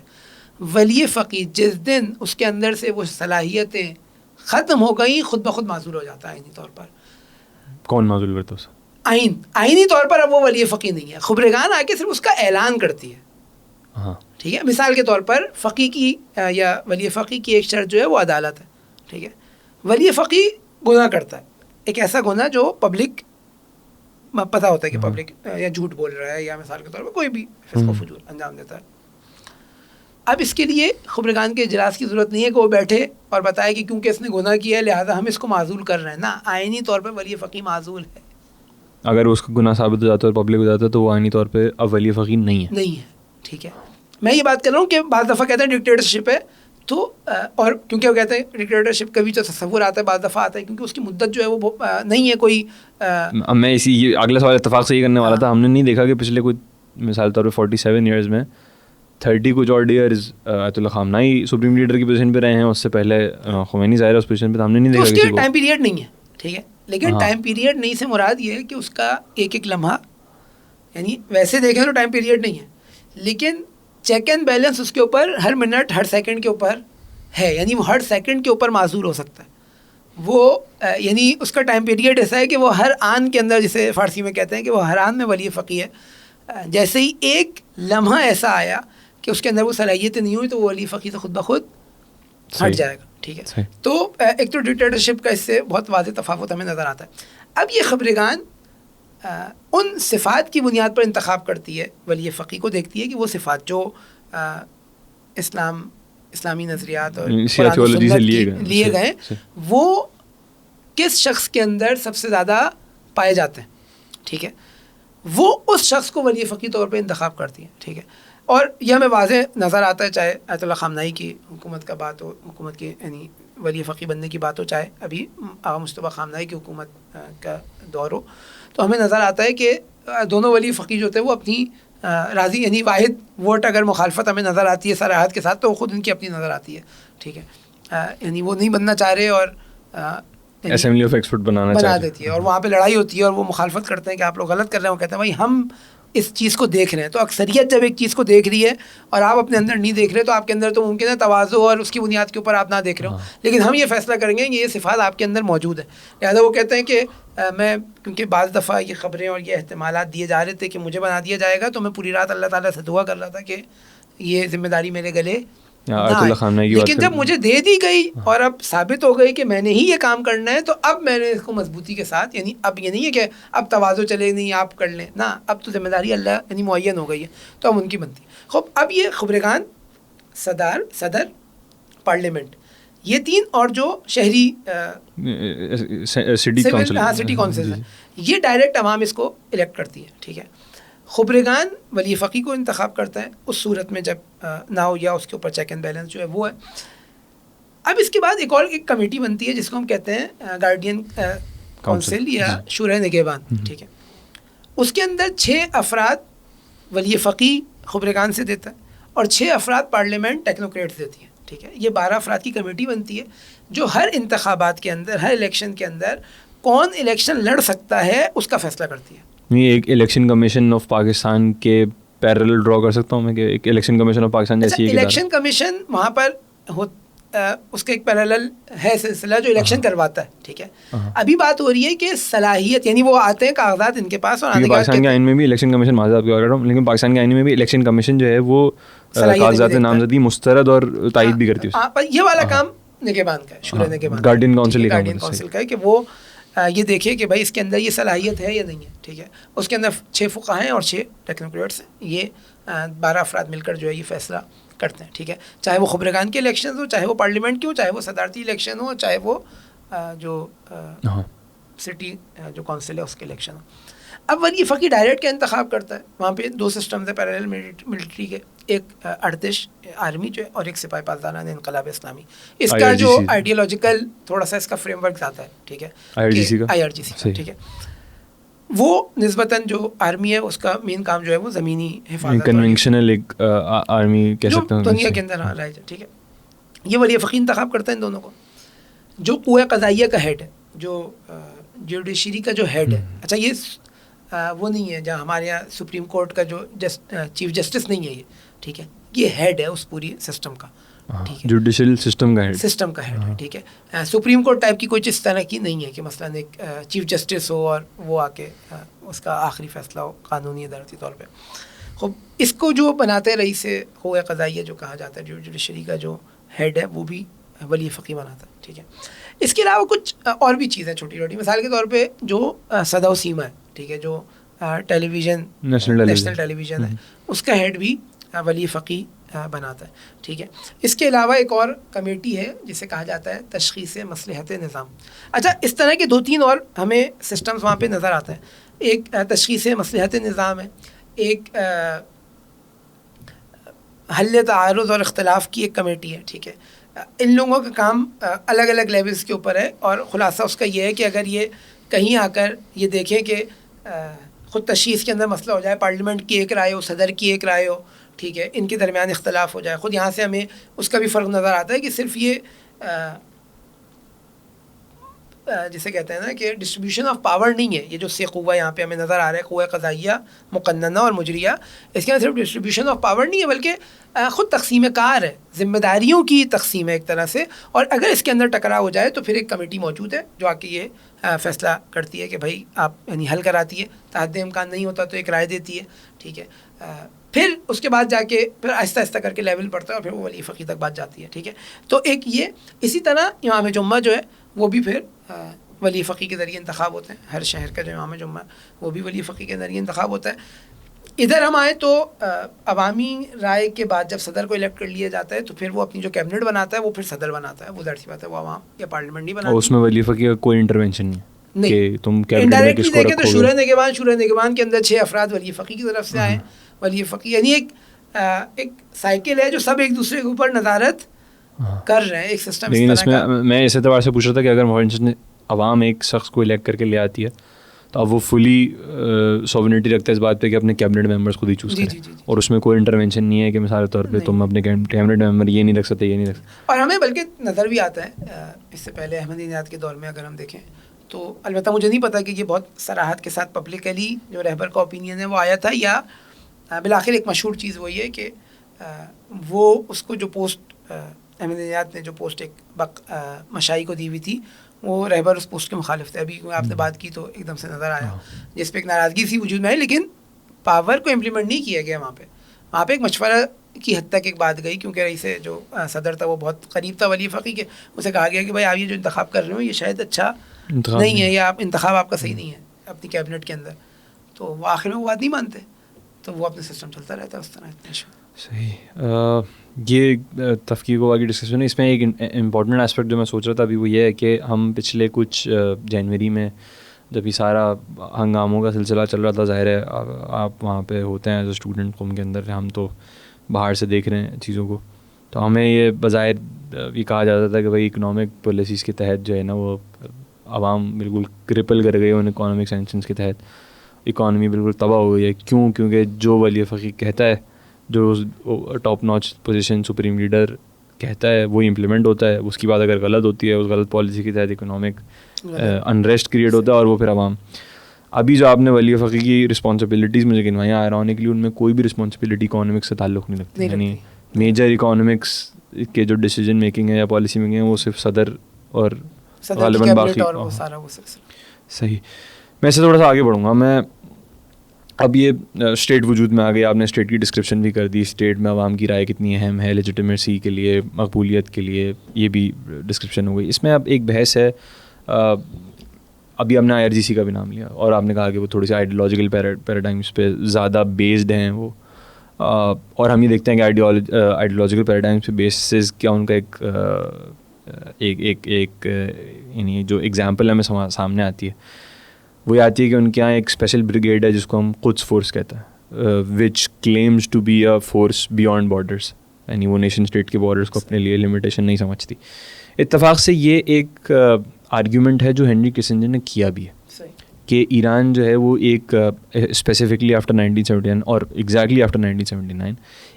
ولی فقیہ جس دن اس کے اندر سے وہ صلاحیتیں ختم ہو گئیں خود بخود معزول ہو جاتا ہے آئینی طور پر۔ کون معزول کرتا ہے؟ آئینی طور پر اب وہ ولی فقیہ نہیں ہے، خبرگان آ کے صرف اس کا اعلان کرتی ہے، ٹھیک ہے۔ مثال کے طور پر فقیہ کی یا ولی فقیہ کی ایک شرط جو ہے وہ عدالت ہے، ٹھیک ہے۔ ولی فقیہ گناہ کرتا ہے، ایک ایسا گناہ جو پبلک پتہ ہوتا ہے کہ پبلک یا جھوٹ بول رہا ہے یا مثال کے طور پر کوئی بھی فسق و فجور انجام دیتا ہے۔ اب اس کے لیے خبرگان کے اجلاس کی ضرورت نہیں ہے کہ وہ بیٹھے اور بتائے کہ کیونکہ اس نے گناہ کیا ہے لہٰذا ہم اس کو معزول کر رہے ہیں، نا، آئینی طور پہ ولی فقیہ معزول ہے۔ اگر اس کا گناہ ثابت ہو جاتا ہے اور پبلک ہو جاتا ہے تو وہ آئینی طور پہ اب ولی فقیہ نہیں ہے، ٹھیک ہے۔ میں یہ بات کر رہا ہوں کہ بعض دفعہ کہتے ہیں ڈکٹیٹرشپ ہے، تو اور کیونکہ وہ کہتے ہیں ڈکٹیٹرشپ کا بھی جو تصور آتا ہے بعض دفعہ آتا ہے کیونکہ اس کی مدت جو ہے وہ نہیں ہے کوئی۔ میں اسی اگلا سوال اتفاق سے یہ کرنے والا تھا، ہم نے نہیں دیکھا کہ پچھلے کچھ مثال طور پہ 47 ایئرز میں 30 کچھ اور ایئرز آیت اللہ خامنائی سپریم لیڈر کی پوزیشن پہ رہے ہیں، اس سے پہلے خمینی ظاہر اس پوزیشن پہ، ہم نے نہیں دیکھا کسی کو۔ ٹائم پیریڈ نہیں ہے، ٹھیک ہے، لیکن ٹائم پیریڈ نہیں سے مراد یہ ہے کہ اس کا ایک ایک لمحہ، یعنی ویسے دیکھیں تو ٹائم پیریڈ نہیں ہے لیکن چیک اینڈ بیلنس اس کے اوپر ہر منٹ ہر سیکنڈ کے اوپر ہے، یعنی وہ ہر سیکنڈ کے اوپر معزول ہو سکتا ہے۔ وہ یعنی اس کا ٹائم پیریڈ ایسا ہے کہ وہ ہر آن کے اندر، جسے فارسی میں کہتے ہیں کہ وہ ہر آن میں ولی فقیہ ہے، جیسے ہی ایک لمحہ ایسا آیا کہ اس کے اندر وہ صلاحیتیں نہیں ہوئی تو وہ ولی فقیہ سے خود بخود ہٹ جائے گا، ٹھیک ہے۔ تو ایک تو ڈکٹیٹرشپ کا اس سے بہت واضح تفاوت ہمیں نظر آتا ہے۔ اب یہ خبرگان ان صفات کی بنیاد پر انتخاب کرتی ہے، ولی فقیہ کو دیکھتی ہے کہ وہ صفات جو اسلامی نظریات اور قرآن و سنت لیے گئے وہ کس شخص کے اندر سب سے زیادہ پائے جاتے ہیں، ٹھیک ہے، وہ اس شخص کو ولی فقیہ طور پہ انتخاب کرتی ہے، ٹھیک ہے۔ اور یہ ہمیں واضح نظر آتا ہے چاہے آیت اللہ خامنائی کی حکومت کا بات ہو، حکومت کی یعنی ولی فقیہ بننے کی بات ہو، چاہے ابھی آغا مصطفیٰ خامنائی کی حکومت کا دور ہو، تو ہمیں نظر آتا ہے کہ دونوں ولی فقیہ جو تھے وہ اپنی راضی، یعنی واحد ووٹ اگر مخالفت ہمیں نظر آتی ہے صراحت کے ساتھ تو وہ خود ان کی اپنی نظر آتی ہے، ٹھیک ہے، یعنی وہ نہیں بننا چاہ رہے اور اسمبلی آف ایکسپرٹ بنا دیتی ہے، اور وہاں پہ لڑائی ہوتی ہے اور وہ مخالفت کرتے ہیں کہ آپ لوگ غلط کر رہے ہیں، وہ کہتے ہیں بھائی ہم اس چیز کو دیکھ رہے ہیں۔ تو اکثریت جب ایک چیز کو دیکھ رہی ہے اور آپ اپنے اندر نہیں دیکھ رہے تو آپ کے اندر تو ممکن ہے تواضع اور اس کی بنیاد کے اوپر آپ نہ دیکھ رہے ہو، لیکن ہم یہ فیصلہ کریں گے کہ یہ صفات آپ کے اندر موجود ہے، لہٰذا وہ کہتے ہیں کہ میں کیونکہ بعض دفعہ یہ خبریں اور یہ احتمالات دیے جا رہے تھے کہ مجھے بنا دیا جائے گا، تو میں پوری رات اللہ تعالیٰ سے دعا کر رہا تھا کہ یہ ذمہ داری میرے گلے، لیکن جب مجھے دے دی گئی اور اب ثابت ہو گئی کہ میں نے ہی یہ کام کرنا ہے تو اب میں نے اس کو مضبوطی کے ساتھ، یعنی اب یہ نہیں ہے کہ اب تواضع چلے نہیں آپ کر لیں، نہ، اب تو ذمہ داری اللہ یعنی معین ہو گئی ہے تو اب ان کی بنتی ہے۔ خوب، اب یہ خبرگان، صدر، پارلیمنٹ، یہ تین اور جو شہری سٹی کونسل ہیں، یہ ڈائریکٹ عوام اس کو الیکٹ کرتی ہے، ٹھیک ہے۔ خبرگان ولی فقیہ کو انتخاب کرتا ہے اس صورت میں جب نہ ہو یا اس کے اوپر چیک اینڈ بیلنس جو ہے وہ ہے۔ اب اس کے بعد ایک اور ایک کمیٹی بنتی ہے جس کو ہم کہتے ہیں گارڈین کونسل یا شورائے نگہبان، ٹھیک ہے۔ اس کے اندر 6 افراد ولی فقیہ خبرگان سے دیتا ہے اور 6 افراد پارلیمنٹ ٹیکنوکریٹس دیتی ہے، ٹھیک ہے۔ یہ 12 افراد کی کمیٹی بنتی ہے جو ہر انتخابات کے اندر، ہر الیکشن کے اندر کون الیکشن لڑ سکتا ہے اس کا فیصلہ کرتی ہے۔ یہ ایک الیکشن کمیشن آف پاکستان کے پیرل ڈرا کر سکتا ہوں میں کہ ایک الیکشن کمیشن آف پاکستان جیسی ایک الیکشن کمیشن وہاں پر اس کا ایک پیرالل ہے سلسلہ جو الیکشن کرواتا ہے, ٹھیک ہے. ابھی بات ہو رہی ہے کہ صلاحیت, یعنی وہ آتے ہیں کاغذات ان کے پاس, اور پاکستان کے آئین میں بھی الیکشن کمیشن, معذرت آپ کی بات کر رہا ہوں, لیکن پاکستان کے آئین میں بھی الیکشن کمیشن جو ہے وہ کاغذات نامزدگی مسترد اور تائید بھی کرتی ہے. یہ والا کام نگہبان کا ہے, شورا نگہبان, گارڈین کونسل کا ہے کہ وہ یہ دیکھے کہ بھائی اس کے اندر یہ صلاحیت ہے یا نہیں ہے, ٹھیک ہے. اس کے اندر 6 فقہاء ہیں اور 6 ٹیکنوکریٹس ہیں, یہ 12 افراد مل کر جو ہے یہ فیصلہ کرتے ہیں, ٹھیک ہے. چاہے وہ خبرگان کے الیکشن ہو, چاہے وہ پارلیمنٹ کی ہو, چاہے وہ صدارتی الیکشن ہو, چاہے وہ جو سٹی جو کونسل ہے اس کے الیکشن ہو. اب ولی فقی ڈائریکٹ کا انتخاب کرتا ہے. وہاں پہ 2 سسٹمز ہیں پیرالل ملٹری کے, ایک ارتش آرمی جو ہے اور ایک سپاہی پاسداران انقلاب اسلامی. اس کا جو آئیڈیالوجیکل تھوڑا سا اس کا فریم ورک آتا ہے, ٹھیک ہے, IRGC کا, ٹھیک ہے. وہ نسبتاً جو آرمی ہے اس کا مین کام جو ہے وہ زمینی حفاظت, کنونشنل ایک آرمی کہہ سکتے ہیں دنیا کے اندر رائے, ٹھیک ہے. یہ ولی فقی انتخاب کرتا ہے ان دونوں کو. جو قوہ قضائیہ کا ہیڈ ہے, جو جوڈیشری کا جو ہیڈ ہے, اچھا یہ وہ نہیں ہے جہاں ہمارے یہاں سپریم کورٹ کا جو چیف جسٹس نہیں ہے یہ, ٹھیک ہے, یہ ہیڈ ہے اس پوری سسٹم کا, ٹھیک ہے, جوڈیشل سسٹم کا ہیڈ ہے, ٹھیک ہے. سپریم کورٹ ٹائپ کی کوئی چیز طرح کی نہیں ہے کہ مثلاً ایک چیف جسٹس ہو اور وہ آ کے اس کا آخری فیصلہ ہو قانونی ادارتی طور پہ. خب اس کو جو بناتے رئیس قوہ قضائیہ جو کہا جاتا ہے, جو جوڈیشری کا جو ہیڈ ہے وہ بھی ولی فقی بناتا ہے, ٹھیک ہے. اس کے علاوہ کچھ اور بھی چیزیں چھوٹی چھوٹی, مثال کے طور پہ جو صدا و سیما ہے, ٹھیک ہے, جو ٹیلی ویژن نیشنل ٹیلی ویژن ہے, اس کا ہیڈ بھی ولی فقی بناتا ہے, ٹھیک ہے. اس کے علاوہ ایک اور کمیٹی ہے جسے کہا جاتا ہے تشخیص مصلحت نظام. اچھا, اس طرح کے 2-3 اور ہمیں سسٹمز وہاں پہ نظر آتے ہیں. ایک تشخیص مصلحت نظام ہے, ایک حل تعارض اور اختلاف کی ایک کمیٹی ہے, ٹھیک ہے. ان لوگوں کا کام الگ الگ لیولز کے اوپر ہے, اور خلاصہ اس کا یہ ہے کہ اگر یہ کہیں آ کر یہ دیکھیں کہ خود تشخیص کے اندر مسئلہ ہو جائے, پارلیمنٹ کی ایک رائے ہو, صدر کی ایک رائے ہو, ٹھیک ہے, ان کے درمیان اختلاف ہو جائے, خود یہاں سے ہمیں اس کا بھی فرق نظر آتا ہے کہ صرف یہ جسے کہتے ہیں نا کہ ڈسٹریبیوشن آف پاور نہیں ہے, یہ جو سے قوہ یہاں پہ ہمیں نظر آ رہا ہے, قوہ قضائیہ, مقننہ اور مجریہ, اس کے اندر صرف ڈسٹریبیوشن آف پاور نہیں ہے بلکہ خود تقسیم کار ہے, ذمہ داریوں کی تقسیم ہے ایک طرح سے. اور اگر اس کے اندر ٹکراؤ ہو جائے تو پھر ایک کمیٹی موجود ہے جو آ کے یہ فیصلہ کرتی ہے کہ بھائی آپ, یعنی حل کراتی ہے, تحت امکان نہیں ہوتا تو ایک رائے دیتی ہے, ٹھیک ہے. پھر اس کے بعد جا کے پھر آہستہ آہستہ کر کے لیول پڑتا ہے اور پھر وہ ولی فقی تک بات جاتی ہے, ٹھیک ہے. تو ایک یہ, اسی طرح امام جمعہ جو ہے وہ بھی پھر ولی فقی کے ذریعے انتخاب ہوتے ہیں. ہر شہر کا جو امام جمعہ وہ بھی ولی فقی کے ذریعے انتخاب ہوتا ہے. ادھر ہم آئے تو عوامی رائے کے بعد جب صدر کو الیکٹ کر لیا جاتا ہے تو پھر وہ اپنی جو کیبنٹ بناتا ہے وہ پھر صدر بناتا ہے, وہ ظاہر سی بات ہے وہ عوام یا پارلیمنٹ نہیں بناتا. اس میں ولی فقی کا کوئی انٹروینشن نہیں کہ تم کیبنٹ میں کس کو رکھو گے. شورا نگہبان کے اندر 6 افراد ولی فقی کی طرف سے آئے. ولی فقی یعنی ایک سائیکل ہے جو سب ایک دوسرے کے اوپر نظارت کر رہے ہیں, ایک سسٹم. لیکن اس میں میں اس اعتبار سے پوچھ رہا تھا کہ اگر عوام ایک شخص کو الیکٹ کر کے لے آتی ہے تو اب وہ فلی سوورنٹی رکھتا ہے اس بات پہ کہ اپنے کیبنٹ ممبرس خود ہی چوز کریں, اور اس میں کوئی انٹروینشن نہیں ہے کہ مثال کے طور پہ تم اپنے کیبنٹ ممبر یہ نہیں رکھ سکتے, یہ نہیں رکھ سکتے. اور ہمیں بلکہ نظر بھی آتا ہے اس سے پہلے احمدی نژاد کے دور میں اگر ہم دیکھیں تو, البتہ مجھے نہیں پتا کہ یہ بہت صراحت کے ساتھ پبلکلی جو رہبر کا اوپینین ہے وہ آیا تھا, یا بالآخر ایک مشہور چیز وہ یہ کہ وہ اس کو جو پوسٹ احمدی نژاد نے جو پوسٹ ایک مشائی کو دی ہوئی تھی وہ رہبر اس پوسٹ کے مخالف تھے. ابھی آپ نے بات کی تو ایک دم سے نظر آیا جس پہ ایک ناراضگی سی وجود میں ہے, لیکن پاور کو امپلیمنٹ نہیں کیا گیا. وہاں پہ ایک مشورہ کی حد تک ایک بات گئی, کیونکہ رئیس جو صدر تھا وہ بہت قریب تھا ولی فقی کے. اسے کہا گیا کہ بھائی آپ یہ جو انتخاب کر رہے ہو یہ شاید اچھا نہیں ہے, یا انتخاب آپ کا صحیح نہیں ہے اپنی کیبنٹ کے اندر. تو وہ آخر میں وہ بات نہیں مانتے, تو وہ اپنے سسٹم چلتا رہتا ہے اس طرح. صحیح. یہ تفقیق کو آگے ڈسکشن ہے. اس میں ایک امپورٹنٹ اسپیکٹ جو میں سوچ رہا تھا ابھی وہ یہ ہے کہ ہم پچھلے کچھ جنوری میں جب یہ سارا ہنگاموں کا سلسلہ چل رہا تھا, ظاہر ہے آپ وہاں پہ ہوتے ہیں ایز اے اسٹوڈنٹ قوم کے اندر, ہم تو باہر سے دیکھ رہے ہیں چیزوں کو, تو ہمیں یہ بظاہر یہ کہا جاتا تھا کہ بھائی اکنامک پالیسیز کے تحت جو ہے نا وہ عوام بالکل کرپل کر گئی ان اکانومک سینکشنز کے تحت, اکانومی بالکل تباہ ہو گئی ہے. کیوں؟ کیونکہ جو ولی فقی کہتا ہے, جو top notch position supreme leader کہتا ہے وہی امپلیمنٹ ہوتا ہے. اس کی بات اگر غلط ہوتی ہے, اس غلط پالیسی کے تحت اکنامک انریسٹ کریٹ ہوتا ہے, اور وہ پھر عوام. ابھی جو آپ نے ولی فقی کی رسپانسبلٹیز مجھے گنوائی آئرونکلی ان میں کوئی بھی رسپانسبلٹی اکانومکس سے تعلق نہیں رکھتی, یعنی میجر اکانومکس کے جو ڈیسیجن میکنگ ہے یا پالیسی میکنگ ہے وہ صرف صدر اور صدر غالباً باقی. اور وہ سارا وہ سلسلہ. صحیح. میں اسے تھوڑا سا آگے بڑھوں گا. میں اب یہ اسٹیٹ وجود میں آ گئی, آپ نے اسٹیٹ کی ڈسکرپشن بھی کر دی, اسٹیٹ میں عوام کی رائے کتنی اہم ہے لیجیٹمیسی کے لیے, مقبولیت کے لیے, یہ بھی ڈسکرپشن ہو گئی. اس میں اب ایک بحث ہے, ابھی آپ نے IRGC کا بھی نام لیا اور آپ نے کہا کہ وہ تھوڑی سی آئیڈیالوجیکل پیراڈائمس پہ زیادہ بیسڈ ہیں وہ, اور ہم یہ دیکھتے ہیں کہ آئیڈیالوجیکل پیراڈائمس پہ بیسز کیا ان کا ایک یعنی جو ایگزامپل ہمیں سامنے آتی ہے وہ یہ آتی ہے کہ ان کے یہاں ایک اسپیشل بریگیڈ ہے جس کو ہم قدس فورس کہتے ہیں, which claims to be a force beyond borders, یعنی وہ نیشن اسٹیٹ کے بارڈرس کو اپنے لیے لمیٹیشن نہیں سمجھتی. اتفاق سے یہ ایک آرگیومنٹ ہے جو ہینری کسنجر نے کیا بھی ہے کہ ایران جو ہے وہ ایک اسپیسیفکلی آفٹر 1979 اور ایگزیکٹلی آفٹر 1979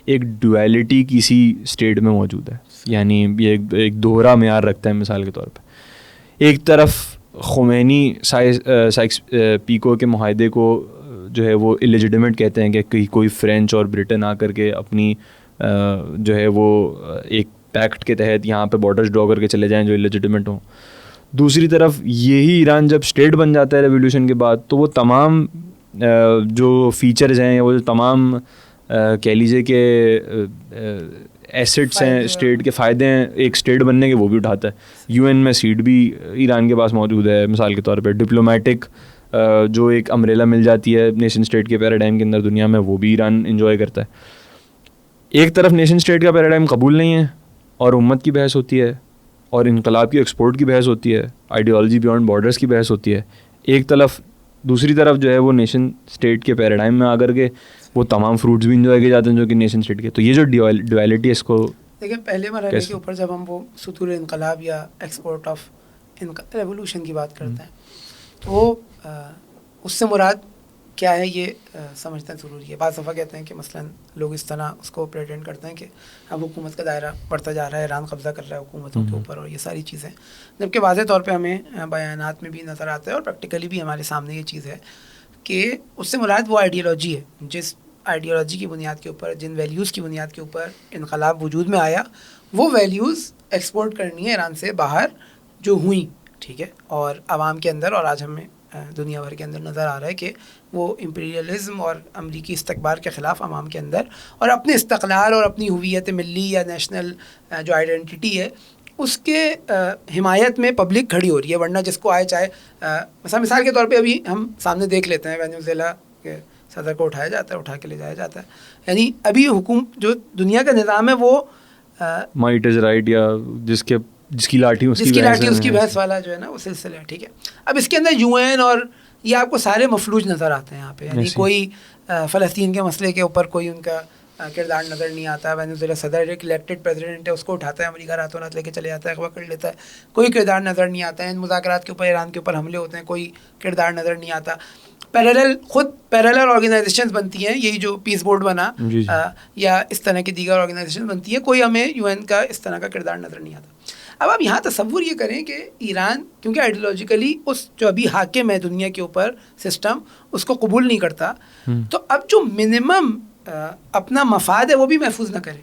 ایک ڈویلٹی کسی اسٹیٹ میں موجود ہے, یعنی یہ ایک دوہرا معیار رکھتا ہے. مثال کے طور پہ ایک طرف خمینی سائکس پیکو کے معاہدے کو جو ہے وہ الیجیٹمیٹ کہتے ہیں کہ کوئی فرینچ اور برٹن آ کر کے اپنی جو ہے وہ ایک پیکٹ کے تحت یہاں پہ بارڈرز ڈرا کر کے چلے جائیں جو الیجیٹمیٹ ہوں. دوسری طرف یہی ایران جب اسٹیٹ بن جاتا ہے ریولیوشن کے بعد تو وہ تمام جو فیچرز ہیں وہ تمام کہہ لیجیے کہ ایسٹس ہیں اسٹیٹ کے, فائدے ہیں ایک اسٹیٹ بننے کے, وہ بھی اٹھاتا ہے. UN میں سیٹ بھی ایران کے پاس موجود ہے. مثال کے طور پہ ڈپلومیٹک جو ایک امبریلا مل جاتی ہے نیشن اسٹیٹ کے پیراڈائم کے اندر دنیا میں, وہ بھی ایران انجوائے کرتا ہے. ایک طرف نیشن اسٹیٹ کا پیراڈائم قبول نہیں ہے اور امت کی بحث ہوتی ہے اور انقلاب کی ایکسپورٹ کی بحث ہوتی ہے, آئیڈیالوجی بیانڈ بارڈرس کی بحث ہوتی ہے. ایک طرف دوسری طرف جو ہے وہ نیشن اسٹیٹ کے پیراڈائم میں آ کر کے وہ تمام فروٹس بھی انجوائے کیے جاتے ہیں جو کہ نیشن اسٹیٹ کے. تو یہ جو ڈویلٹی اس کو دیکھیں پہلے مرحلے کے اوپر جب ہم وہ سطور انقلاب یا ایکسپورٹ آف ریولیوشن کی بات کرتے ہیں تو اس سے مراد کیا ہے یہ سمجھنا ضروری ہے. بعض دفعہ کہتے ہیں کہ مثلاً لوگ اس طرح اس کو پریٹینڈ کرتے ہیں کہ اب حکومت کا دائرہ بڑھتا جا رہا ہے, ایران قبضہ کر رہا ہے حکومتوں کے اوپر اور یہ ساری چیزیں, جبکہ واضح طور پہ ہمیں بیانات میں بھی نظر آتا ہے اور پریکٹیکلی بھی ہمارے سامنے یہ چیز ہے کہ اس سے مراد وہ آئیڈیالوجی ہے جس آئیڈیالوجی کی بنیاد کے اوپر, جن ویلیوز کی بنیاد کے اوپر انقلاب وجود میں آیا, وہ ویلیوز ایکسپورٹ کرنی ہے ایران سے باہر جو ہوئیں, ٹھیک ہے, اور عوام کے اندر, اور آج ہمیں دنیا بھر کے اندر نظر آ رہا ہے کہ وہ امپیریلزم اور امریکی استکبار کے خلاف عوام کے اندر اور اپنے استقلال اور اپنی ہویت ملی یا نیشنل جو آئیڈینٹی ہے اس کے حمایت میں پبلک کھڑی ہو رہی ہے. ورنہ جس کو آئے چاہے مثال کے طور پہ ابھی ہم سامنے دیکھ لیتے ہیں وینیزویلا کے صدر کو اٹھایا جاتا ہے, اٹھا کے لے جایا جاتا ہے. یعنی ابھی حکومت جو دنیا کا نظام ہے وہ مائٹ از رائٹ یا جس کی لاٹھی اس کی بحث والا جو ہے نا وہ سلسلہ ہے, ٹھیک ہے. اب اس کے اندر UN اور یہ آپ کو سارے مفلوج نظر آتے ہیں یہاں پہ, یعنی کوئی فلسطین کے مسئلے کے اوپر کوئی ان کا کردار نظر نہیں آتا. وینیزویلا صدر ایک الیکٹڈ پریزیڈنٹ ہے, اس کو اٹھاتا ہے امریکہ راتوں رات لے کے چلے جاتا ہے, اغوا کر لیتا ہے, کوئی کردار نظر نہیں آتا ہے. ان مذاکرات کے اوپر ایران کے اوپر حملے ہوتے ہیں, کوئی کردار نظر نہیں آتا. پیرالل آرگنائزیشنز بنتی ہیں, یہی جو پیس بورڈ بنا یا اس طرح کی دیگر آرگنائزیشن بنتی ہیں, کوئی ہمیں UN کا اس طرح کا کردار نظر نہیں آتا. اب آپ یہاں تصور یہ کریں کہ ایران کیونکہ آئیڈیالوجیکلی اس جو ابھی حاکم ہے دنیا کے اوپر سسٹم اس کو قبول نہیں کرتا, تو اب جو منیمم اپنا مفاد ہے وہ بھی محفوظ نہ کرے.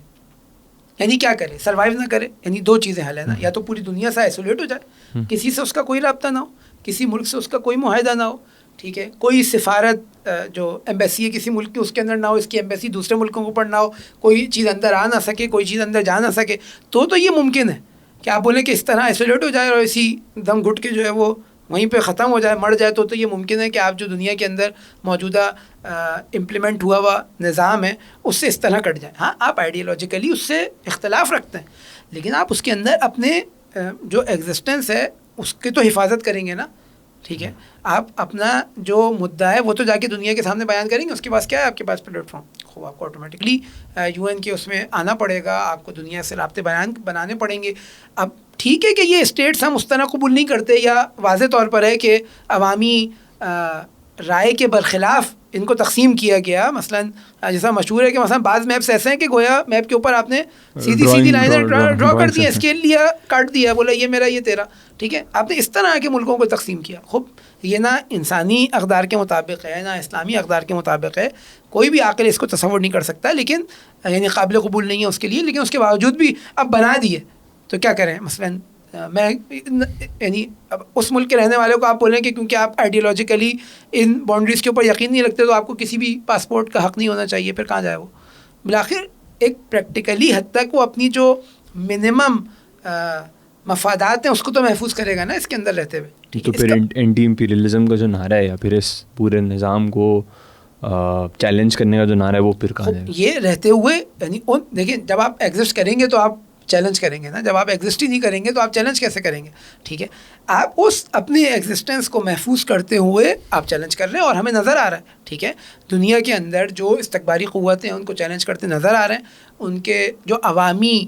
یعنی کیا کرے, سروائیو نہ کرے. یعنی دو چیزیں حل ہے نا, یا تو پوری دنیا سے آئسولیٹ ہو جائے, کسی سے اس کا کوئی رابطہ نہ ہو, کسی ملک سے اس کا کوئی معاہدہ نہ ہو, ٹھیک ہے, کوئی سفارت جو ایمبیسی ہے کسی ملک کی اس کے اندر نہ ہو, اس کی ایمبیسی دوسرے ملکوں کے اوپر نہ ہو, کوئی چیز اندر آ نہ سکے, کوئی چیز اندر جا نہ سکے. تو یہ ممکن ہے کہ آپ بولیں کہ اس طرح آئسولیٹ ہو جائے اور اسی دم گھٹ کے جو ہے وہ وہیں پہ ختم ہو جائے, مر جائے. تو یہ ممکن ہے کہ آپ جو دنیا کے اندر موجودہ امپلیمنٹ ہوا نظام ہے اس سے اس طرح کٹ جائیں. ہاں آپ آئیڈیالوجیکلی اس سے اختلاف رکھتے ہیں, لیکن آپ اس کے اندر اپنے جو ایگزسٹنس ہے اس کی تو حفاظت کریں گے نا, ٹھیک ہے. آپ اپنا جو مدعا ہے وہ تو جا کے دنیا کے سامنے بیان کریں گے. اس کے پاس کیا ہے, آپ کے پاس پلیٹ فارم, خوب آپ کو آٹومیٹکلی UN کے اس میں آنا پڑے گا, آپ کو دنیا سے رابطے بنانے پڑیں گے. اب ٹھیک ہے کہ یہ اسٹیٹس ہم اس طرح قبول نہیں کرتے, یا واضح طور پر ہے کہ عوامی رائے کے برخلاف ان کو تقسیم کیا گیا. مثلاً جیسا مشہور ہے کہ مثلاً بعض میپس ایسے ہیں کہ گویا میپ کے اوپر آپ نے سیدھی سیدھی لائنیں ڈرا کر دی ہیں, اسکیل لیا, کاٹ دیا, بولا یہ میرا یہ تیرا, ٹھیک ہے. آپ نے اس طرح کے ملکوں کو تقسیم کیا. خوب یہ نہ انسانی اقدار کے مطابق ہے نہ اسلامی اقدار کے مطابق ہے, کوئی بھی عاقل اس کو تصور نہیں کر سکتا, لیکن یعنی قابل قبول نہیں ہے اس کے لیے, لیکن اس کے باوجود بھی اب بنا دیے تو کیا کریں. مثلاً میں یعنی اب اس ملک کے رہنے والوں کو آپ بولیں کہ کیونکہ آپ آئیڈیالوجیکلی ان باؤنڈریز کے اوپر یقین نہیں رکھتے تو آپ کو کسی بھی پاسپورٹ کا حق نہیں ہونا چاہیے, پھر کہاں جائے وہ. بالآخر ایک پریکٹیکلی حد تک وہ اپنی جو منیمم مفادات ہیں اس کو تو محفوظ کرے گا نا اس کے اندر رہتے ہوئے. تو پھر اینٹی امپیریلزم کا جو نعرہ ہے یا پھر اس پورے نظام کو چیلنج کرنے کا جو نعرہ ہے وہ پھر کہاں جائے گا. یہ رہتے ہوئے یعنی دیکھیں جب آپ ایگزسٹ کریں گے تو آپ چیلنج کریں گے نا, جب آپ ایگزسٹ ہی نہیں کریں گے تو آپ چیلنج کیسے کریں گے. ٹھیک ہے, آپ اس اپنی ایگزسٹنس کو محفوظ کرتے ہوئے آپ چیلنج کر رہے ہیں اور ہمیں نظر آ رہا ہے. ٹھیک ہے, دنیا کے اندر جو استکباری قوتیں ہیں ان کو چیلنج کرتے نظر آ رہے ہیں, ان کے جو عوامی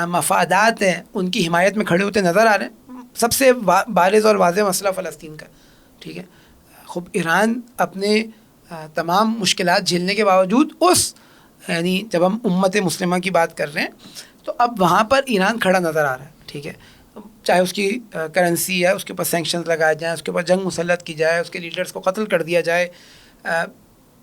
مفادات ہیں ان کی حمایت میں کھڑے ہوتے نظر آ رہے ہیں. سب سے بارز اور واضح مسئلہ فلسطین کا. ٹھیک ہے, خوب ایران اپنے تمام مشکلات جھیلنے کے باوجود اس یعنی جب ہم امت مسلمہ کی بات کر رہے ہیں تو اب وہاں پر ایران کھڑا نظر آ رہا ہے. ٹھیک ہے, چاہے اس کی کرنسی ہے, اس کے اوپر سینکشنز لگائے جائیں, اس کے اوپر جنگ مسلط کی جائے, اس کے لیڈرز کو قتل کر دیا جائے,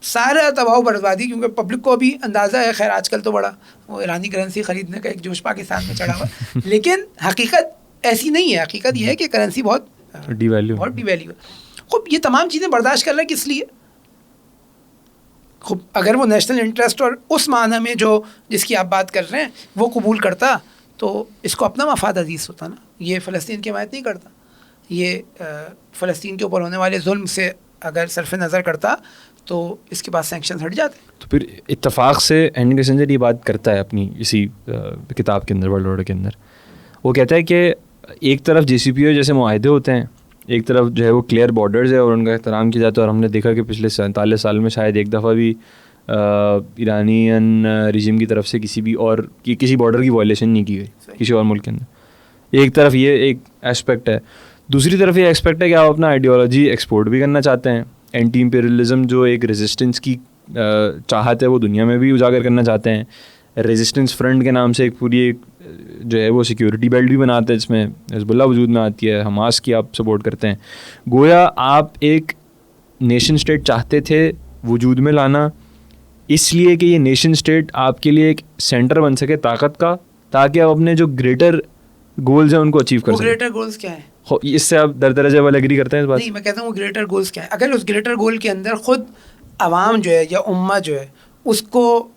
سارا تباہ و بربادی, کیونکہ پبلک کو بھی اندازہ ہے. خیر آج کل تو بڑا وہ ایرانی کرنسی خریدنے کا ایک جوش پاکستان میں چڑھا ہوا, لیکن حقیقت ایسی نہیں ہے. حقیقت یہ ہے کہ کرنسی بہت ڈی ویلیو ہے. خوب یہ تمام چیزیں برداشت کر رہے ہیں کس لیے. خوب اگر وہ نیشنل انٹرسٹ اور اس معنی میں جو جس کی آپ بات کر رہے ہیں وہ قبول کرتا تو اس کو اپنا مفاد عزیز ہوتا نا. یہ فلسطین کی حمایت نہیں کرتا, یہ فلسطین کے اوپر ہونے والے ظلم سے اگر صرف نظر کرتا تو اس کے بعد سینکشن ہٹ جاتے. تو پھر اتفاق سے ہینری کسنجر یہ بات کرتا ہے اپنی اسی کتاب کے اندر, ورلڈ آرڈر کے اندر. وہ کہتا ہے کہ ایک طرف جے سی پی او جیسے معاہدے ہوتے ہیں, ایک طرف جو ہے وہ کلیئر بارڈرز ہے اور ان کا احترام کیا جاتا ہے, اور ہم نے دیکھا کہ پچھلے 47 سال میں شاید ایک دفعہ بھی ایرانین رجیم کی طرف سے کسی بارڈر کی وائلیشن نہیں کی گئی کسی اور ملک کے اندر. ایک طرف یہ ایک اسپیکٹ ہے. دوسری طرف یہ ایکسپیکٹ ہے کہ آپ اپنا آئیڈیالوجی ایکسپورٹ بھی کرنا چاہتے ہیں. اینٹی امپیریلزم جو ایک ریزسٹنس کی چاہت ہے وہ دنیا میں بھی اجاگر کرنا چاہتے ہیں. ریزسٹنس فرنٹ کے نام سے ایک پوری ایک جو ہے وہ سیکیورٹی بیلٹ بھی بناتے ہیں جس میں حزب اللہ وجود میں آتی ہے, حماس کی آپ سپورٹ کرتے ہیں. گویا آپ ایک نیشن اسٹیٹ چاہتے تھے وجود میں لانا اس لیے کہ یہ نیشن اسٹیٹ آپ کے لیے ایک سینٹر بن سکے طاقت کا, تاکہ آپ اپنے جو گریٹر گولز ہیں ان کو اچیو کر سکیں. گریٹر گولز کیا ہیں اس سے آپ درجہ اول ایگری کرتے ہیں اس بات؟ نہیں, میں کہتا ہوں وہ گریٹر گولز کیا ہیں. اگر اس گریٹر گول کے اندر خود عوام جو ہے یا امت جو ہے اس کو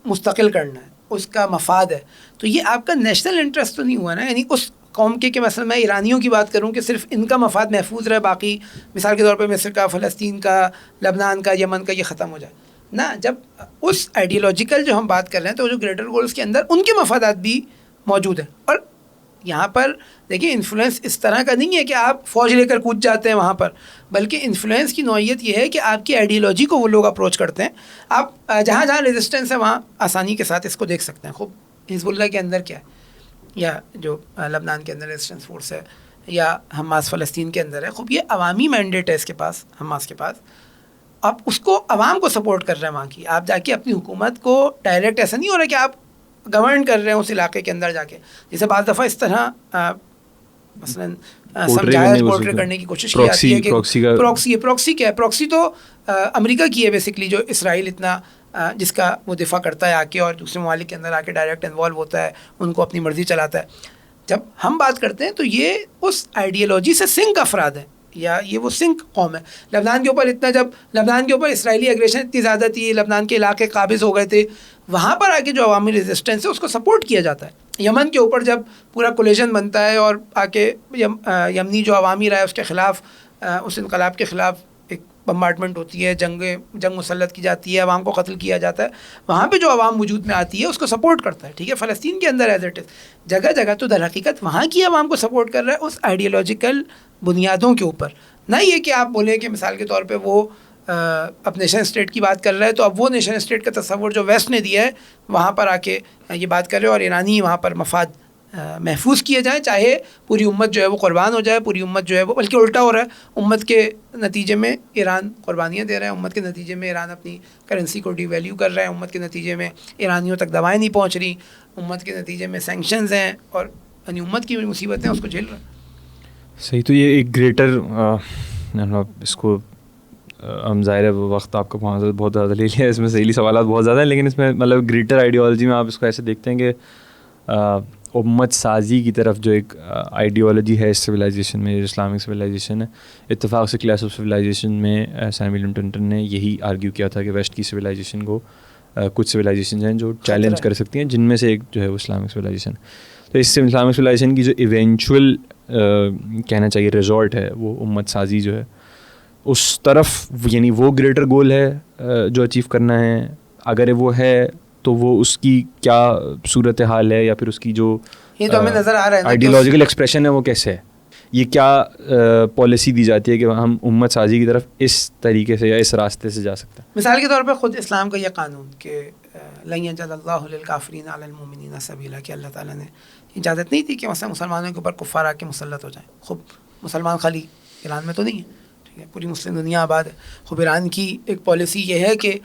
مستقل کرنا ہے, اس کا مفاد ہے, تو یہ آپ کا نیشنل انٹرسٹ تو نہیں ہوا نا. یعنی اس قوم کے کہ مثلا میں ایرانیوں کی بات کروں کہ صرف ان کا مفاد محفوظ رہے, باقی مثال کے طور پہ مصر کا, فلسطین کا, لبنان کا, یمن کا یہ ختم ہو جائے نا. جب اس آئیڈیالوجیکل جو ہم بات کر رہے ہیں تو جو گریٹر گولز کے اندر ان کے مفادات بھی موجود ہیں. اور یہاں پر دیکھیں انفلوئنس اس طرح کا نہیں ہے کہ آپ فوج لے کر کود جاتے ہیں وہاں پر, بلکہ انفلوئنس کی نوعیت یہ ہے کہ آپ کی آئیڈیالوجی کو وہ لوگ اپروچ کرتے ہیں. آپ جہاں جہاں ریزسٹنس ہے وہاں آسانی کے ساتھ اس کو دیکھ سکتے ہیں. خوب حزب اللہ کے اندر کیا ہے, یا جو لبنان کے اندر ریزسٹنس فورس ہے, یا حماس فلسطین کے اندر ہے. خوب یہ عوامی مینڈیٹ ہے اس کے پاس, حماس کے پاس. آپ اس کو عوام کو سپورٹ کر رہے ہیں وہاں کی. آپ جا کے اپنی حکومت کو ڈائریکٹ ایسا نہیں ہو رہا کہ آپ گورن کر رہے ہیں اس علاقے کے اندر جا کے, جیسے بعض دفعہ اس طرح مثلاً سمجھایا پورٹری کرنے کی کوشش کی جاتی ہے کہ پروکسی کیا ہے. پروکسی تو امریکہ کی ہے بیسکلی, جو اسرائیل اتنا جس کا وہ دفاع کرتا ہے آ کے اور دوسرے ممالک کے اندر آ کے ڈائریکٹ انوالو ہوتا ہے, ان کو اپنی مرضی چلاتا ہے. جب ہم بات کرتے ہیں تو یہ اس آئیڈیالوجی سے سنک افراد ہیں, یا یہ وہ سنک قوم ہے. لبنان کے اوپر اتنا, جب لبنان کے اوپر اسرائیلی اگریشن اتنی زیادہ تھی, لبنان کے علاقے قابض ہو گئے تھے, وہاں پر آ کے جو عوامی ریزسٹنس ہے اس کو سپورٹ کیا جاتا ہے. یمن کے اوپر جب پورا کولیشن بنتا ہے اور آ کے یمنی جو عوامی رائے اس کے خلاف, اس انقلاب کے خلاف ایک بمبارڈمنٹ ہوتی ہے, جنگ مسلط کی جاتی ہے, عوام کو قتل کیا جاتا ہے, وہاں پہ جو عوام وجود میں آتی ہے اس کو سپورٹ کرتا ہے. ٹھیک ہے, فلسطین کے اندر ایز اٹ از جگہ جگہ تو در حقیقت وہاں کی عوام کو سپورٹ کر رہا ہے اس آئیڈیالوجیکل بنیادوں کے اوپر. نہ یہ کہ آپ بولیں کہ مثال کے طور پہ وہ اب نیشن اسٹیٹ کی بات کر رہا ہے تو اب وہ نیشن اسٹیٹ کا تصور جو ویسٹ نے دیا ہے وہاں پر آ کے یہ بات کر رہے ہو, اور ایرانی وہاں پر مفاد محفوظ کیے جائیں, چاہے پوری امت جو ہے وہ قربان ہو جائے, پوری امت جو ہے وہ, بلکہ الٹا ہو رہا ہے, امت کے نتیجے میں ایران قربانیاں دے رہا ہے, امت کے نتیجے میں ایران اپنی کرنسی کو ڈی ویلیو کر رہا ہے, امت کے نتیجے میں ایرانیوں تک دوائیں نہیں پہنچ رہی, امت کے نتیجے میں سینکشنز ہیں, اور یعنی امت کی مصیبتیں اس کو جھیل رہا ہے. صحیح. تو یہ ایک گریٹر اس کو ہم ظاہر ہے وقت آپ کا بہت زیادہ لے لیا, اس میں ذیلی سوالات بہت زیادہ ہیں, لیکن اس میں مطلب گریٹر آئیڈیالوجی میں آپ اس کو ایسے دیکھتے ہیں کہ امت سازی کی طرف جو ایک آئیڈیالوجی ہے اس سویلائزیشن میں, اسلامک سویلائزیشن ہے, اتفاق سے کلاس آف سویلائزیشن میں سیموئل ٹنٹن نے یہی آرگیو کیا تھا کہ ویسٹ کی سویلائزیشن کو کچھ سویلائزیشن ہیں جو چیلنج کر سکتی ہیں, جن میں سے ایک جو ہے وہ اسلامک سویلائزیشن. تو اس سے اسلامک سویلائزیشن کی جو ایونچوئل کہنا چاہیے ریزالٹ ہے وہ امت سازی جو ہے اس طرف, یعنی وہ گریٹر گول ہے جو اچیو کرنا ہے, اگر وہ ہے تو وہ اس کی کیا صورت حال ہے, یا پھر اس کی جو یہ تو ہمیں نظر آ رہا ہے آئیڈیالوجیکل ایکسپریشن ہے وہ کیسے ہے, یہ کیا پالیسی دی جاتی ہے کہ ہم امت سازی کی طرف اس طریقے سے یا اس راستے سے جا سکتے ہیں. مثال کے طور پہ خود اسلام کا یہ قانون کہ لن یجعل اللہ للکافرین علی المؤمنین سبیلا, کہ اللہ تعالیٰ نے اجازت نہیں دی کہ مثلا مسلمانوں کے اوپر کفار آ کے مسلط ہو جائیں. خوب مسلمان خالی ایران میں تو نہیں ہے, ٹھیک ہے, پوری مسلم دنیا آباد ہے. خوب ایران کی ایک پالیسی یہ ہے کہ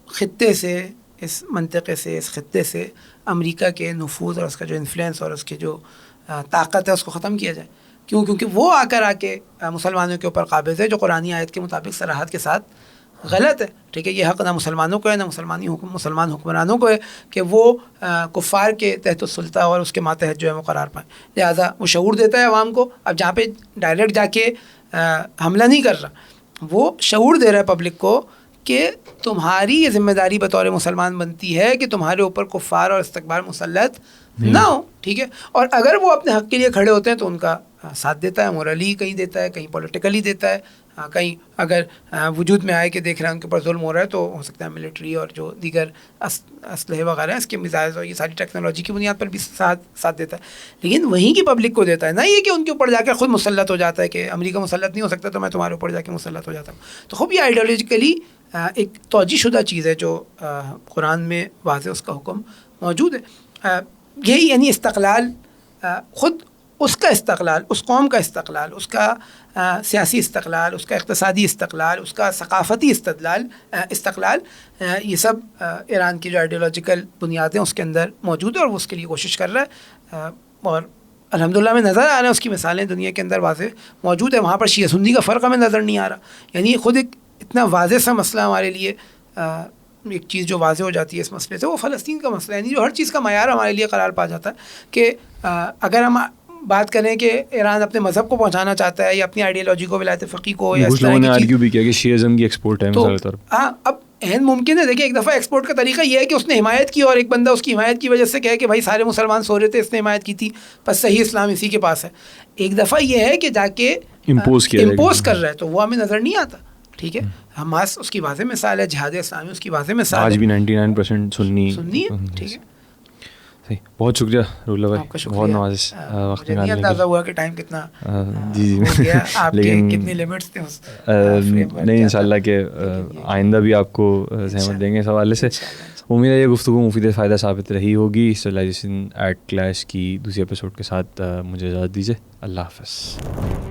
خطے سے, اس منطقے سے, اس خطے سے امریکہ کے نفوذ اور اس کا جو انفلوئنس اور اس کی جو طاقت ہے اس کو ختم کیا جائے. کیوں؟ کیونکہ وہ آ کے مسلمانوں کے اوپر قابض ہے, جو قرآنی آیت کے مطابق صراحت کے ساتھ غلط ہے. ٹھیک ہے, یہ حق نہ مسلمانوں کو ہے نہ مسلمان حکمرانوں کو ہے کہ وہ کفار کے تحت السلطہ اور اس کے ماتحت جو ہے وہ قرار پائیں. لہٰذا وہ شعور دیتا ہے عوام کو. اب جہاں پہ ڈائریکٹ جا کے حملہ نہیں کر رہا, وہ شعور دے رہا ہے پبلک کو کہ تمہاری یہ ذمہ داری بطور مسلمان بنتی ہے کہ تمہارے اوپر کفار اور استکبار مسلط نہ ہو. ٹھیک ہے, اور اگر وہ اپنے حق کے لیے کھڑے ہوتے ہیں تو ان کا ساتھ دیتا ہے, مورلی کہیں دیتا ہے, کہیں پولیٹیکلی دیتا ہے, کہیں اگر وجود میں آئے کہ دیکھ رہے ہیں ان کے اوپر ظلم ہو رہا ہے تو ہو سکتا ہے ملٹری اور جو دیگر اسلحے وغیرہ ہیں اس کے مزاج اور یہ ساری ٹیکنالوجی کی بنیاد پر بھی ساتھ دیتا ہے. لیکن وہیں کی پبلک کو دیتا ہے, نہ یہ کہ ان کے اوپر جا کے خود مسلط ہو جاتا ہے کہ امریکہ مسلط نہیں ہو سکتا تو میں تمہارے اوپر جا کے مسلط ہو جاتا ہوں. تو خوب یہ آئیڈیالوجیکلی ایک توجیہ شدہ چیز ہے جو قرآن میں واضح اس کا حکم موجود ہے. یہی یعنی استقلال, خود اس کا استقلال, اس قوم کا استقلال, اس کا سیاسی استقلال, اس کا اقتصادی استقلال, اس کا ثقافتی استقلال, یہ سب ایران کی جو آئیڈیالوجیکل بنیادیں اس کے اندر موجود ہے اور وہ اس کے لیے کوشش کر رہا ہے. اور الحمدللہ میں نظر آ رہے ہیں اس کی مثالیں دنیا کے اندر واضح موجود ہے. وہاں پر شیعہ سنی کا فرق ہمیں نظر نہیں آ رہا. یعنی خود ایک اتنا واضح سا مسئلہ ہمارے لیے, ایک چیز جو واضح ہو جاتی ہے اس مسئلے سے, وہ فلسطین کا مسئلہ ہے. یعنی جو ہر چیز کا معیار ہمارے لیے قرار پا جاتا ہے کہ اگر ہم بات کریں کہ ایران اپنے مذہب کو پہنچانا چاہتا ہے یا اپنی آئیڈیالوجی کو, ولایت فقیہ کو, یا اس طرح کی آرگیو بھی کیا کہ شیعزم کی ایکسپورٹ ہے مثال طور پر. ہاں, اب عین ممکن ہے. دیکھیں, ایک دفعہ ایکسپورٹ کا طریقہ یہ ہے کہ اس نے حمایت کی اور ایک بندہ اس کی حمایت کی وجہ سے کہے کہ بھائی سارے مسلمان سو رہے تھے, اس نے حمایت کی تھی, بس صحیح اسلام اسی کے پاس ہے. ایک دفعہ یہ ہے کہ جا کے امپوز کر رہا ہے, تو وہ ہمیں نظر نہیں آتا. ٹھیک ہے, حماس اس کی واضح مثال ہے, جہاد اسلامی اس کی واضح مثال ہے, آج بھی 99% سنی ہے. ٹھیک ہے, صحیح. بہت شکریہ رولا بھائی, بہت نوازش وقت نکالنے کا. اندازہ ہوا کہ ٹائم کتنا جی ہو گیا, آپ کے کتنے لیمٹس تھے اس نہیں, انشاءاللہ کہ آئندہ بھی آپ کو زحمت دیں گے اس حوالے سے. امید ہے یہ گفتگو مفید فائدہ ثابت رہی ہوگی. سویلائزیشن ایٹ کلیش کی دوسری ایپیسوڈ کے ساتھ مجھے اجازت دیجیے. اللہ حافظ.